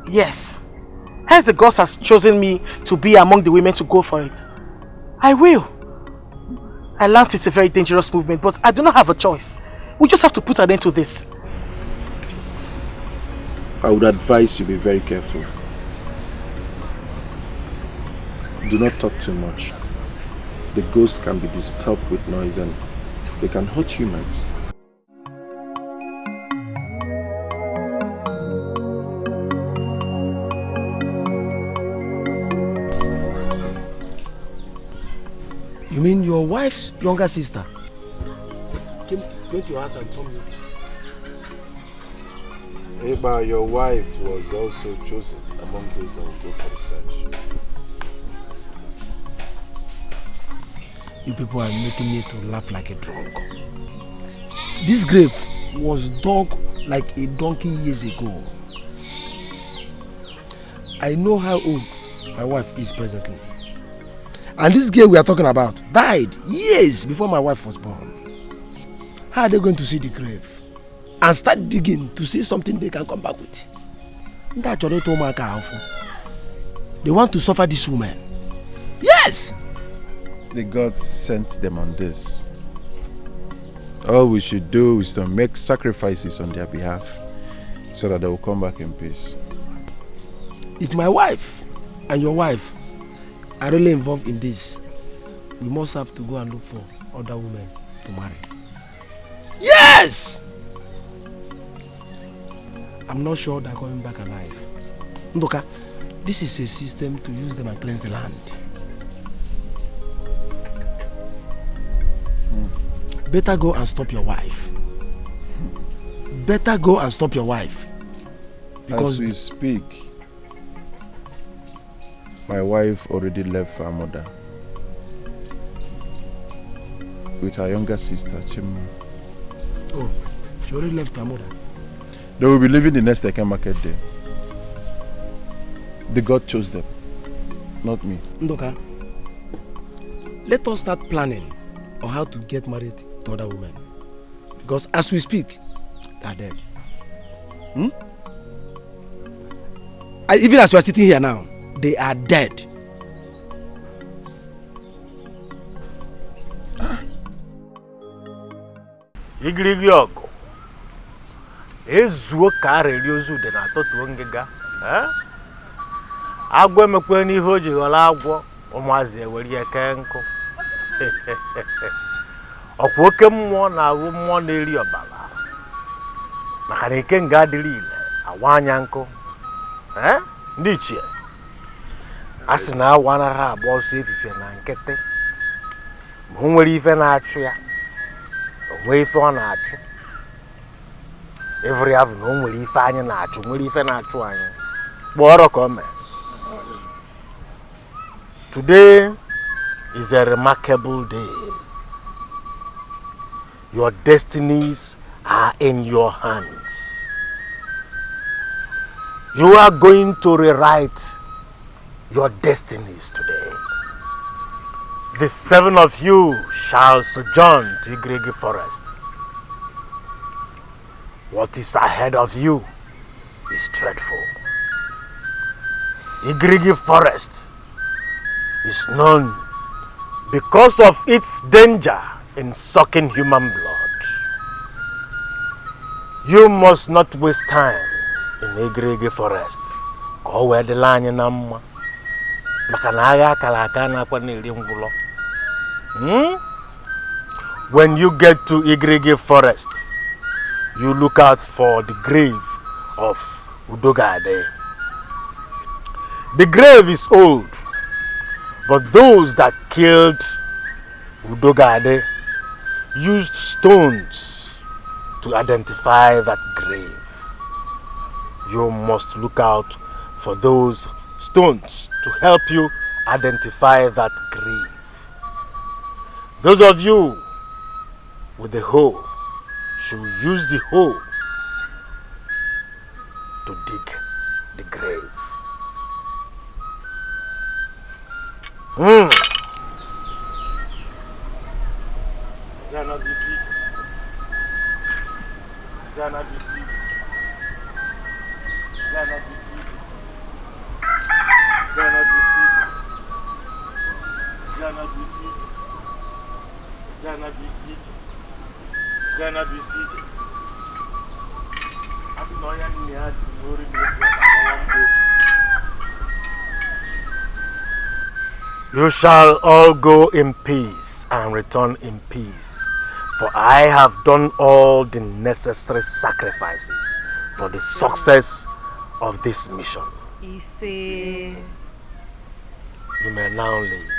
Yes. Hence the gods has chosen me to be among the women to go for it. I will. I learned it's a very dangerous movement, but I do not have a choice. We just have to put an end to this. I would advise you be very careful. Do not talk too much. The ghosts can be disturbed with noise and they can hurt humans. You mean your wife's younger sister came to your house and informed you? Eba, your wife was also chosen among those that will go for the search. You people are making me to laugh like a drunk. This grave was dug like a donkey years ago. I know how old my wife is presently. And this girl we are talking about died years before my wife was born. How are they going to see the grave and start digging to see something they can come back with? They want to suffer this woman. Yes! The gods sent them on this. All we should do is to make sacrifices on their behalf so that they will come back in peace. If my wife and your wife are really involved in this, we must have to go and look for other women to marry. Yes! I'm not sure they're coming back alive. Ndoka, this is a system to use them and cleanse the land. Better go and stop your wife. Better go and stop your wife. Because as we speak, my wife already left her mother with her younger sister, Chimma. Oh, she already left her mother? They will be leaving the next Eke market day. The God chose them, not me. Ndoka, let us start planning on how to get married to other women. Because as we speak, they are dead. Even as we are sitting here now, they are dead. Igirigi ọgụ ezuo ka arịrị ozu dị na tọtuo ngịga agwọ emekwe n'ihe o ji ghọrọ agwọ ụmụazị ewere ya kee nkụ ọkwa oke mmụọ na-awụ mmụọ na-eri ọbara maka na ike nga adịrị ile awa anya nkụ ndị ichie a sị na awa anaghị agba ọsọ efife na nkịtị ma o nwere ife na-achụ ya onwe ife ọ na-achụ every have na o nwere ife anyị na-achụ nwere ife na-achụ anyị kpọrọ ka o mee. Today is a remarkable day. Your destinies are in your hands. You are going to rewrite your destinies today. The 7 of you shall sojourn to Igrigi Forest. What is ahead of you is dreadful. Igrigi Forest is known because of its danger in sucking human blood. You must not waste time in Igrigi Forest. Go where the line in Amma. Makanaga Kalaka nakwa nili ngwulo. When you get to Igrigi Forest, you look out for the grave of Udogade. The grave is old, but those that killed Udogade used stones to identify that grave. you must look out for those stones to help you identify that grave. Those of you with the hoe should use the hoe to dig the grave. You shall all go in peace and return in peace, for I have done all the necessary sacrifices for the success of this mission. You may now leave.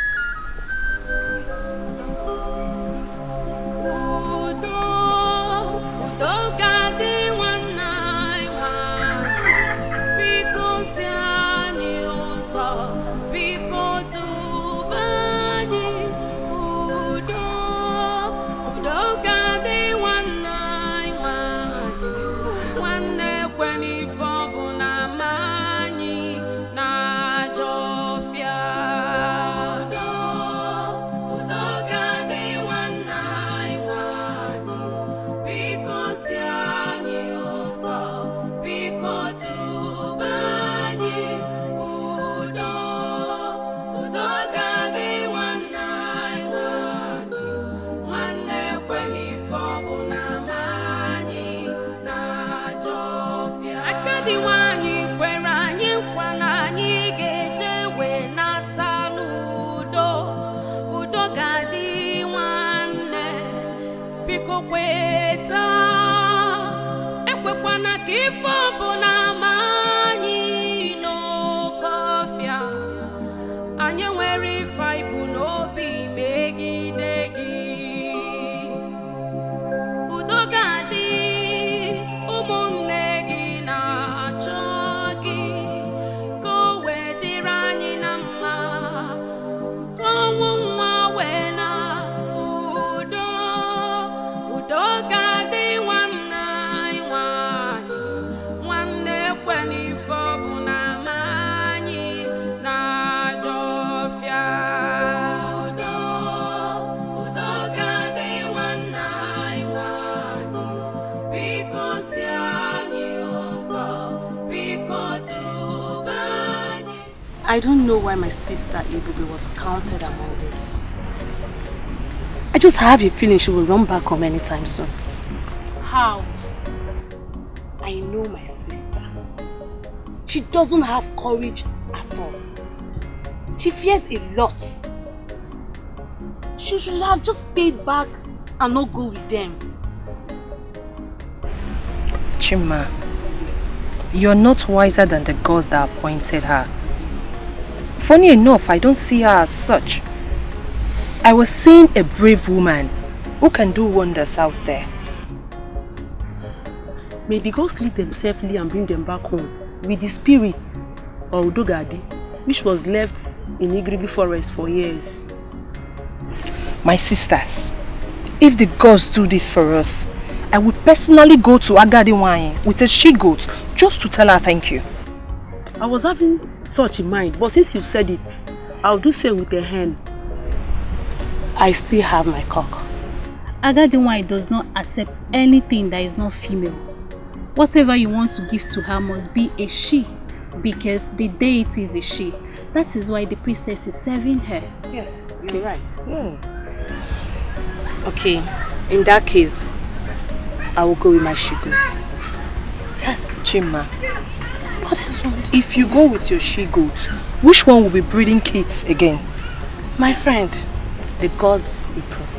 I don't know why my sister Ebube was counted among this. I just have a feeling she will run back home anytime soon. How? I know my sister. She doesn't have courage at all. She fears a lot. She should have just stayed back and not go with them. Chima, you're not wiser than the gods that appointed her. Funny enough, I don't see her as such. I was seeing a brave woman who can do wonders out there. May the gods lead them safely and bring them back home with the spirit of Udogadi, which was left in Igribi forest for years. My sisters, if the gods do this for us, I would personally go to Agadiwanye with a she-goat just to tell her thank you. I was having such in mind, but since you've said it, I'll do same with a hen. I still have my cock. Agadiwanye does not accept anything that is not female. Whatever you want to give to her must be a she, because the deity is a she. That is why the priestess is serving her. Yes, you're right. Yeah. Okay, in that case, I will go with my she-goat. Yes, Chima. If you go with your she-goat, which one will be breeding kids again? My friend, the gods will provide.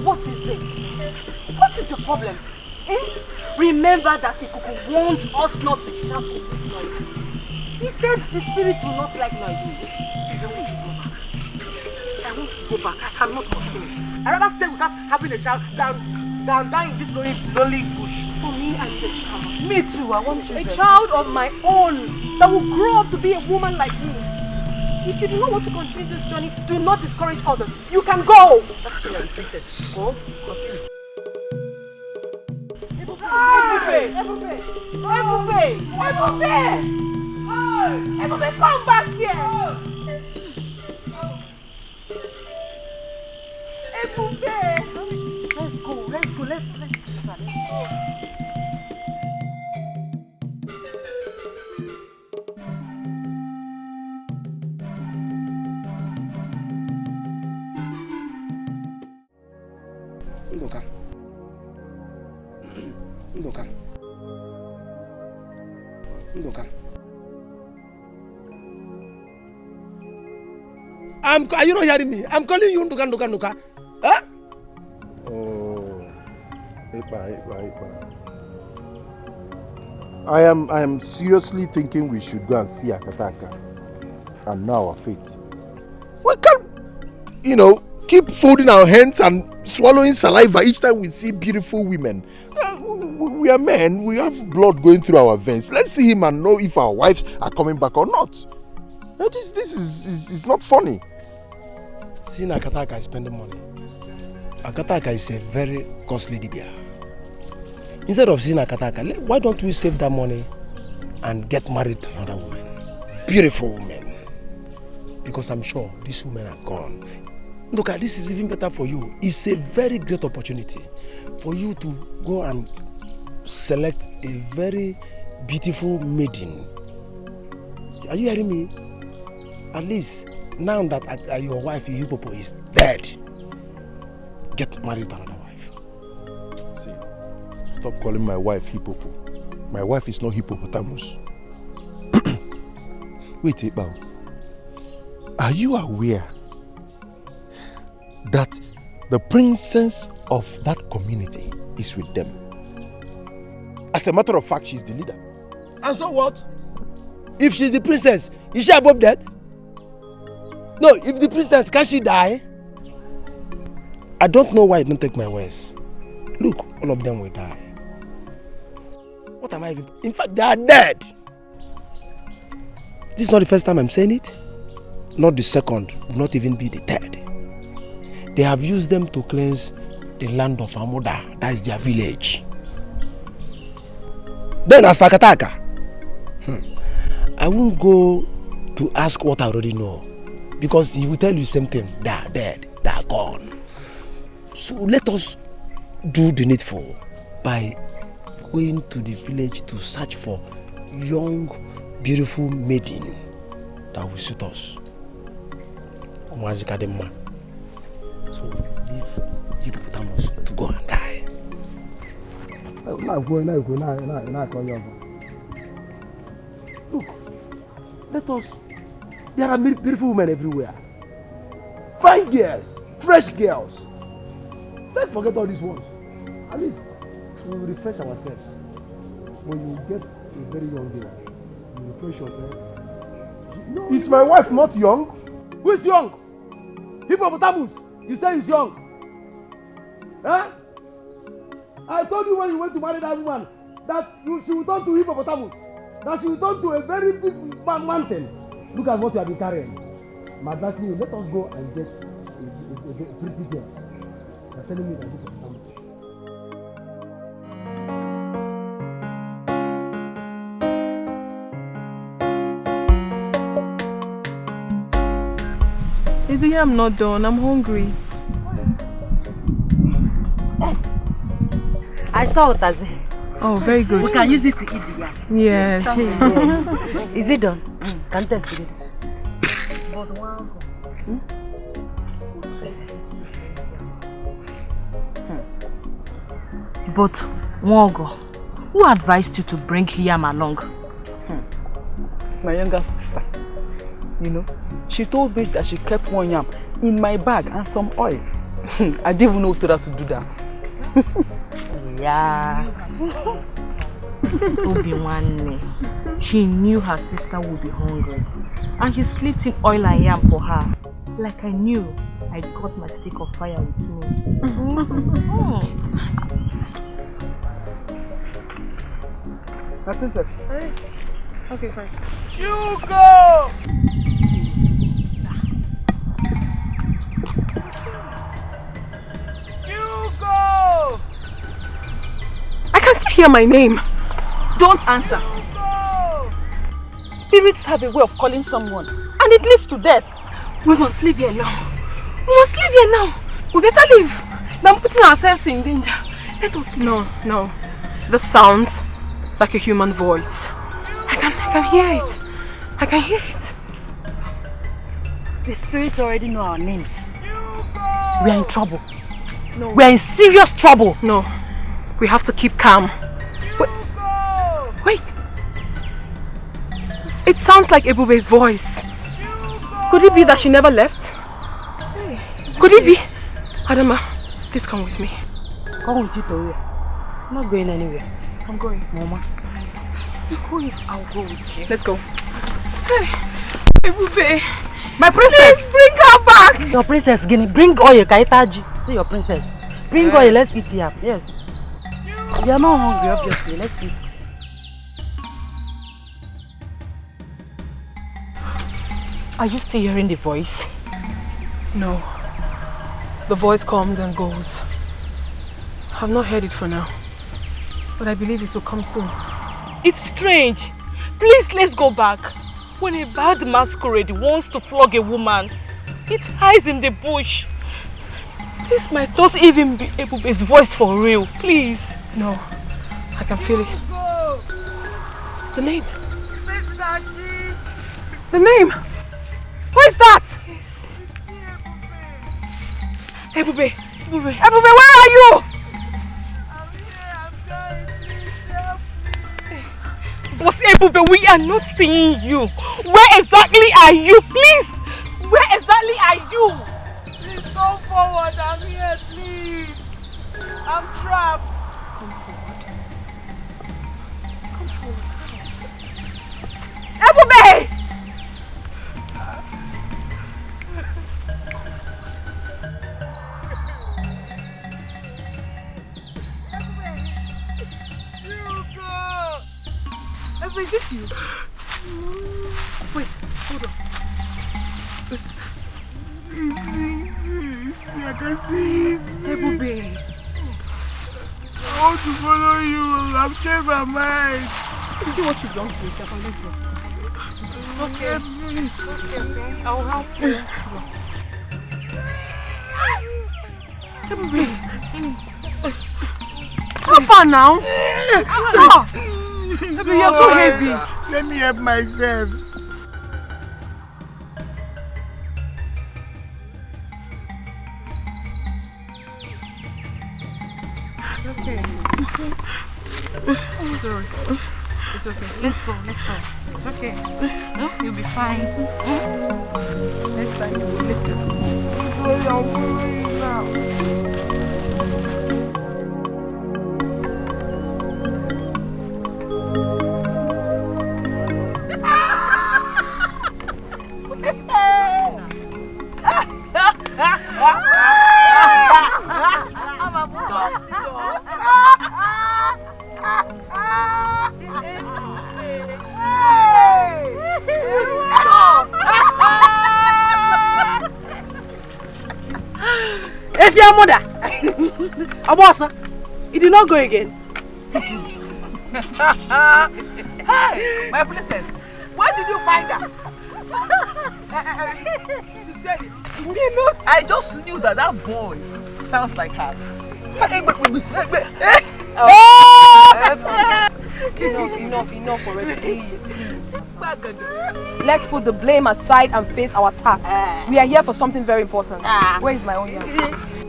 What is it? What is the problem? Remember that Etiko warned us not to shout in this noise. He said the spirit will not like noise. I want to go back. I cannot continue. I'd rather stay with us having a child than dying in this lonely bush. For me, I need a child. Me too, I want children. A child of my own that will grow up to be a woman like me. If you do not want to continue this journey, do not discourage others. You can go! That's your princess. Go, continue. Ebube, come back here! Ebube! Let's go. Ndoka. Are you not hearing me? I'm calling you Ndoka. Huh? Oh, I am seriously thinking we should go and see Akataka and know our fate. We can't, keep folding our hands and swallowing saliva each time we see beautiful women. We are men, we have blood going through our veins. Let's see him and know if our wives are coming back or not. This is not funny. Seeing Akataka is spending money. Akataka is a very costly dibia. Instead of seeing Akataka, why don't we save that money and get married to another woman? Beautiful woman. Because I'm sure these women are gone. Look, this is even better for you. It's a very great opportunity for you to go and select a very beautiful maiden. Are you hearing me? At least now that your wife, Hipopo, is dead, get married to another wife. See, stop calling my wife Hipopo. My wife is not hippopotamus. Wait, Ebao. Are you aware that the princess of that community is with them? As a matter of fact, she's the leader. And so what? If she's the princess, is she above that? No, if the princess, can she die? I don't know why you don't take my words. Look, all of them will die. What am I even... In fact, they are dead. This is not the first time I'm saying it. Not the second, not even be the third. They have used them to cleanse the land of Amoda. That is their village. Then as for Akataka, I won't go to ask what I already know. Because he will tell you the same thing. They are dead. They are gone. So let us do the needful by going to the village to search for young, beautiful maiden that will suit us. So leave Hippopotamus to go and die. Look, let us. There are beautiful women everywhere. Fine girls, fresh girls. Let's forget all these ones. At least we will refresh ourselves. When you get a very young girl, you refresh yourself. No, is my wife not young? Who is young? Hippopotamus. You say he's young. Huh? I told you when you went to marry that woman that she will turn to hippopotamus. That she will turn to a very big mountain. Look at what you have been carrying. I'm advising you, let us go and get a pretty girl. You're telling me that hippopotamus. Chizzy, I'm not done. I'm hungry. I saw Otazi. Oh, very good. We can use it to eat the yam. Yes. Is it done? Can test it. But one But Nwogo, who advised you to bring Yam along? It's my younger sister. You know, she told me that she kept one yam in my bag and some oil. I didn't even know who told her to do that. Yeah. Obi-Wanne. She knew her sister would be hungry. And she slipped in oil and yam for her. Like I knew I got my stick of fire with me. My princess. Hey. Okay, fine. Hugo! Hugo! I can still hear my name. Don't answer. Spirits have a way of calling someone, and it leads to death. We must leave here now. We must leave here now. We better leave than putting ourselves in danger. Let us leave. No. This sounds like a human voice. I can hear it. I can hear it. The spirits already know our names. We are in trouble. No. We are in serious trouble. No. We have to keep calm. Wait. It sounds like Ebube's voice. Could it be that she never left? Could it be? Adama, please come with me. Come with you to where? I'm not going anywhere. I'm going. Mama. You're going. I'll go with you. Let's go. Hey, Ebube. My princess! Please bring her back! Your princess, Guinea, bring oil, Kaitaji. See your princess. Bring oil, let's eat here. Yes. You are not hungry, obviously. Let's eat. Are you still hearing the voice? No. The voice comes and goes. I've not heard it for now. But I believe it will come soon. It's strange. Please, let's go back. When a bad masquerade wants to flog a woman, it hides in the bush. This might not even be Ebube's voice for real. Please. No. I can feel it. The name. The name. Who is that? Ebube. Ebube, where are you? But Ebube, we are not seeing you. Where exactly are you? Please! Where exactly are you? Please come forward. I'm here, please. I'm trapped. Come forward. Ebube! Ebube, is this you? Wait, hold on. I can see it. Ebube. I want to follow you. I've changed my mind. You do what you've done to yourself and let's go. Okay. Okay. I'll help you. Ebube. How far now? Ebube, you're too heavy. Let me help myself. Okay. I'm sorry. It's okay. Let's go. It's okay. No, you'll be fine. Next time you will listen. I'm going now. If your mother, Abosa, it did not go again. Hey, my princess, where did you find her? Sincerely, I just knew that voice sounds like hers. Enough already, please. Let's put the blame aside and face our task. We are here for something very important. Where is my own yam?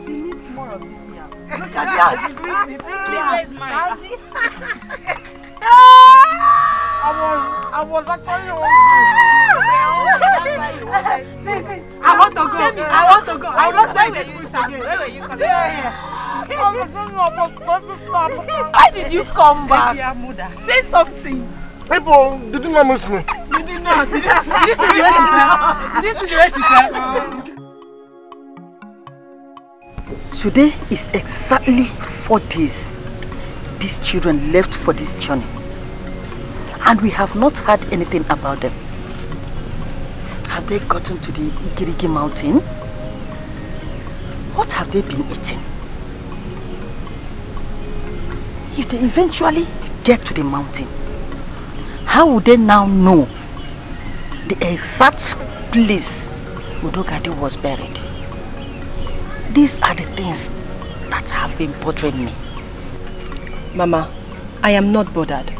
She needs more of this yam. Look at her, she's drinking. Where is mine? I was actually hungry. I want to go. I will not stay with you. Where were you coming Why did you come back? Say something. People, did you not miss me? You did not. Did you see the way she cried? Today is exactly 4 days these children left for this journey. And we have not heard anything about them. Have they gotten to the Igirigi mountain? What have they been eating? If they eventually get to the mountain, how would they now know the exact place Udogadi was buried? These are the things that have been bothering me. Mama, I am not bothered.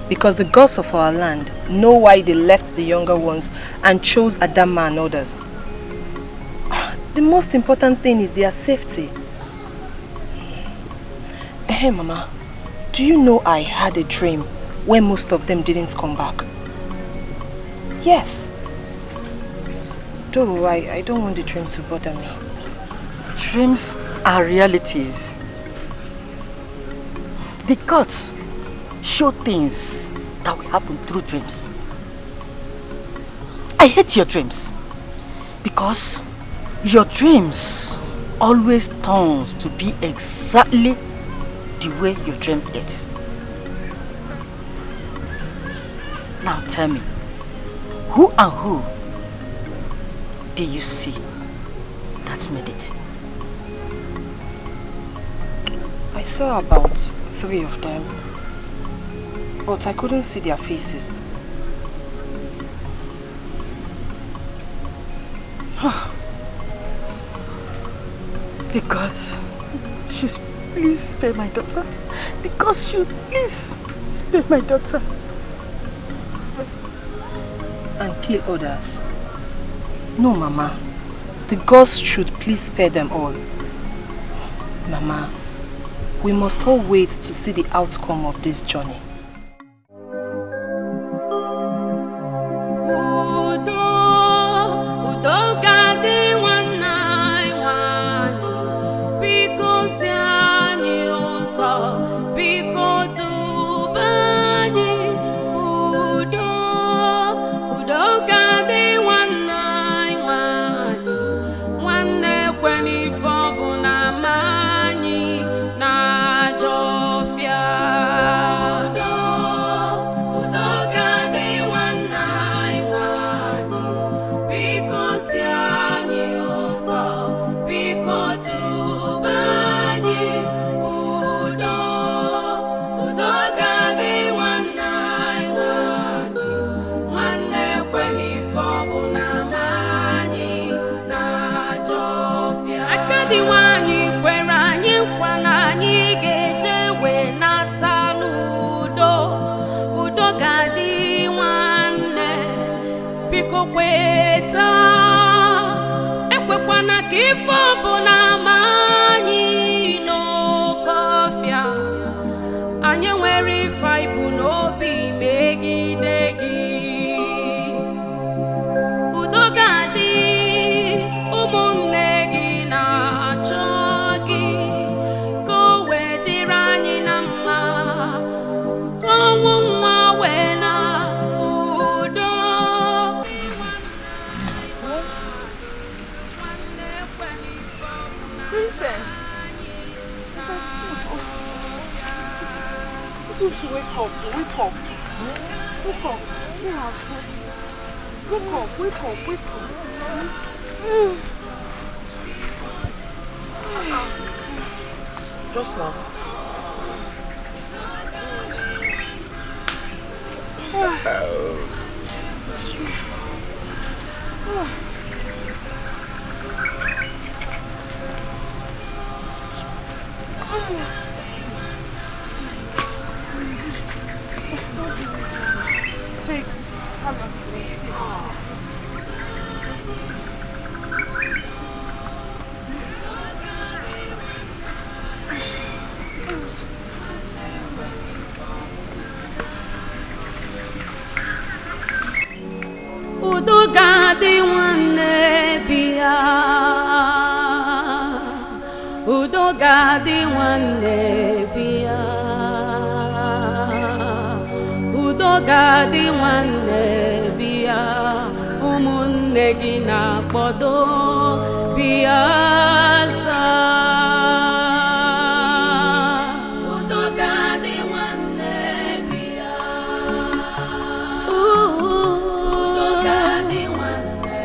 Because the gods of our land know why they left the younger ones and chose Adama and others. The most important thing is their safety. Hey Mama, do you know I had a dream when most of them didn't come back? Yes. Though I don't want the dream to bother me. Dreams are realities. The gods show things that will happen through dreams. I hate your dreams because your dreams always turns to be exactly the way you dreamed it. Now tell me, who and who did you see that made it? I saw about 3 of them, but I couldn't see their faces. The gods should please spare my daughter. The gods should please spare my daughter. And kill others. No, Mama. The gods should please spare them all. Mama, we must all wait to see the outcome of this journey. Just now. gadi nwanne bịa udo gadi nwanne bịa udo gadi nwanne bịa ụmụnne gị na-akpọdo bịa udo gadi nwanne bịa udo gadi nwanne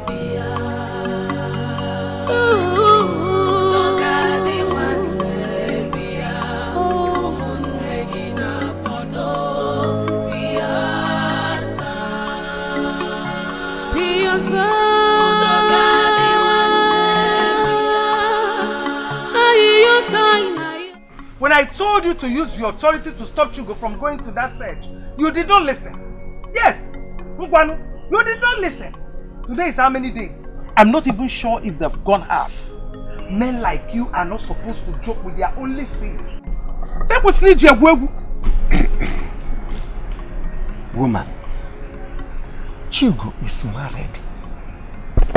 bịa udo gadi nwanne bịa ụmụnne gị na-akpọdo bịa When I told you to use your authority to stop Chugo from going to that search, you did not listen. Yes, Mkwanu, you did not listen. Today is how many days? I'm not even sure if they've gone half. Men like you are not supposed to joke with their only seed. Woman, Chugo is married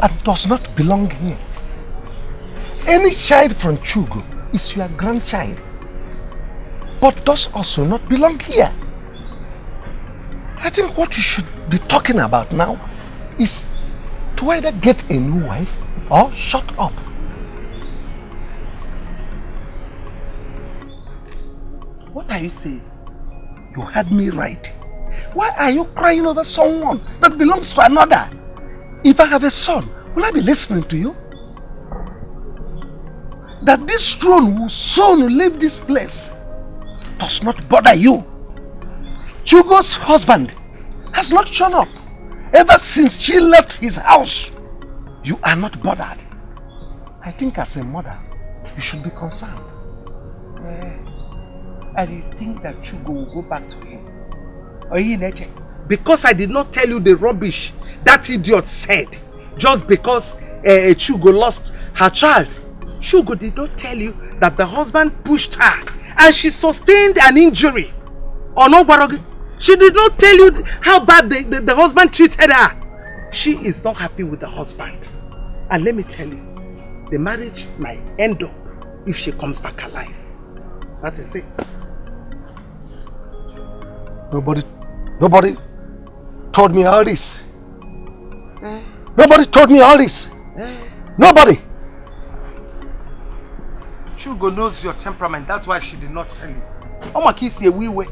and does not belong here. Any child from Chugo is your grandchild, but does also not belong here. I think what you should be talking about now is to either get a new wife or shut up. What are you saying? You heard me right. Why are you crying over someone that belongs to another? If I have a son, will I be listening to you? That this throne will soon leave this place does not bother you. Chugo's husband has not shown up ever since she left his house. You are not bothered. I think as a mother, you should be concerned. And you think that Chugo will go back to him? Because I did not tell you the rubbish that idiot said, just because Chugo lost her child. Chugo did not tell you that the husband pushed her and she sustained an injury. Or no, Barogi? She did not tell you how bad the husband treated her. She is not happy with the husband. And let me tell you, the marriage might end up if she comes back alive. That is it. Nobody told me all this. Nobody told me all this. Nobody. Chugo knows your temperament. That's why she did not tell you. Oh my kiss a wee way.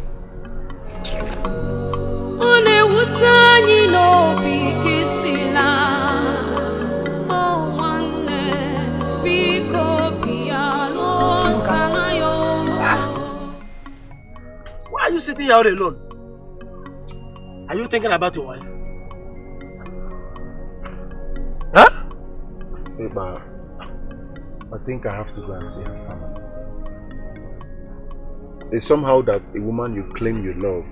Why are you sitting here all alone? Are you thinking about your wife? Huh? Hey, Ba, I think I have to go and see her family. It's somehow that a woman you claim you love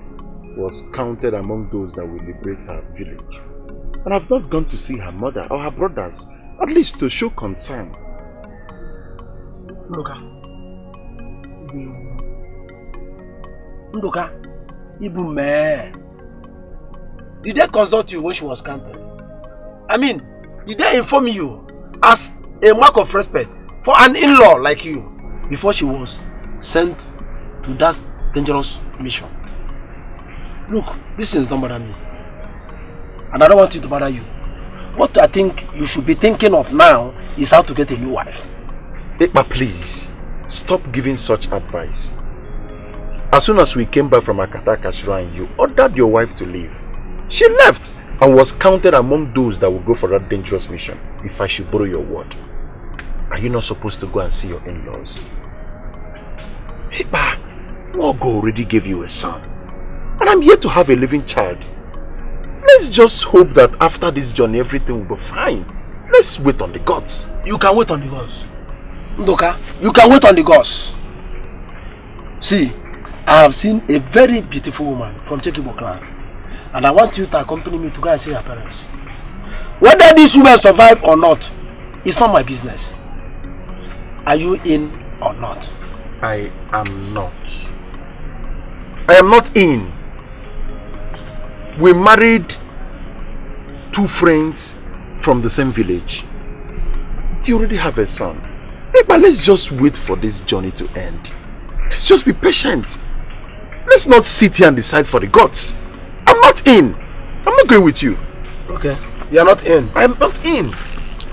was counted among those that will liberate her village. And I've not gone to see her mother or her brothers, at least to show concern. Ndoka, Ibu me. Did they consult you when she was counted? I mean, did they inform you as a mark of respect for an in-law like you before she was sent to that dangerous mission? Look, this is not bother me. And I don't want it to bother you. What I think you should be thinking of now is how to get a new wife. Ekpa, please, stop giving such advice. As soon as we came back from Akataka Shrine, you ordered your wife to leave. She left and was counted among those that will go for that dangerous mission, if I should borrow your word. Are you not supposed to go and see your in-laws? Ekpa, Mogo already gave you a son. And I'm here to have a living child. Let's just hope that after this journey everything will be fine. Let's wait on the gods. You can wait on the gods. Ndoka, you can wait on the gods. See, I have seen a very beautiful woman from Chekibo clan. And I want you to accompany me to go and see her parents. Whether these women survive or not, it's not my business. Are you in or not? I am not. I am not in. We married two friends from the same village. You already have a son. Hey, but let's just wait for this journey to end. Let's just be patient. Let's not sit here and decide for the gods. I'm not in. I'm not going with you. Okay. You are not in. I'm not in.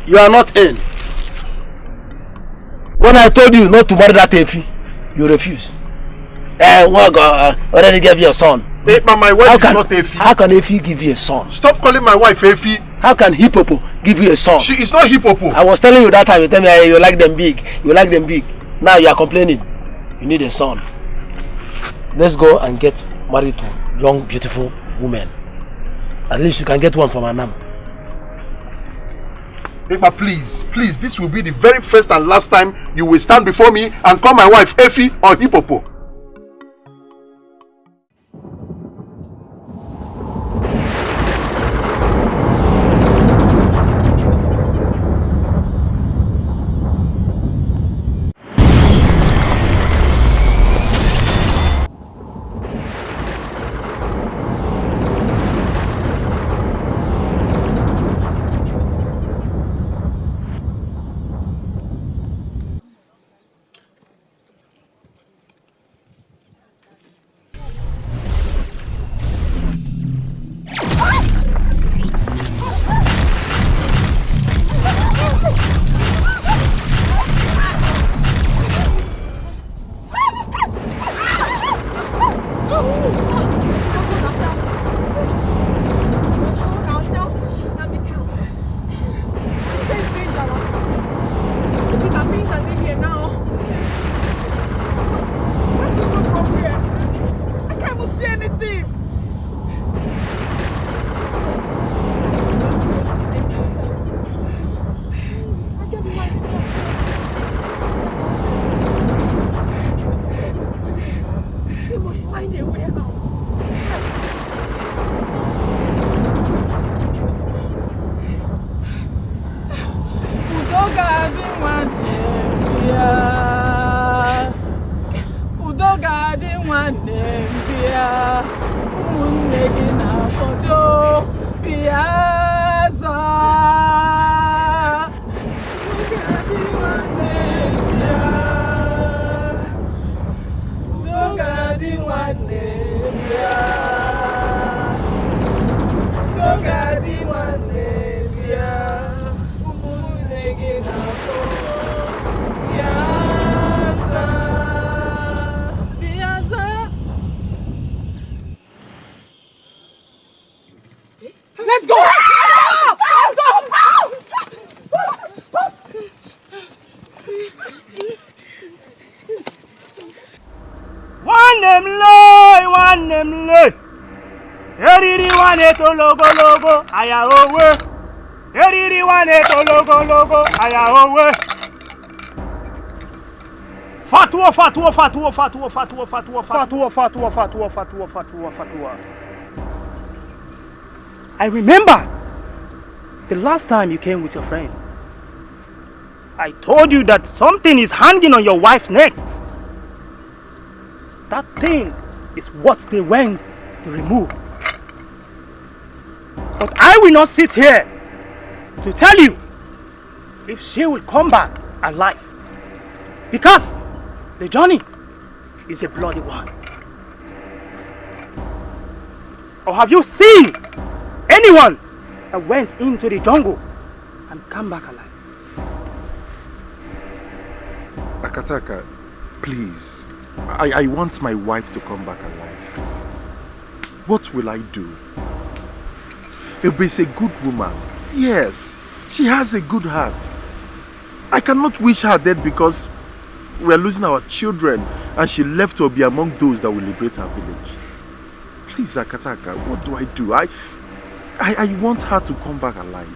You are not in. When I told you not to marry that Efi, you refused. Already gave you a son. Hey, but my wife is not Efi. How can Efi give you a son? Stop calling my wife Efi. How can Hippopo give you a son? She is not Hippopo. I was telling you that time, you tell me you like them big. You like them big. Now you are complaining. You need a son. Let's go and get married to young, beautiful women. At least you can get one from Anam. But please, this will be the very first and last time you will stand before me and call my wife Efi or Hippopo. Logo, aya owe. Eriri wane to logo, aya owe. Fatwa. I remember the last time you came with your friend. I told you that something is hanging on your wife's neck. That thing is what they went to remove. But I will not sit here to tell you if she will come back alive. Because the journey is a bloody one. Or have you seen anyone that went into the jungle and come back alive? Akataka, please. I want my wife to come back alive. What will I do? Ebe is a good woman. Yes, she has a good heart. I cannot wish her dead because we are losing our children and she left to be among those that will liberate our village. Please, Akataka, what do I do? I want her to come back alive.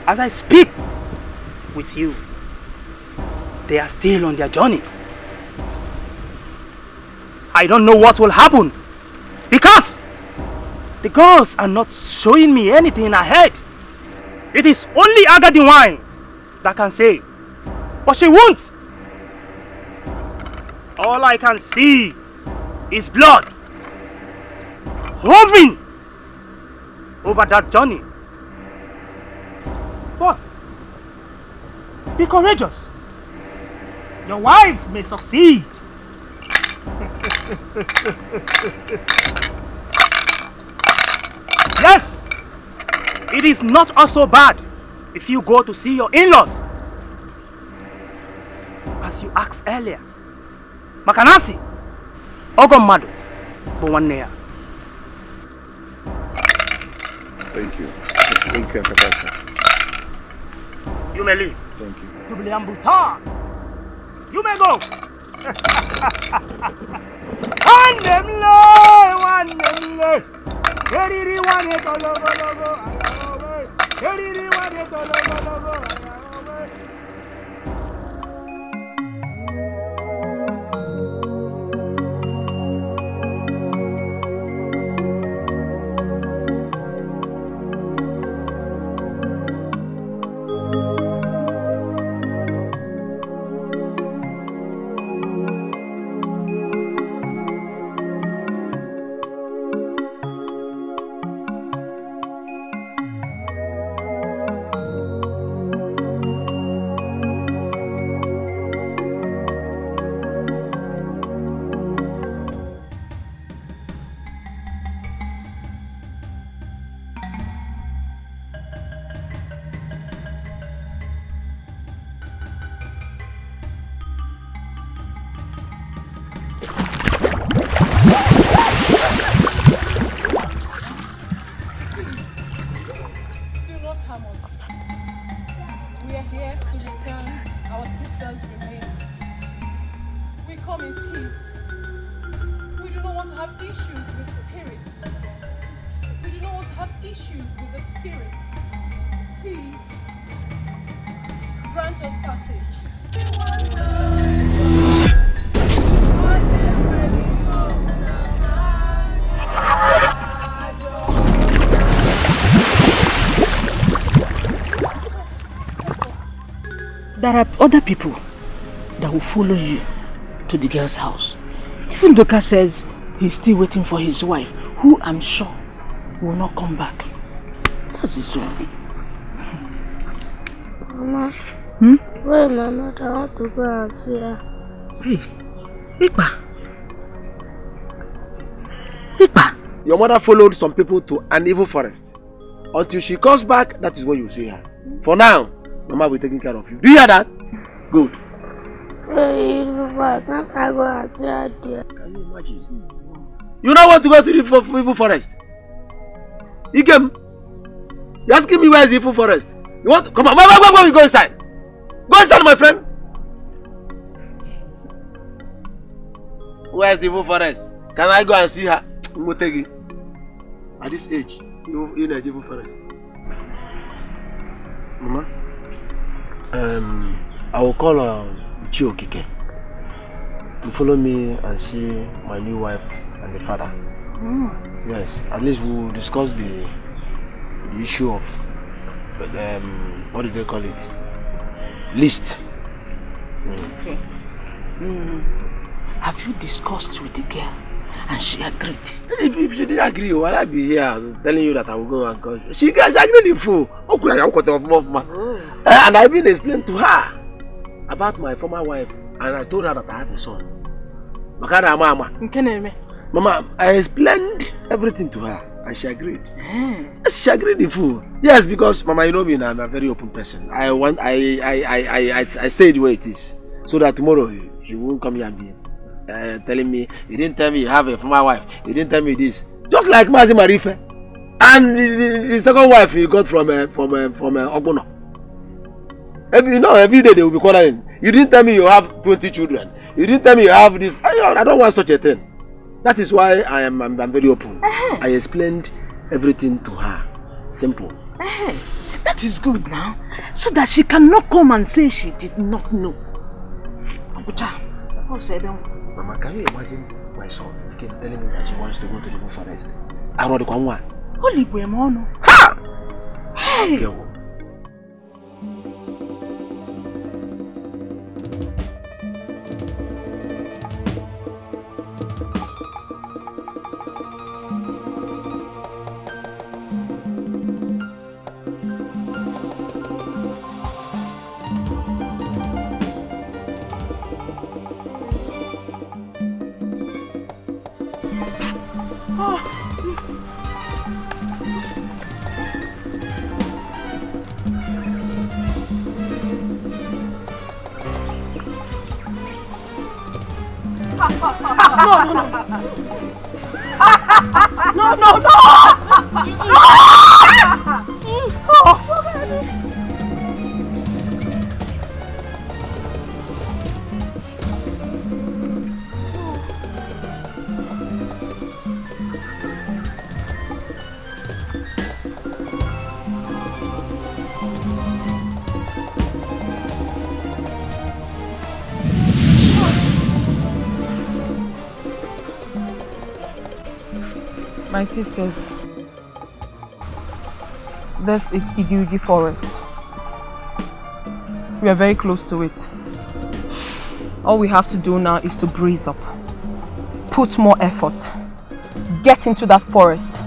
As I speak with you, they are still on their journey. I don't know what will happen because The gods are not showing me anything ahead. It is only Agadi wine that can say, but she won't. All I can see is blood hovering over that journey. But be courageous. Your wife may succeed. Yes, it is not also bad if you go to see your in-laws. As you asked earlier, Makanasi, Ogomado, Bwanea. Thank you. Thank you, Akataka. You may leave. Thank you. Jubileambuta. You may go. There are other people that will follow you to the girl's house. Even Doka says he's still waiting for his wife, who I'm sure will not come back. That's his own. Mama, where my mother? I want to go and see her. Hey, Ipa. Your mother followed some people to an evil forest. Until she comes back, that is when you see her. For now, Mama will be taking care of you. Do you hear that? Good. Hey, Papa, can't I go and see her there? Can you imagine? You don't want to go to the evil forest? Ikem, you're asking me where is the evil forest? You want to come on? Why we go inside? Go inside, my friend. Where is the evil forest? Can I go and see her? Motegi. At this age, you in a evil forest. Mama, I will call Chiokike to follow me and see my new wife and the father. Yes, at least we will discuss the issue of what do they call it? List. Okay. Have you discussed with the girl and she agreed? If she didn't agree, why I be here telling you that I will go and call you? She agreed in full. And I even explained to her about my former wife, and I told her that I have a son. Mama, I explained everything to her and she agreed. Yes, she agreed in full. Yes, because Mama, you know me, I'm a very open person. I say it the way it is, so that tomorrow she won't come here and be telling me, you didn't tell me you have a former wife, you didn't tell me this. Just like Mazi Marife. And the second wife you got from Oguno. Every day they will be quarreling. You didn't tell me you have 20 children. You didn't tell me you have this. I don't want such a thing. That is why I'm very open. I explained everything to her. Simple. That is good now. So that she cannot come and say she did not know. Mama, can you imagine my son telling me that she wants to go to the forest? Arodi kwa mwa. Holy boy mono. Ha! Hey. Okay. My sisters, this is Edochie forest. We are very close to it. All we have to do now is to breeze up, put more effort, get into that forest,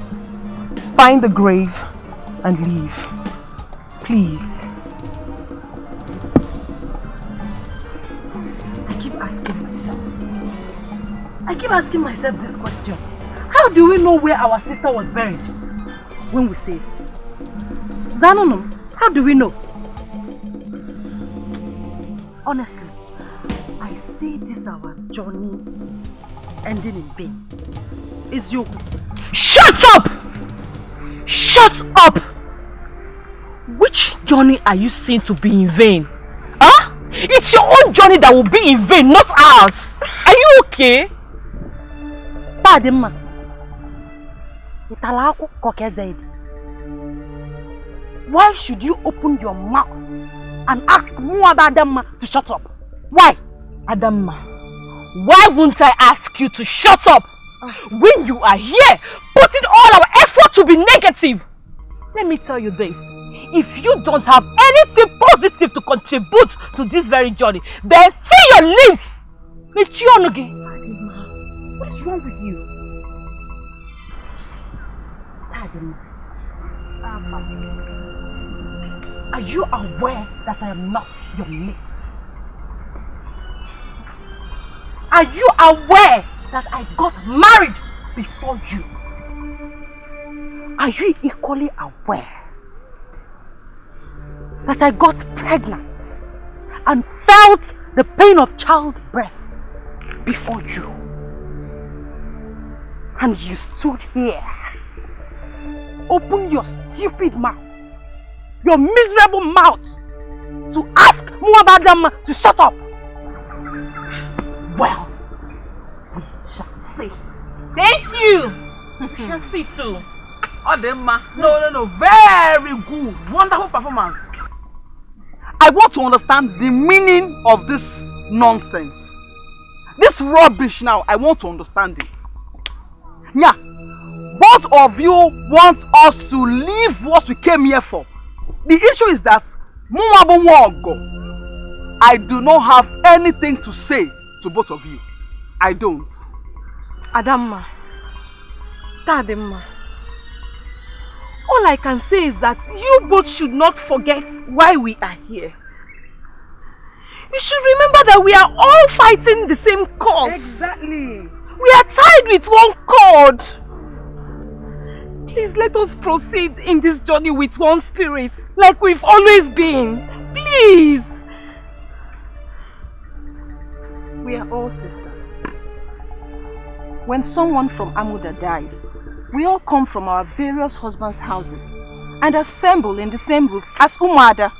find the grave and leave. Please. I keep asking myself this question. How do we know where our sister was buried when we say? Zanonum, how do we know? Honestly, I see this our journey ending in vain. It's you. Shut up! Shut up! Which journey are you seeing to be in vain? Huh? It's your own journey that will be in vain, not ours. Are you okay? Padema. Why should you open your mouth and ask Adamma to shut up? Why? Adamma, why won't I ask you to shut up when you are here putting all our effort to be negative? Let me tell you this. If you don't have anything positive to contribute to this very journey, then see your lips! What is wrong with you? Are you aware that I am not your mate? Are you aware that I got married before you? Are you equally aware that I got pregnant and felt the pain of childbirth before you? And you stood here, open your stupid mouth, your miserable mouth, to ask Muabadam to shut up. Well, we shall see. Thank you. We shall see too. Ademma, no, very good, wonderful performance. I want to understand the meaning of this nonsense. This rubbish now, I want to understand it. Yeah, both of you want us to leave what we came here for. The issue is that I do not have anything to say to both of you. I don't. Adamma, Tademma, all I can say is that you both should not forget why we are here. You should remember that we are all fighting the same cause. Exactly. We are tied with one cord. Please let us proceed in this journey with one spirit, like we've always been. Please. We are all sisters. When someone from Amuda dies, we all come from our various husbands' houses and assemble in the same roof as Umada.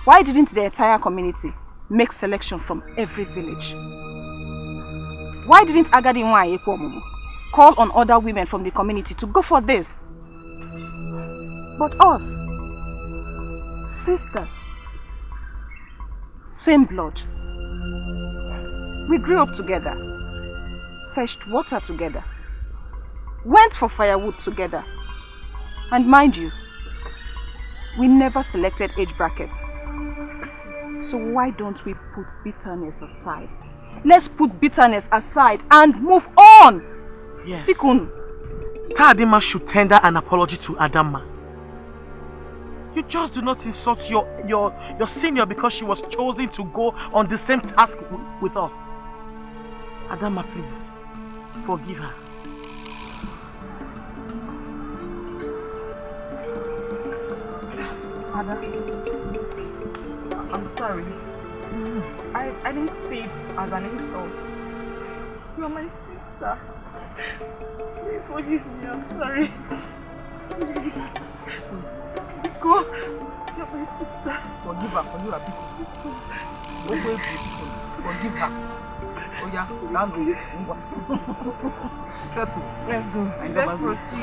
Why didn't the entire community make selection from every village? Why didn't Agadi Nwaye call on other women from the community to go for this? But us, sisters, same blood, we grew up together, fetched water together, went for firewood together. And mind you, we never selected age bracket. So why don't we put bitterness aside? Let's put bitterness aside and move on. Yes. Pikun. Tadima should tender an apology to Adama. You just do not insult your senior because she was chosen to go on the same task with us. Adama, please, forgive her. Ada, I'm sorry. I didn't see it as an insult. You're my sister. Please forgive me, I'm sorry. Please. Go. You're my sister. Forgive her, Forgive her. Oh yeah, let's go. Let's proceed.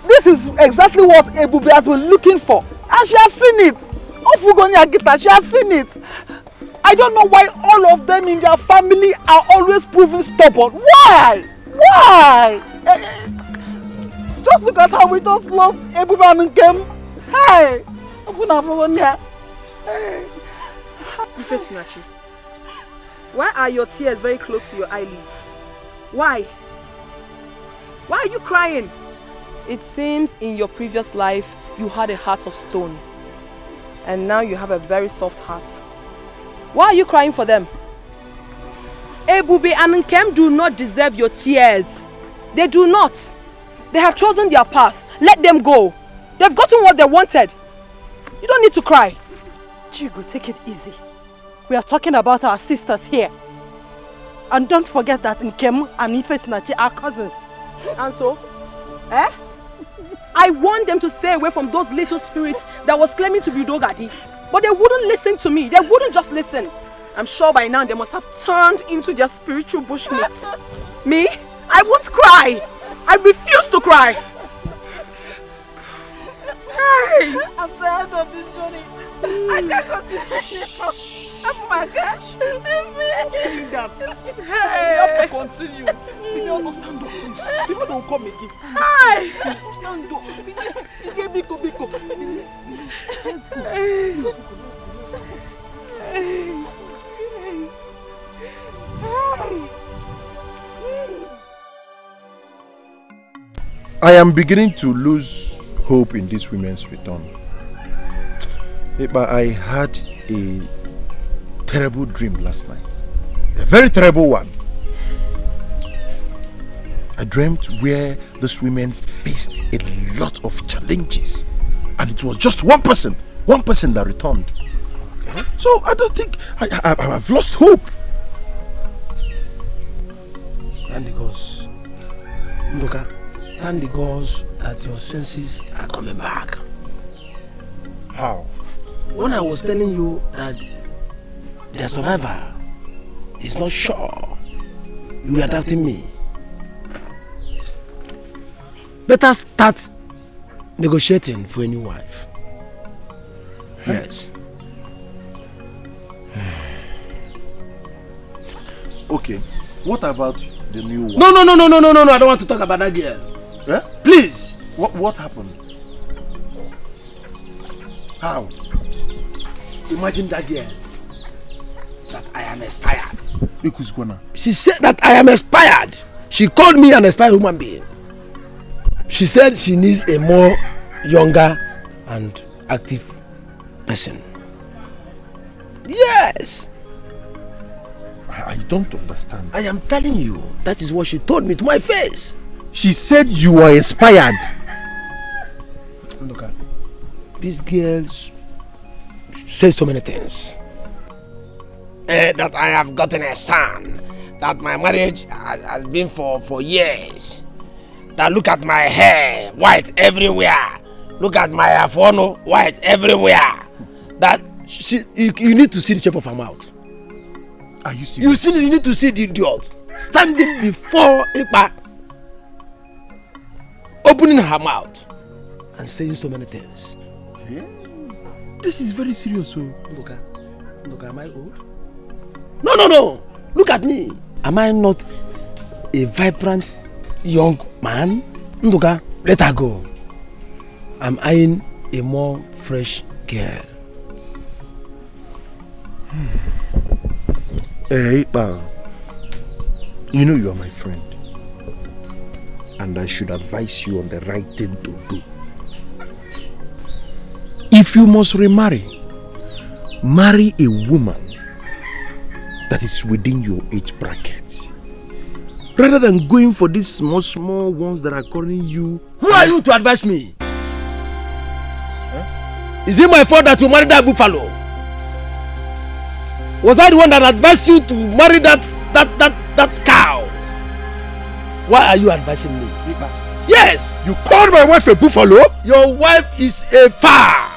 This is exactly what Ebube has been looking for, and she has seen it. She has seen it. I don't know why all of them in their family are always proving stubborn. Why? Why? Just look at how we just lost Ebube and Nkem. Hey! Ifesinachi, why are your tears very close to your eyelids? Why? Why are you crying? It seems in your previous life you had a heart of stone. And now you have a very soft heart. Why are you crying for them? Ebube and Nkem do not deserve your tears. They do not. They have chosen their path. Let them go. They've gotten what they wanted. You don't need to cry. Chigo, take it easy. We are talking about our sisters here. And don't forget that Nkem and Ifesinachi are cousins. And so? Eh? I want them to stay away from those little spirits that was claiming to be Dogadi. But they wouldn't listen to me. They wouldn't just listen. I'm sure by now they must have turned into their spiritual bushmates. Me? I won't cry. I refuse to cry. Hey! I'm tired of this journey. I can't continue. Oh my gosh. Calm down. Hey! You have to continue. You don't stand up, please. People don't come again. Hi! Stand up. Biko. I am beginning to lose hope in this women's return. But I had a terrible dream last night. A very terrible one. I dreamt where these women faced a lot of challenges. And it was just one person that returned. Okay. So I don't think I've lost hope. Thank the gods. Ndoka, thank the gods that your senses are coming back. How? When I was telling you that the survivor is not sure, you were doubting me. Better start negotiating for a new wife. Yes. Okay. What about the new wife? No. I don't want to talk about that girl. Eh? Please. What happened? How? Imagine that girl I am expired. She said that I am expired. She called me an expired human being. She said she needs a more younger and active person. Yes. I don't understand. I am telling you, that is what she told me to my face. She said you were expired. Look, these girls say so many things. That I have gotten a son. That my marriage has been for years. That look at my hair, white everywhere. Look at my afono, white everywhere. That you need to see the shape of her mouth. Are you serious? You need to see the idiot standing before Ipa, opening her mouth and saying so many things. Yeah. This is very serious. So. Look, am I old? No. Look at me. Am I not a vibrant young man? Nduka, let her go. I'm eyeing a more fresh girl. Hey, you know you are my friend. And I should advise you on the right thing to do. If you must remarry, marry a woman that is within your age bracket. Rather than going for these small ones that are calling you. Who are you to advise me? Huh? Is it my fault that you married that buffalo? Was I the one that advised you to marry that cow? Why are you advising me? Yes! You called my wife a buffalo? Your wife is a far.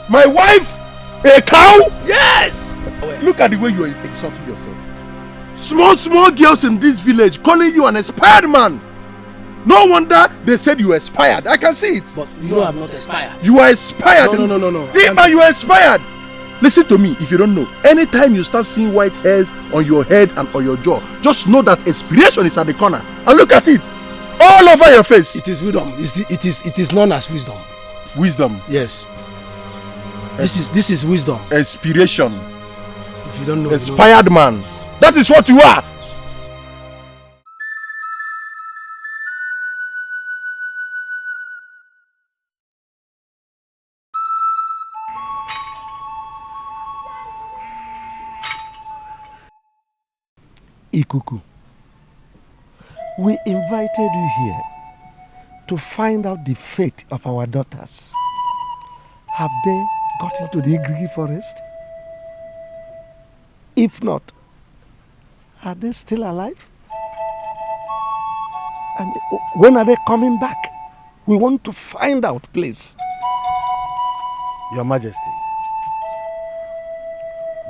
My wife? A cow? Yes! Look at the way you are insulting yourself. Small girls in this village calling you an expired man. No wonder they said you expired. I can see it. But you know I'm not expired. You are expired. No. Ipa, you are expired. Listen to me if you don't know. Anytime you start seeing white hairs on your head and on your jaw, just know that expiration is at the corner. And look at it. All over your face. It is wisdom. It is known as wisdom. Wisdom? Yes. This is wisdom. Expiration. If you don't know. Expired man. That is what you are. Ikuku, we invited you here to find out the fate of our daughters. Have they got into the Igrigi forest? If not, are they still alive? And when are they coming back? We want to find out, please. Your Majesty,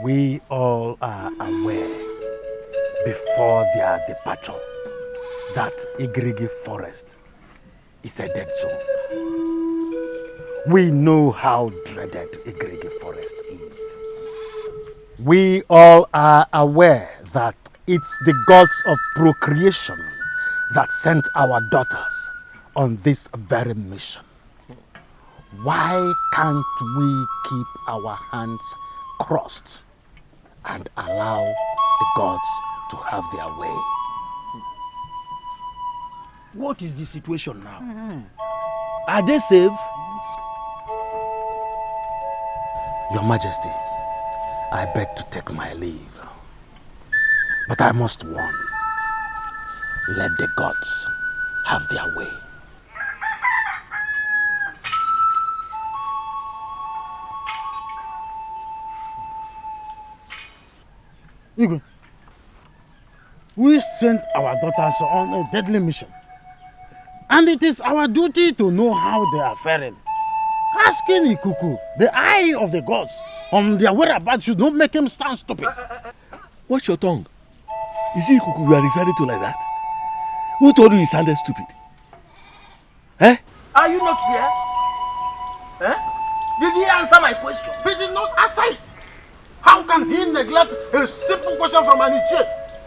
we all are aware before their departure that Igrigi forest is a dead zone. We know how dreaded Igrigi forest is. We all are aware that it's the gods of procreation that sent our daughters on this very mission. Why can't we keep our hands crossed and allow the gods to have their way? What is the situation now? Are they safe? Your Majesty, I beg to take my leave. But I must warn, let the gods have their way. Igwe, we sent our daughters on a deadly mission. And it is our duty to know how they are faring. Asking Ikuku, the eye of the gods, on their whereabouts should not make him stand stupid. Watch your tongue. Is it Ikuku you are referring to like that? Who told you he sounded stupid? Eh? Are you not here? Eh? Did he answer my question? He did not answer it. How can he neglect a simple question from Alichi?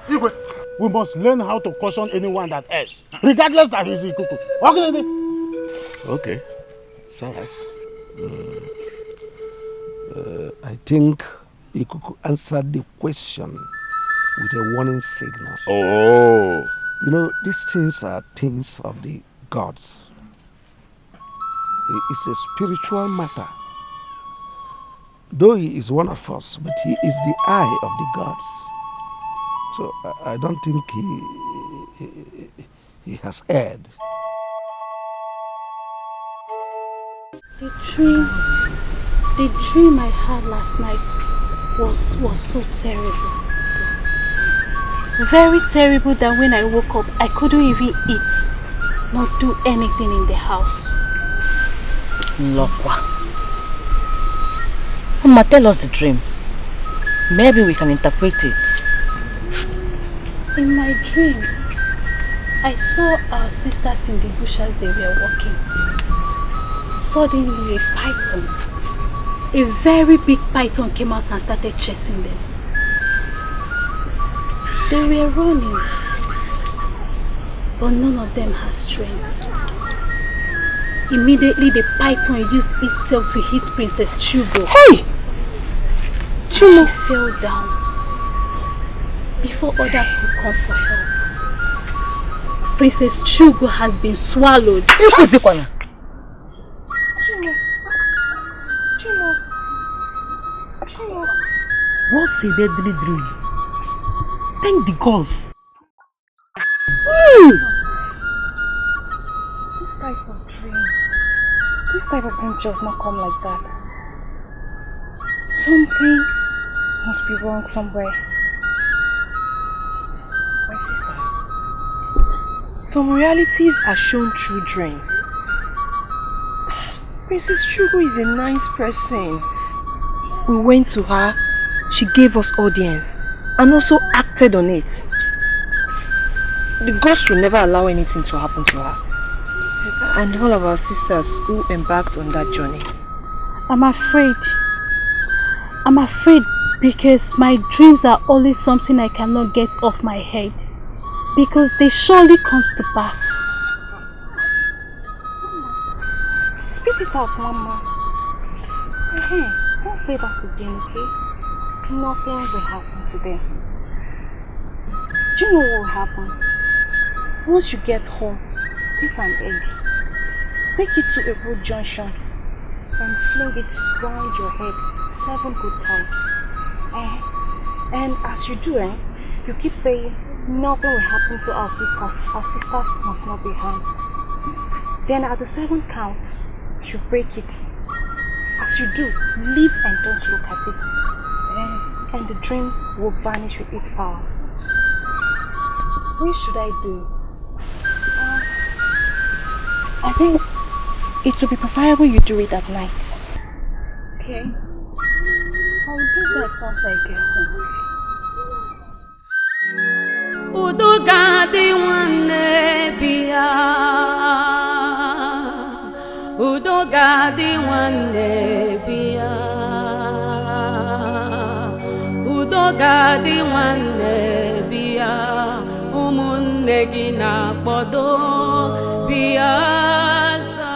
Igwe, we must learn how to caution anyone that errs, regardless that he is Ikuku. Okay, it's all right. I think Etiko answered the question with a warning signal. Oh. You know, these things are things of the gods. It's a spiritual matter. Though he is one of us, but he is the eye of the gods. So I don't think he has erred. The dream I had last night was so terrible. Very terrible that when I woke up, I couldn't even eat, nor do anything in the house. Lokwa. Mama, tell us the dream. Maybe we can interpret it. In my dream, I saw our sisters in the bush as they were walking. Suddenly a python, a very big python, came out and started chasing them. They were running, but none of them had strength. Immediately the python used itself to hit Princess Chugo. Hey! She fell down before others could come for help. Princess Chugo has been swallowed. What's a deadly dream? Thank the gods. This type of dream does not come like that. Something must be wrong somewhere. My sisters, some realities are shown through dreams. Princess Chugo is a nice person. We went to her, she gave us audience and also acted on it. The gods will never allow anything to happen to her. And all of our sisters who embarked on that journey. I'm afraid because my dreams are always something I cannot get off my head. Because they surely come to pass. Spit it out, Mama. Don't say that again, okay? Nothing will happen to them. Do you know what will happen? Once you get home, take an egg, take it to a road junction, and fling it round your head 7 good times. And as you do, you keep saying, nothing will happen to our sisters must not be harmed. Then at the 7th count, you break it. As you do, leave and don't look at it. And the dreams will vanish with its power. When should I do it? I think it would be preferable you do it at night. Okay. I'll do that once I get home. Udogadi wane biya, Udogadi wane biya, Udogadi wane biya, umunne gina bodo biyasa.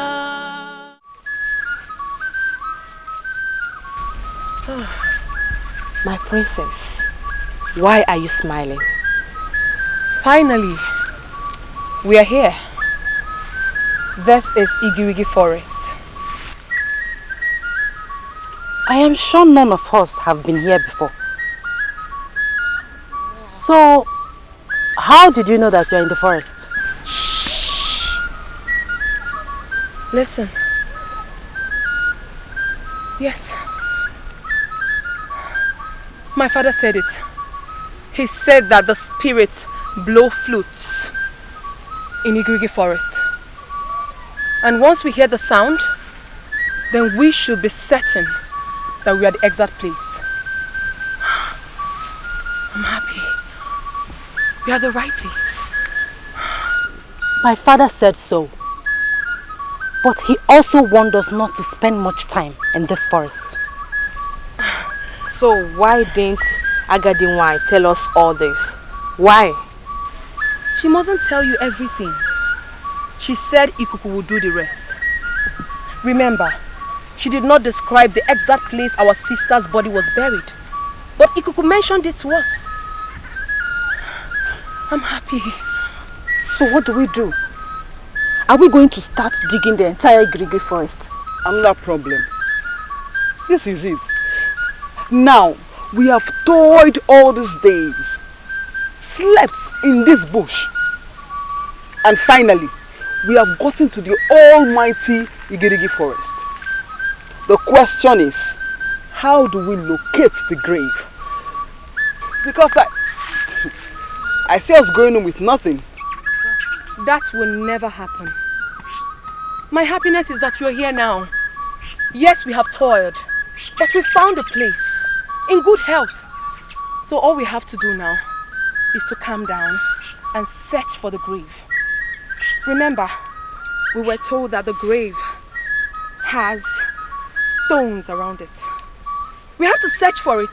My princess, why are you smiling? Finally, we are here. This is Igirigi Forest. I am sure none of us have been here before. So, how did you know that you are in the forest? Listen. Yes. My father said it. He said that the spirits blow flutes in Igirigi Forest. And once we hear the sound, then we should be certain that we are the exact place. I'm happy. We are the right place. My father said so. But he also warned us not to spend much time in this forest. So why didn't Agadinwai tell us all this? Why? She mustn't tell you everything. She said Ikuku will do the rest. Remember, she did not describe the exact place our sister's body was buried. But Ikuku mentioned it to us. I'm happy. So what do we do? Are we going to start digging the entire Igirigi forest? Another problem. This is it. Now, we have toiled all these days, slept in this bush, and finally, we have gotten to the almighty Igirigi forest. The question is, how do we locate the grave? Because I see us going on with nothing. That will never happen. My happiness is that you're here now. Yes, we have toiled, but we found a place in good health. So all we have to do now is to calm down and search for the grave. Remember, we were told that the grave has stones around it. We have to search for it.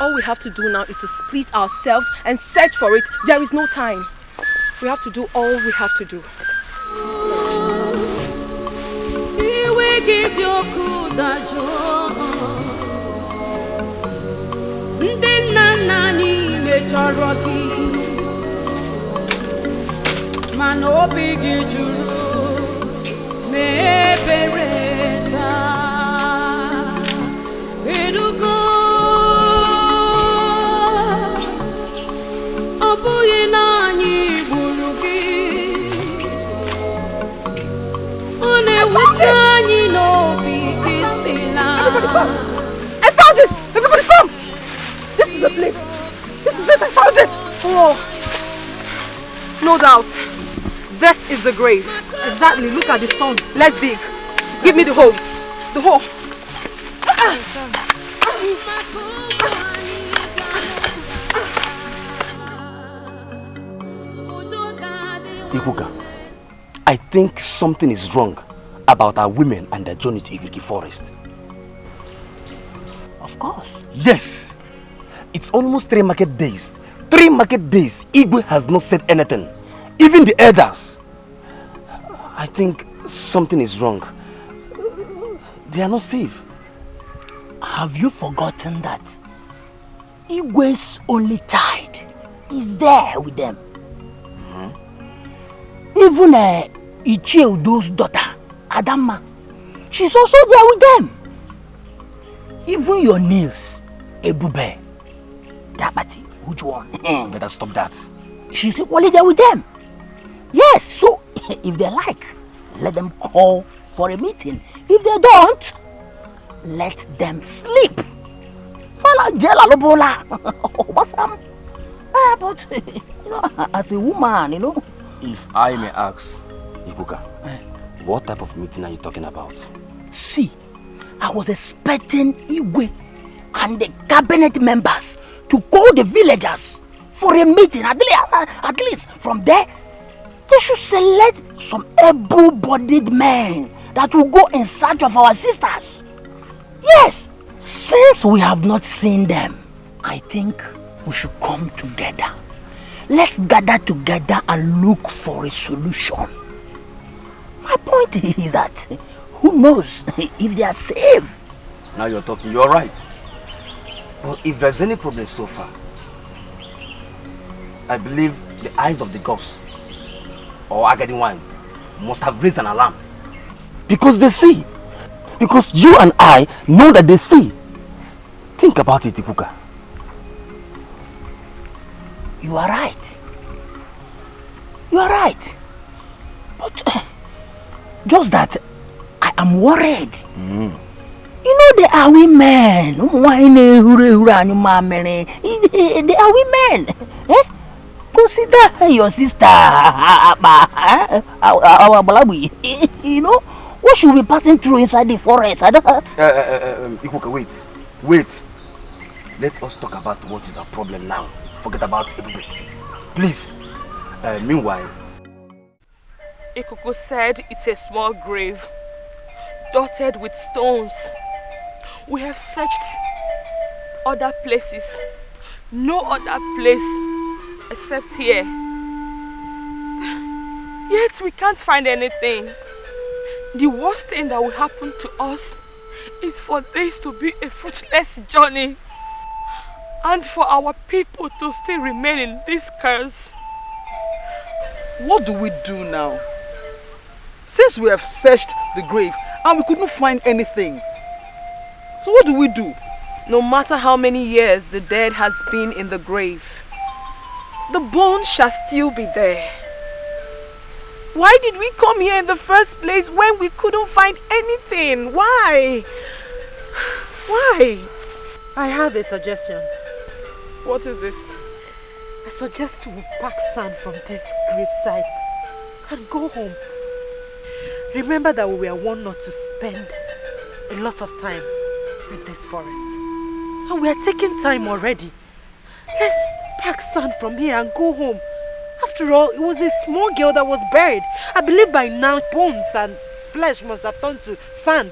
All we have to do now is to split ourselves and search for it. There is no time. We have to do all we have to do. I found it! Everybody come! This is the place! This is it! I found it! Oh, no doubt. This is the grave. Exactly. Look at the stones. Let's dig. Give me the hole. The hole. Ikuka, I think something is wrong about our women and their journey to Igirigi forest. Of course. Yes. It's almost 3 market days. 3 market days. Igwe has not said anything. Even the elders. I think something is wrong. They are not safe. Have you forgotten that Igwe's only child is there with them? Even Ichie Udo's daughter, Adama, she's also there with them. Even your niece, Ebube, Dabati, which one? Better stop that. She's equally there with them. Yes, so if they like, let them call for a meeting. If they don't, let them sleep. Fala jela lobola. But you know, as a woman, you know. If I may ask, Ikuka, what type of meeting are you talking about? See, I was expecting Igwe and the cabinet members to call the villagers for a meeting. At least from there, they should select some able-bodied men that will go in search of our sisters. Yes, since we have not seen them, I think we should come together. Let's gather together and look for a solution. My point is that who knows if they are safe? Now you're talking, you're right. But if there's any problem so far, I believe the eyes of the gods or Agadi wine must have raised an alarm. Because they see. Because you and I know that they see. Think about it, Ikuka. You are right. You are right. But just that I am worried. You know they are women. They are women. Consider your sister. You know what should be passing through inside the forest? Ikuka, wait. Let us talk about what is our problem now. Forget about everybody. Please. Meanwhile, Ikuku said it's a small grave, dotted with stones. We have searched other places. No other place except here. Yet we can't find anything. The worst thing that will happen to us is for this to be a fruitless journey. and for our people to still remain in this curse. What do we do now? Since we have searched the grave and we couldn't find anything. So what do we do? No matter how many years the dead has been in the grave, the bones shall still be there. Why did we come here in the first place when we couldn't find anything? Why? Why? I have a suggestion. What is it? I suggest we pack sand from this graveside and go home. Remember that we were warned not to spend a lot of time in this forest. And we are taking time already. Let's pack sand from here and go home. After all, it was a small girl that was buried. I believe by now bones and flesh must have turned to sand.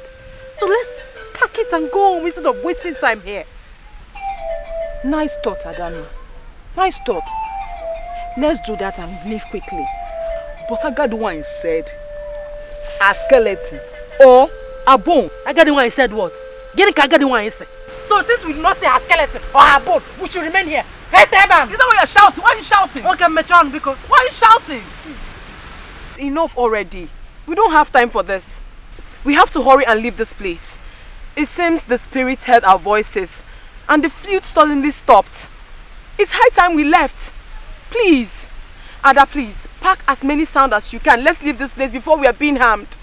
So let's pack it and go home instead of wasting time here. Nice thought, Adanma. Nice thought. Let's do that and leave quickly. But Agaduwan said, a skeleton or a bone. Agaduwan said what? Get Agaduwan said. So since we did not say a skeleton or a bone, we should remain here. Hey, Teban! Is that why you're shouting? Why are you shouting? Okay, Mechon, because... Why are you shouting? Enough already. We don't have time for this. We have to hurry and leave this place. It seems the spirits heard our voices and the flute suddenly stopped. It's high time we left. Please, Ada, please, pack as many sound as you can. Let's leave this place before we are being harmed.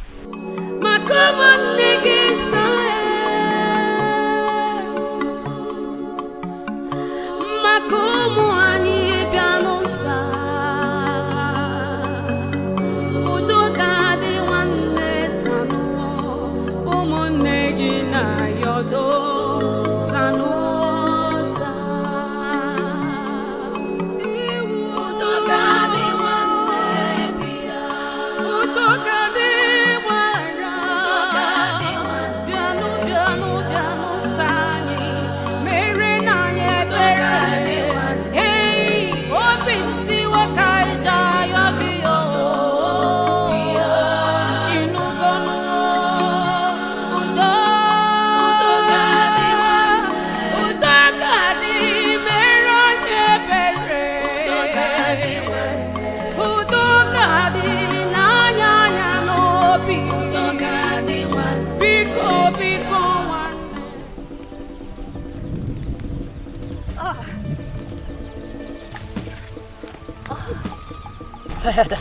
Tired.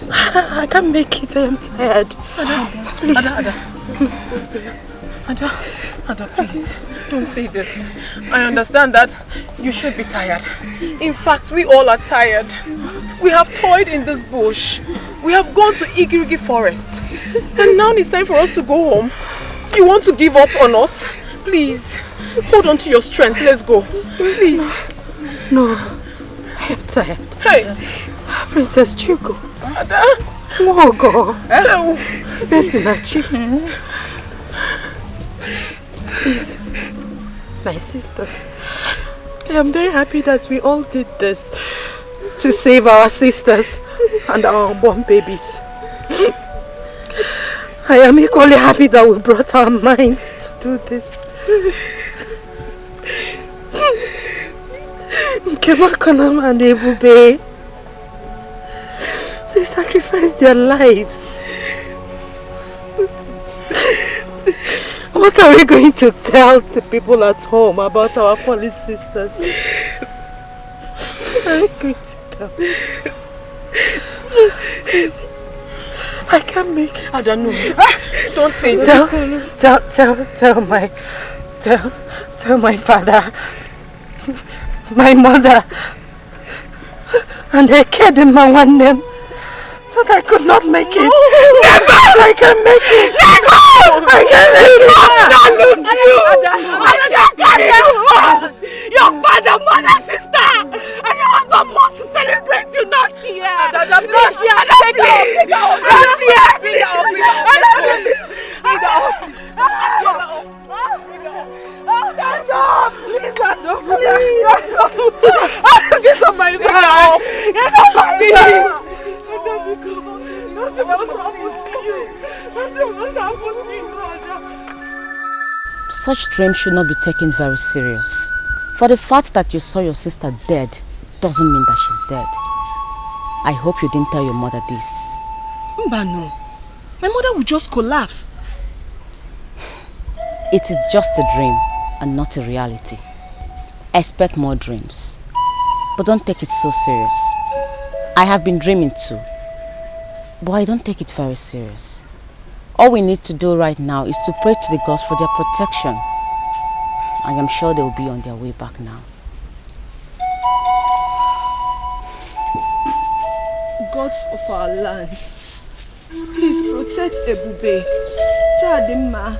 I can't make it. I am tired. Please. Ada, please, don't say this. I understand that you should be tired. In fact, we all are tired. We have toiled in this bush. We have gone to Igirigi forest. And now it's time for us to go home. You want to give up on us? Please, hold on to your strength. Let's go. Please. No, I am tired. Hey, Princess Chuko. Ada. Wogo. Edochie. Please, my sisters. I am very happy that we all did this to save our sisters and our unborn babies. I am equally happy that we brought our minds to do this. Nkemakonam and Ebube, they sacrificed their lives. What are we going to tell the people at home about our fallen sisters? What are we going to tell? I can't make it. I don't know. Don't say it. Tell my father, my mother, and I cared in my one name. But I could not make it. Never! I can make it. Never! I can make it. Your father, mother, sister, and your husband must celebrate you, not here. Not here. Stand up! Please stand up! Get on my back! Get on my back! Nothing must happen to you! Nothing must happen to you, Roger! Such dreams should not be taken very serious. For the fact that you saw your sister dead doesn't mean that she's dead. I hope you didn't tell your mother this. Mbano, my mother would just collapse. It is just a dream and not a reality. Expect more dreams. But don't take it so serious. I have been dreaming too. But I don't take it very serious. All we need to do right now is to pray to the gods for their protection. I am sure they will be on their way back now. Gods of our land, please protect Ebube, Tadima,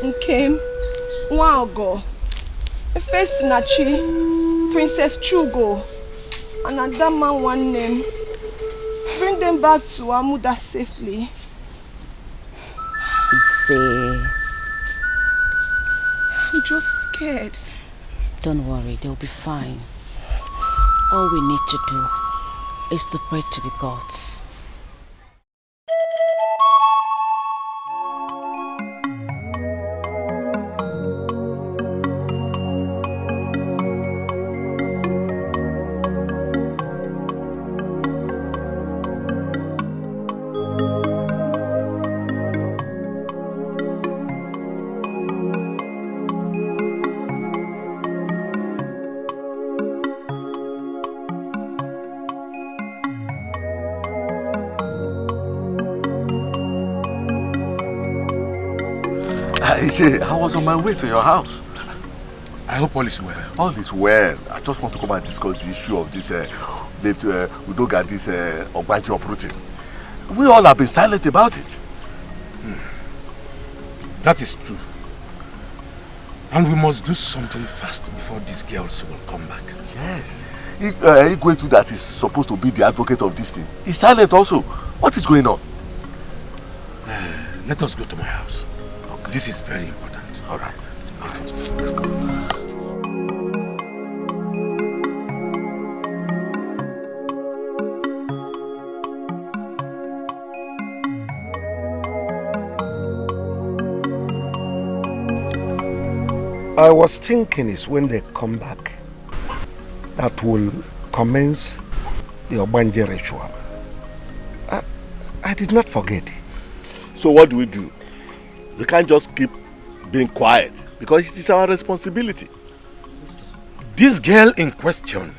Nkem, Nwaogo, Efesinachi, Princess Chugo, and Adama one name. Bring them back to Amuda safely. I'm just scared. Don't worry, they'll be fine. All we need to do is to pray to the gods. I was on my way to your house. I hope all is well. All is well. I just want to come and discuss the issue of this Udoga, this Ogbaji uprooting. We all have been silent about it. That is true. And we must do something fast before these girls will come back. Yes. Igwetu that is supposed to be the advocate of this thing is silent also. What is going on? Let us go to my house. Okay. This is very important. All right. Let's go. I was thinking is when they come back that will commence the Obanje ritual. I did not forget. So what do? We can't just keep being quiet because it is our responsibility. This girl in question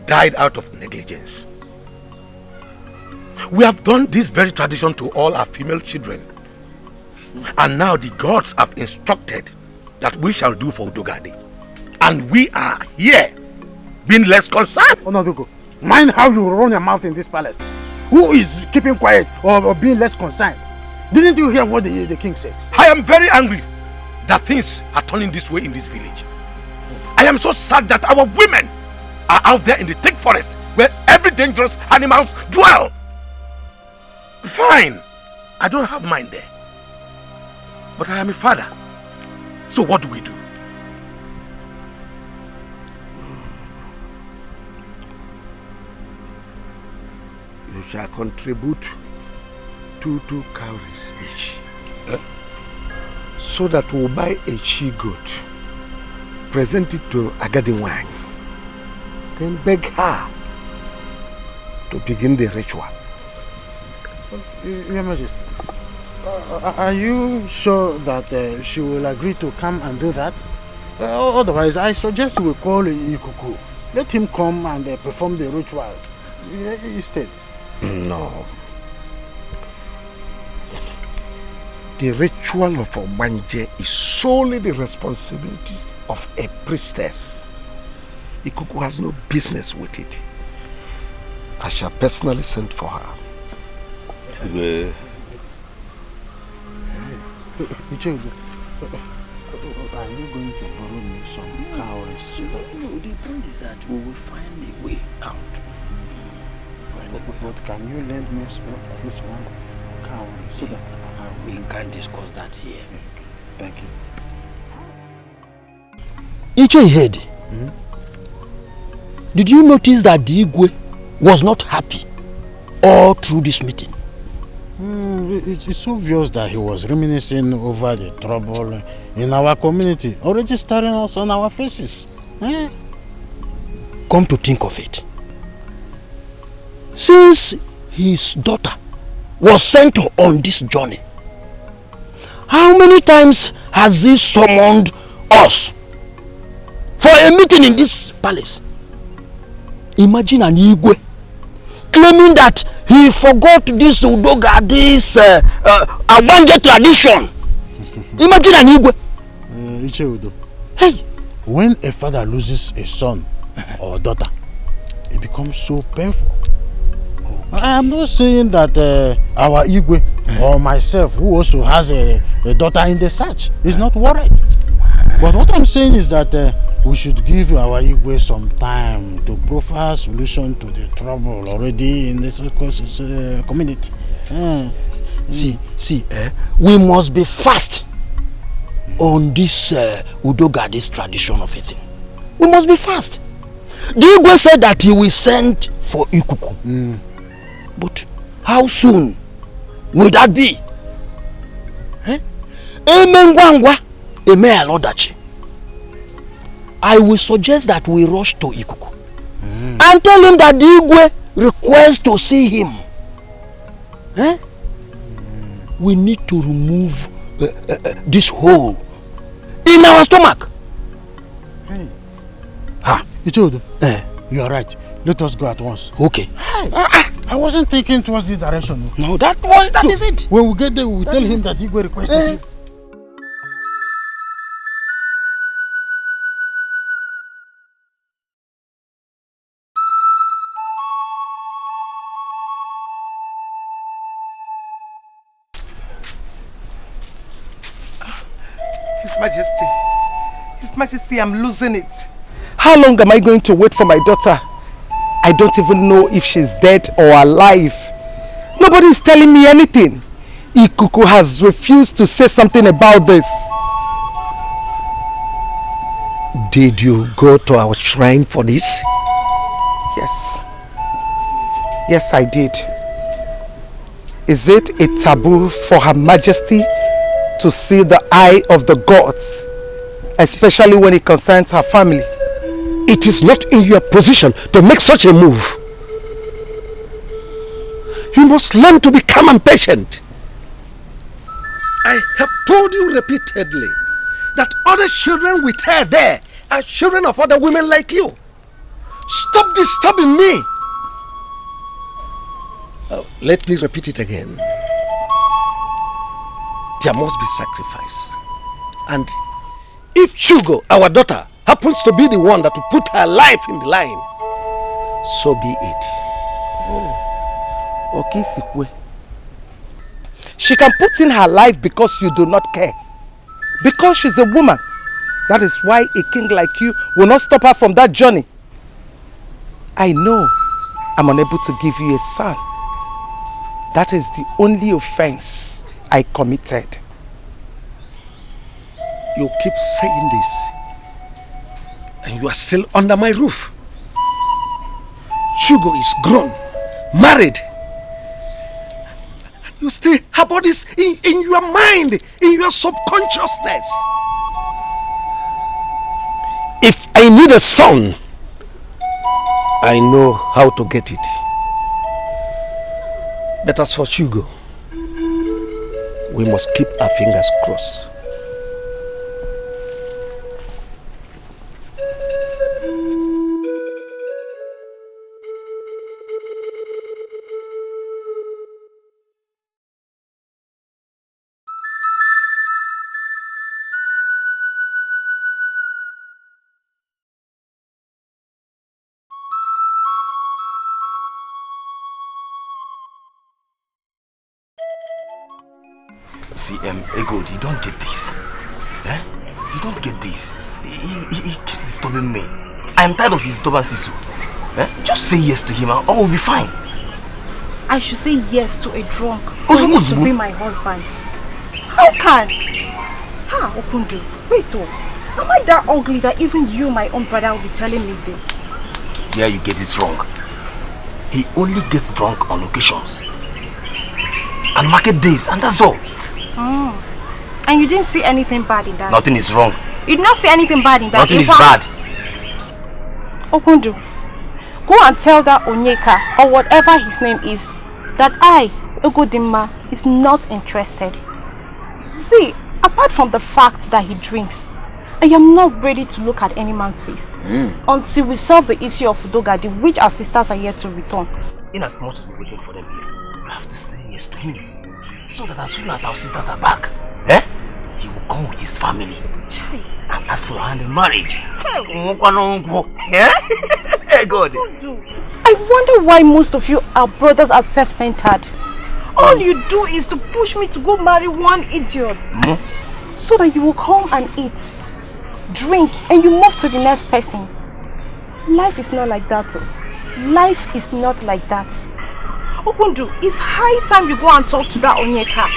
died out of negligence. We have done this very tradition to all our female children. And now the gods have instructed that we shall do for Udogadi. And we are here being less concerned. Onadugo, mind how you run your mouth in this palace. Who is keeping quiet or being less concerned? Didn't you hear what the king said? I am very angry that things are turning this way in this village. I am so sad that our women are out there in the thick forest where every dangerous animals dwell. Fine, I don't have mine there. But I am a father. So what do? You shall contribute 2 cowries each. So that we'll buy a she-goat, present it to Agadi, then beg her to begin the ritual. Your Majesty, are you sure that she will agree to come and do that? Otherwise, I suggest we call Etiko. Let him come and perform the ritual instead. No. The ritual of Obanje is solely the responsibility of a priestess. Etiko has no business with it. I shall personally send for her. Are you going to borrow me some cowries? No, the point is that we will find a way out. But can you lend me at least one cowrie so that we can discuss that here? Thank you. Iche head. Did you notice that the Igwe was not happy all through this meeting? It's obvious that he was reminiscing over the trouble in our community, already staring us on our faces. Come to think of it, since his daughter was sent on this journey, how many times has he summoned us for a meeting in this palace? Imagine an Igwe claiming that he forgot this Udoga, this Abanje tradition. Imagine an Igwe. Icheudo. Hey, when a father loses a son or daughter, it becomes so painful. I am not saying that our Igwe or myself, who also has a daughter in the search, is not worried. But what I'm saying is that we should give our Igwe some time to profile a solution to the trouble already in this community. We must be fast on this Udoga, this tradition of a thing. We must be fast. The Igwe said that he will send for Ikuku. But how soon will that be? I will suggest that we rush to Ikuku and tell him that the Igwe requests to see him. We need to remove this hole in our stomach. Ichodo, you are right. Let us go at once. Okay. Hey, I wasn't thinking towards this direction. No, that is it. When we get there, we will tell him that Igwe requests to see. His Majesty, I'm losing it. How long am I going to wait for my daughter? I don't even know if she's dead or alive. Nobody's telling me anything. Ikuku has refused to say something about this. Did you go to our shrine for this? Yes. Yes, I did. Is it a taboo for Her Majesty to see the eye of the gods, especially when it concerns her family? It is not in your position to make such a move. You must learn to be calm and patient. I have told you repeatedly that other children with her there are children of other women like you. Stop disturbing me. Let me repeat it again. There must be sacrifice. And if Chugo, our daughter, happens to be the one that will put her life in the line, so be it. Okay, Sikwe. She can put in her life because you do not care. Because she's a woman. That is why a king like you will not stop her from that journey. I know I'm unable to give you a son. That is the only offense I committed. You keep saying this, and you are still under my roof. Chugo is grown, married. You still have all this in your mind, in your subconsciousness. If I need a son, I know how to get it. But as for Chugo, we must keep our fingers crossed. See, Ego, you don't get this. You don't get this. He keeps disturbing me. I'm tired of his disturbances. Just say yes to him and all will be fine. I should say yes to a drunk who used to be my husband. How can? Okundu, wait am I that ugly that even you, my own brother, will be telling me this? Yeah, you get it wrong. He only gets drunk on occasions. and market days, and that's all. And you didn't see anything bad in that? Nothing is wrong. You did not see anything bad in that? Nothing is bad. Okundu, go and tell that Onyeka, or whatever his name is, that I, Ugodimma, is not interested. See, apart from the fact that he drinks, I am not ready to look at any man's face until we solve the issue of Udogadi, which our sisters are yet to return. In as much as we're waiting for them here, we have to say yes to him, so that as soon as our sisters are back, he will come with his family and ask for your hand in marriage. Hey God. I wonder why most of you, our brothers, are self-centered. All you do is to push me to go marry one idiot, so that you will come and eat, drink, and you move to the next person. Life is not like that. Life is not like that. Okundu, it's high time you go and talk to that Onyeka.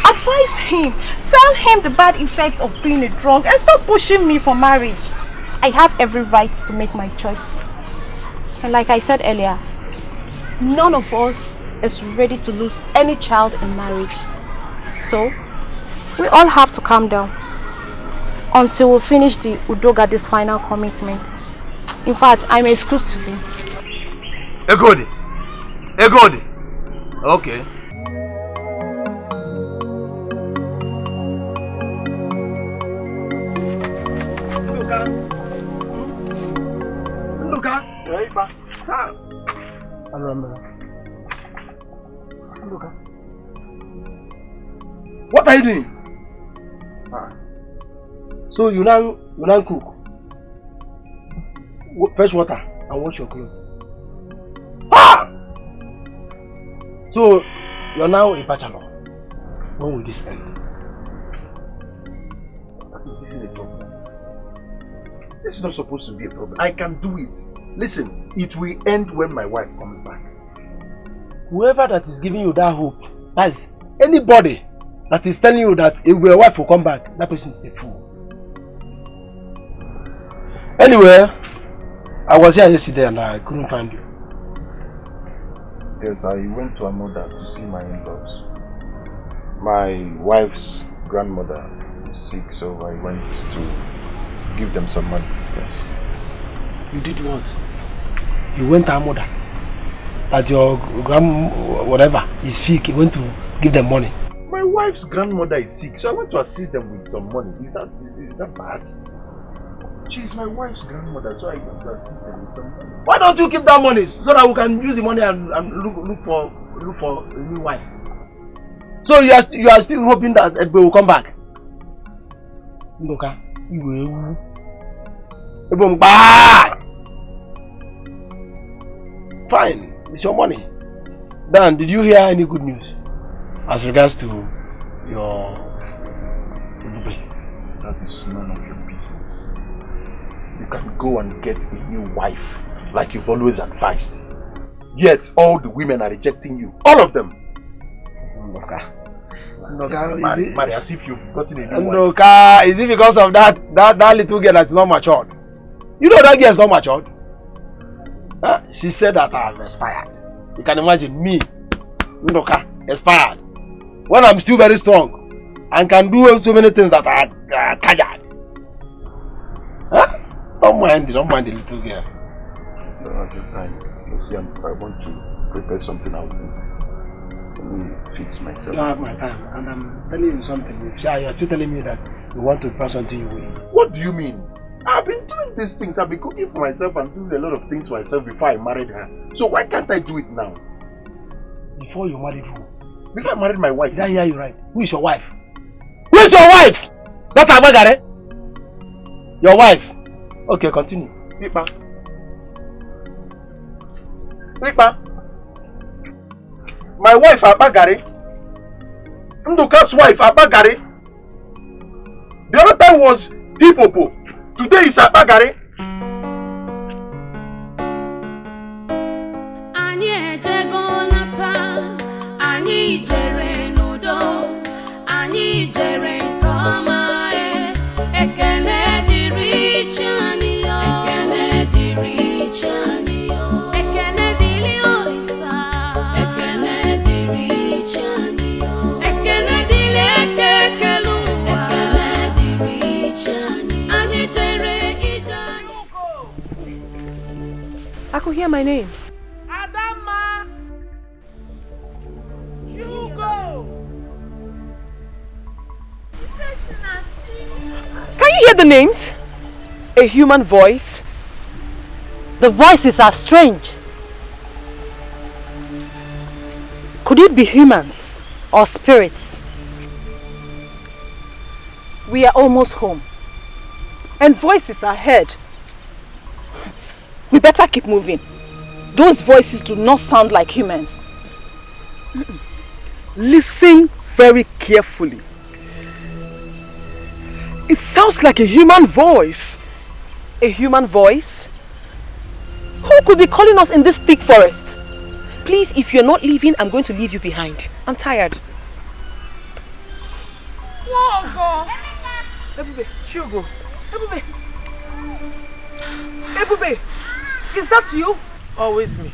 Advise him. Tell him the bad effect of being a drunk and stop pushing me for marriage. I have every right to make my choice. And like I said earlier, none of us is ready to lose any child in marriage. So, we all have to calm down until we finish the Udogadi's final commitment. In fact, I'm excused to be. Egodi! Okay. Luka! I remember. Luka. What are you doing? So you now cook, fetch water and wash your clothes. So you're now a bachelor. When will this end? This isn't a problem. This is not supposed to be a problem. I can do it. Listen, it will end when my wife comes back. Whoever that is giving you that hope, that is anybody that is telling you that if your wife will come back, that person is a fool. Anyway, I was here yesterday and I couldn't find you. Yes, I went to Amoda to see my in-laws. My wife's grandmother is sick, so I went to give them some money. Yes. You did what? You went to Amoda? That your whatever is sick, you went to give them money? My wife's grandmother is sick, so I went to assist them with some money. Is that bad? She is my wife's grandmother, so I went to assist them with some money. Why don't you keep that money so that we can use the money and look for a new wife? So you are still hoping that Edbe will come back? Ndoka, you will. Fine, it's your money. Dan, did you hear any good news as regards to your Edbe? That is none of your business. You can go and get a new wife like you've always advised. Yet all the women are rejecting you. All of them. Ndoka, marry as if you've gotten a new wife. Ndoka, is it because of that little girl that's not matured? You know that girl is not matured. Huh? She said that I have expired. You can imagine me, Ndoka, expired. When I'm still very strong and can do so many things that are casual. Huh? Don't mind the little girl. No, at your time. You see, I want to prepare something I'll eat. Let me fix myself. You don't have my time, and I'm telling you something. You're still telling me that you want to prepare something you will eat. What do you mean? I've been doing these things. I've been cooking for myself and doing a lot of things for myself before I married her. So why can't I do it now? Before you married who? Before I married my wife. Did I hear you right? Who is your wife? Who is your wife? That's Abagare? Your wife? Okay, continue. Pipa. My wife Abagare. Nduka's wife Abagare. The other time was Hipopo. Today is Abagare. Anyị ejego nata, anyị jere n'udo, anyị jere nke ọma, ekele dịrị Chi anyị yo, ekele dịrị Chi anyị yo, ekele dịrị Olisa, ekele dịrị Chi anyị I could hear my name. Adama! Hugo! Can you hear the names? A human voice. The voices are strange. Could it be humans or spirits? We are almost home. And voices are heard. We better keep moving. Those voices do not sound like humans. Listen very carefully. It sounds like a human voice. A human voice? Who could be calling us in this thick forest? Please, if you're not leaving, I'm going to leave you behind. I'm tired. Wogo! Ebube, Shugo. Ebube. Ebube, is that you? Always me.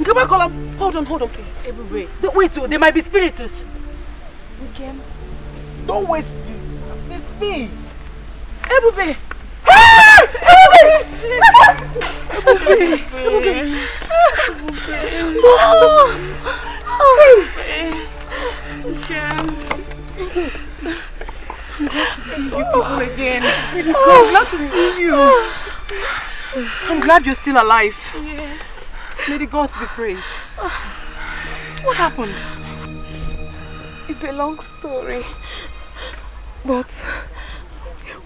Come on, Colum. Hold on, please. Ebube. Wait, they might be spirits. Okay. Don't waste it. It's me. Ebube. I'm glad to see you people again. I'm glad to see you. I'm glad you're still alive. Yes. May the gods be praised. What happened? It's a long story. But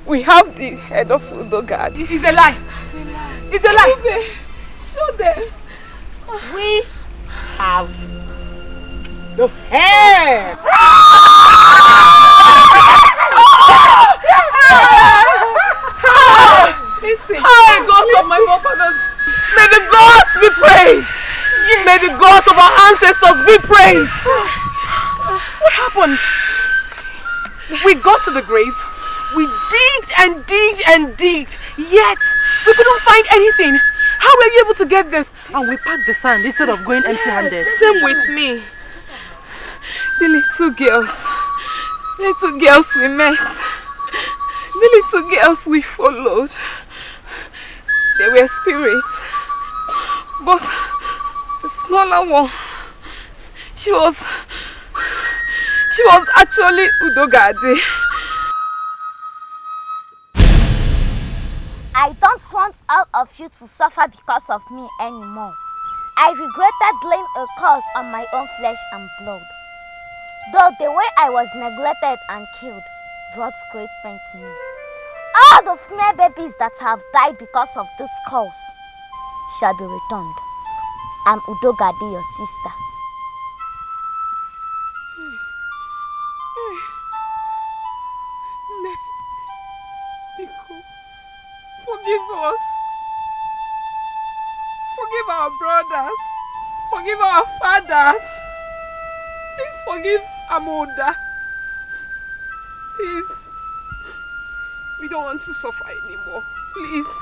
we have the head of Udogad. It's a lie. It's a lie. Show them. We have the head. Listen. Hi, gods of my forefathers. May the gods be praised. May the gods of our ancestors be praised. What happened? We got to the grave. We digged and digged and digged. Yet, we couldn't find anything. How were you able to get this? And we packed the sand instead of going empty-handed. Same with me. The little girls we met. The little girls we followed. They were spirits. But the smaller one, she was actually Udogade. I don't want all of you to suffer because of me anymore. I regretted laying a curse on my own flesh and blood. Though the way I was neglected and killed brought great pain to me. All the female babies that have died because of this curse shall be returned. I'm Udogade, your sister. Forgive us. Forgive our brothers. Forgive our fathers. Please forgive Amoda. Please. We don't want to suffer anymore. Please.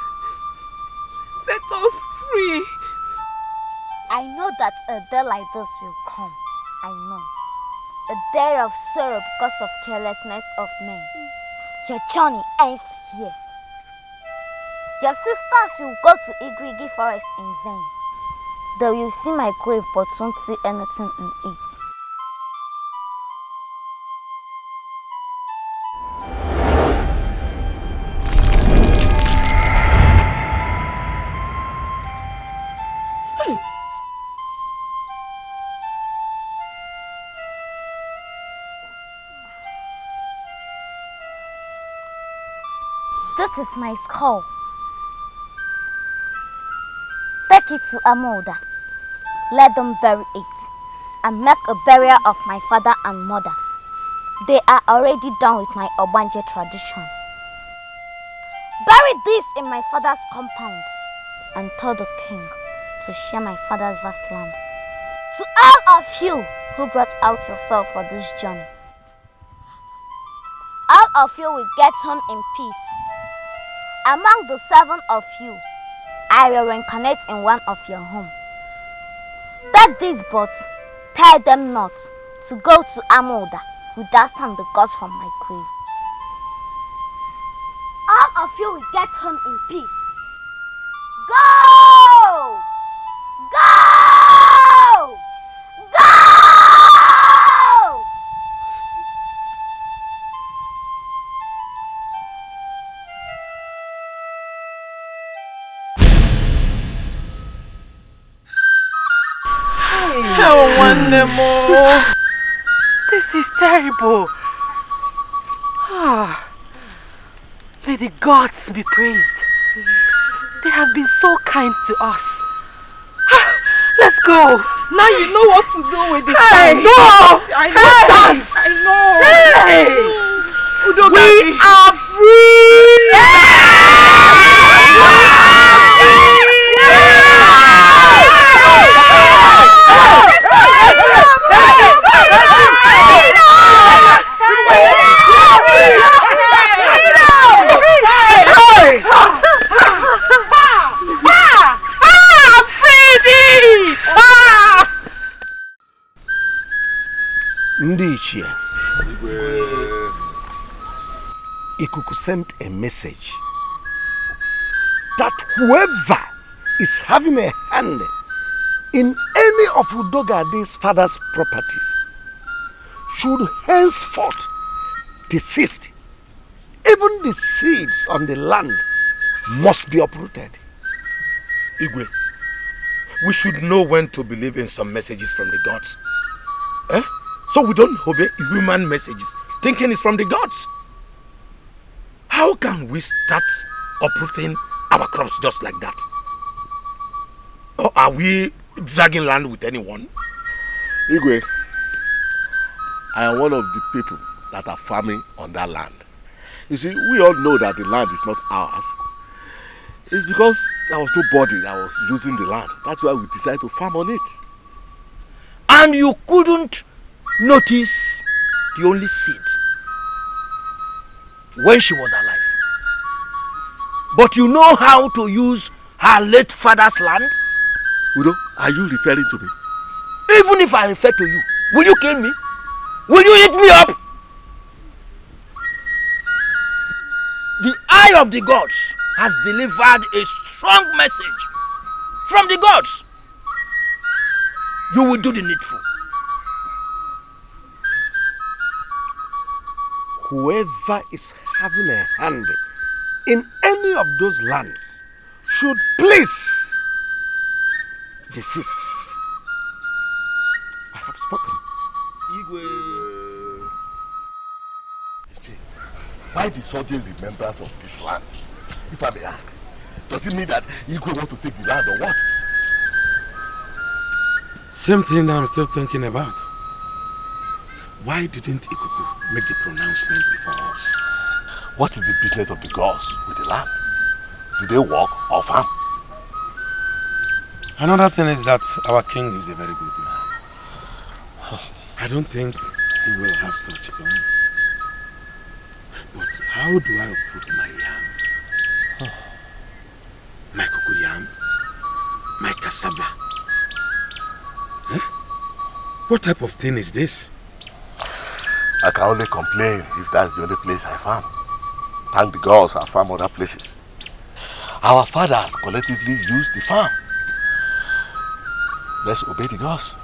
Set us free. I know that a day like this will come. I know. A day of sorrow because of carelessness of men. Your journey ends here. Your sisters will go to Igrigi forest in vain. They will see my grave but won't see anything in it. This is my skull. Take it to Amoda. Let them bury it and make a burial of my father and mother. They are already done with my Obanje tradition. Bury this in my father's compound and tell the king to share my father's vast land. To all of you who brought out yourself for this journey, all of you will get home in peace. Among the 7 of you, I will reincarnate in one of your homes. Take these boats, tell them not to go to Amoda, who does harm the gods from my grave. All of you will get home in peace. Go! Go! Go! Oh, one more. This is terrible. May the gods be praised. They have been so kind to us. Let's go. Now you know what to do with this sand. No! I know. I know. We are Ndichie, Ikuku sent a message that whoever is having a hand in any of Udogade's father's properties should henceforth desist. Even the seeds on the land must be uprooted. Igwe, we should know when to believe in some messages from the gods. So we don't obey human messages, thinking it's from the gods. How can we start uprooting our crops just like that? Or are we dragging land with anyone? Igwe, I am one of the people that are farming on that land. You see, we all know that the land is not ours. It's because there was nobody that was using the land. That's why we decided to farm on it. And you couldn't notice the only seed when she was alive. But you know how to use her late father's land? Udo, are you referring to me? Even if I refer to you, will you kill me? Will you eat me up? The eye of the gods has delivered a strong message from the gods. You will do the needful. Whoever is having a hand in any of those lands should please desist. I have spoken. Why the sudden remembrance of this land? If I may ask, does it mean that Igwe want to take the land or what? Same thing that I'm still thinking about. Why didn't Ikuku make the pronouncement before us? What is the business of the gods with the land? Do they work or farm? Another thing is that our king is a very good man. I don't think he will have such plan. But how do I uproot my yam? My cocoyam? My cassava? What type of thing is this? I can only complain if that's the only place I farm. Thank the gods I farm other places. Our fathers collectively used the farm. Let's obey the gods.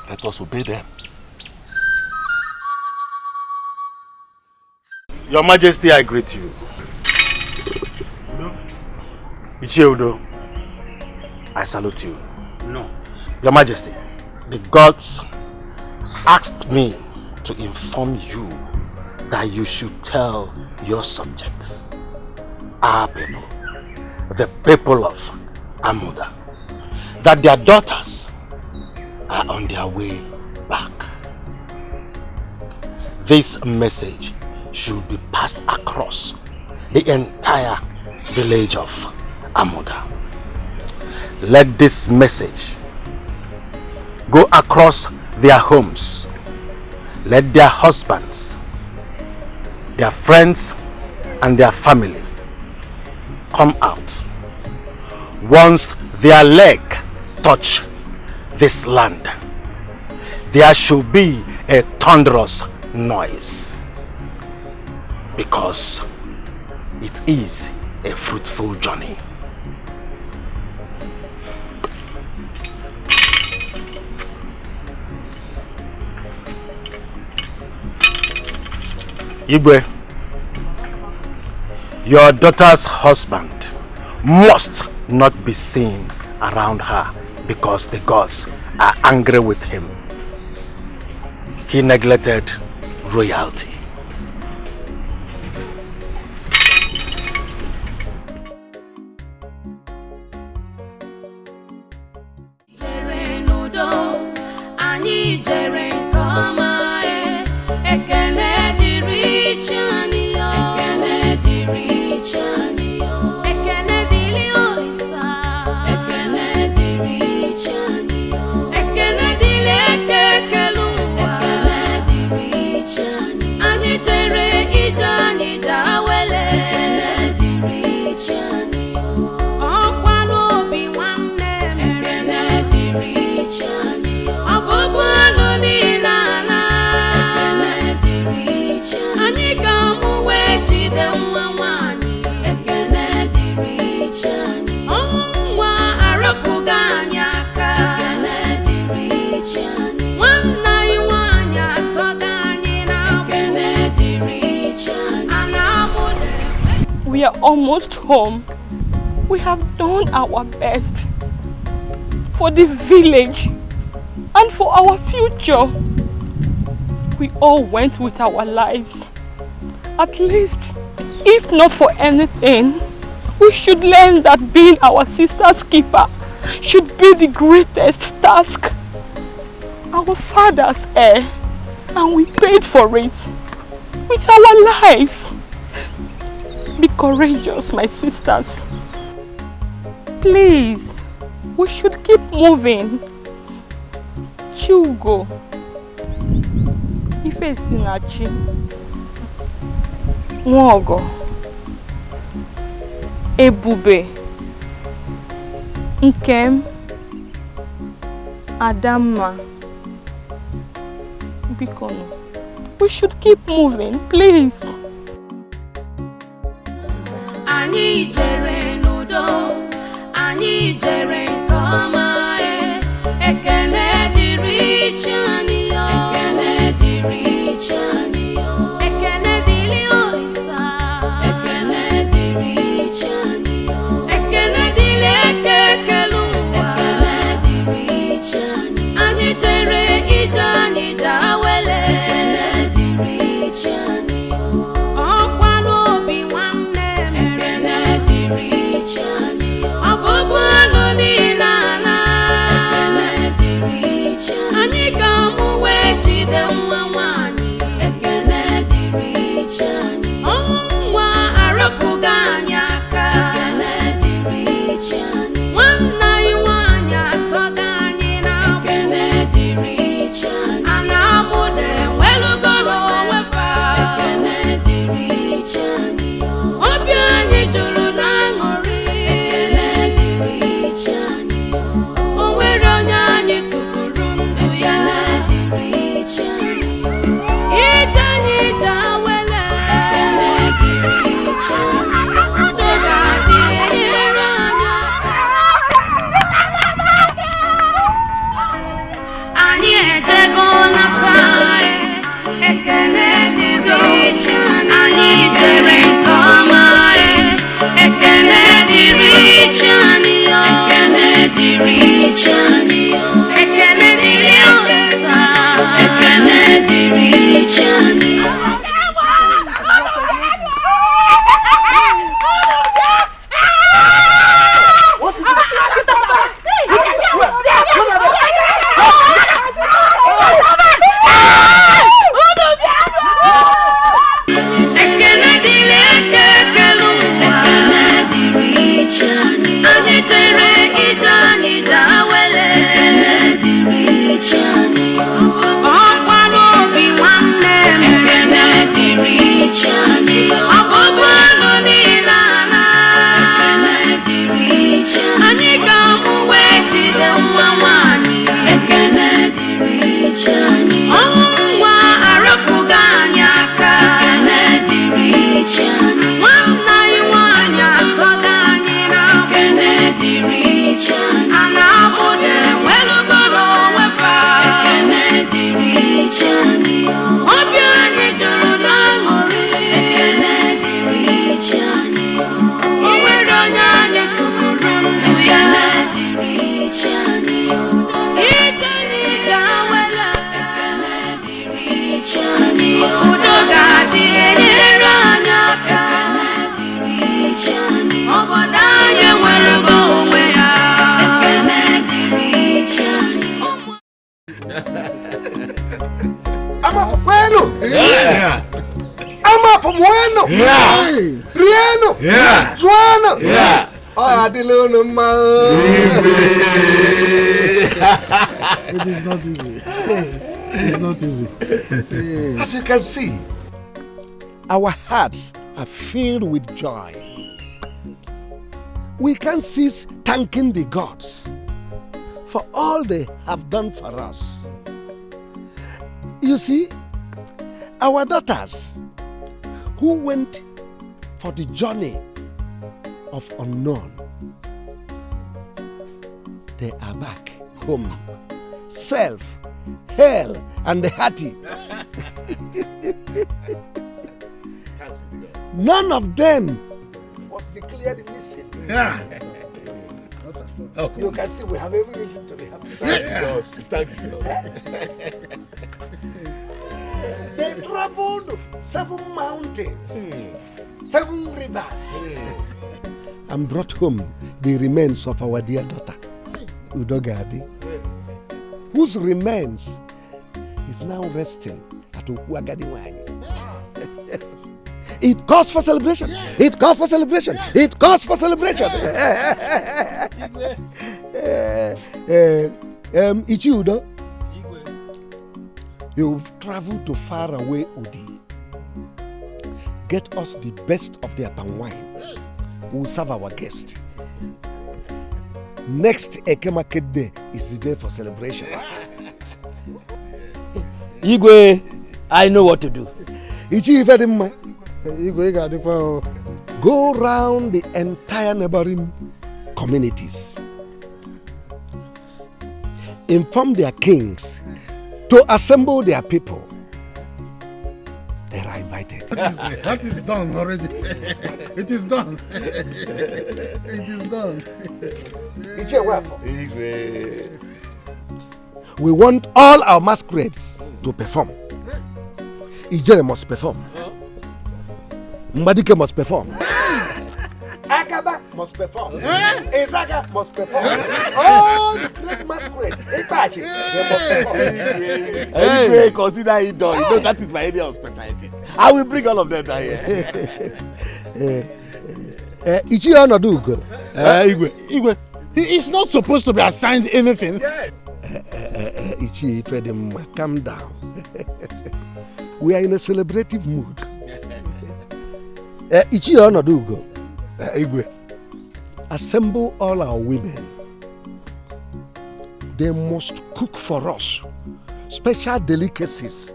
Let us obey them. Your Majesty, I greet you. Icheudo, I salute you. No. Your Majesty, the gods asked me to inform you that you should tell your subjects, our people, the people of Amuda, that their daughters are on their way back. This message should be passed across the entire village of Amuda. Let this message go across their homes. Let their husbands, their friends, and their family come out. Once their leg touch this land, there should be a thunderous noise, because it is a fruitful journey. Igwe, your daughter's husband must not be seen around her because the gods are angry with him. He neglected royalty. We are almost home. We have done our best for the village and for our future. We all went with our lives. At least, if not for anything, we should learn that being our sister's keeper should be the greatest task. Our father's heir, and we paid for it with our lives. Be courageous, my sisters. Please, we should keep moving. Chugo, Ife Sinachi, Nwogo, Ebube, Nkem, Adama, Bikono. We should keep moving, please. Anyị jere n'udo, anyị jere nke ọma, ekele dịrị chi anyị yo, ekele dịrị chi anyị yo, ekele dịrị Olisa, ekele dịrị chi anyị yo, ekele dịrị ekekele ụwa, ekele dịrị chi anyị, anyị jere ije anyị jawele, ekele dịrị chi anyị yo, ọkwa n'obi nwanne m, ekele dịrị chi anyị yo, ọbụbụ ọnụ niile ala, ekele dịrị chi anyị ga-amụ wee jide nwa nwanyị, ekele dịrị chi anyị, ọnwụ nwa arapụghị anyị aka, ekele dịrị chi anyị, nwanne anyị nwanyị atọghị anyị n'abụ, ekele dịrị chi anyị, a na-amụda enwelugoro onwefa, ekele dịrị chi anyị, obi anyị juru n'aṅụrị, ekele dịrị chi anyị, o nwere onye anyị tụfuru ndụ ya, ekele dịrị chi anyị, ije anyị ije awele, ekele dịrị chi anyị, udo ga-adị enyere anyị aka. Anyị ejego nata, ekele dịrị chi anyị, anyị jere nke ọma, ekele dịrị chi anyị yo, ekele dịrị chi anyị yo, ekele dịrị Olisa, ekele dịrị chi anyị yo. Ekele dịrị ekekele ụwa, ekele dịrị chi anyị, anyị jere ije anyị jawele, Bueno. Yeah. Rieno. Yeah. Juana. Yeah. Oh, It is not easy. It's not easy. As you can see, our hearts are filled with joy. We can't cease thanking the gods for all they have done for us. You see, our daughters who went for the journey of unknown, they are back home, safe, hale, and hearty. None of them was declared missing. Yeah. Okay. You can see we have every reason to be happy. Yes. Thank you. They traveled 7 mountains, 7 rivers, and brought home the remains of our dear daughter, Udogadi, whose remains is now resting at Uhuagadiwanyi. It calls for celebration. It calls for celebration. It calls for celebration. Ichiudo, you've traveled to far away Udi. Get us the best of their palm wine. We'll serve our guest. Next Eke Market Day is the day for celebration. Igwe, I know what to do. Go round the entire neighboring communities. Inform their kings to assemble their people. They are invited. That is done already. It is done. It is done. We want all our masquerades to perform. Ijere must perform. Mbadike must perform. Agaba must perform. Ezaga must perform. All the great masquerade, Itachi, they must perform. Anyway, consider it done. You know that is my area of specialty. I will bring all of them down here. Ichi Onodugo. Igwe, he is not supposed to be assigned anything. Ichi Ifedimma, calm down. We are in a celebrative mood. Ichi Onodugo. Igwe, assemble all our women. They must cook for us special delicacies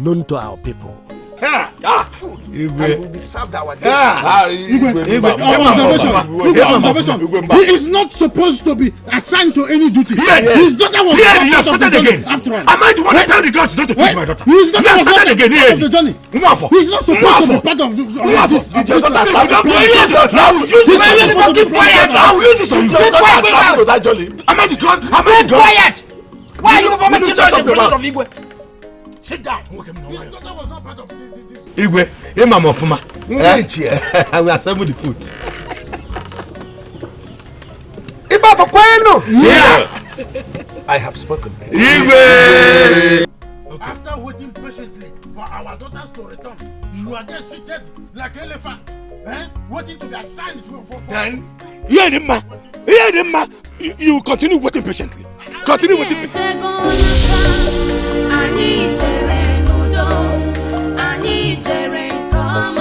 known to our people. Food. And will be served our guests. He is not supposed to be assigned to any duty. His daughter was not part of the journey. After all, am I the one that tell the gods not to take my daughter? His daughter was not part of the journey. He is not supposed to be part of this. I will use this on your daughter to that journey. Am I the god? Am I the god? Quiet! Why are you permitting the president of Igwe? Sit down. His daughter was not part of this. Igwe, Mama Fuma. I will assemble the food. Yeah. I have spoken. Igwe! After waiting patiently for our daughters to return, you are just seated like an elephant, waiting to be assigned for. Then, you continue waiting patiently. Continue waiting patiently. Nigerian, come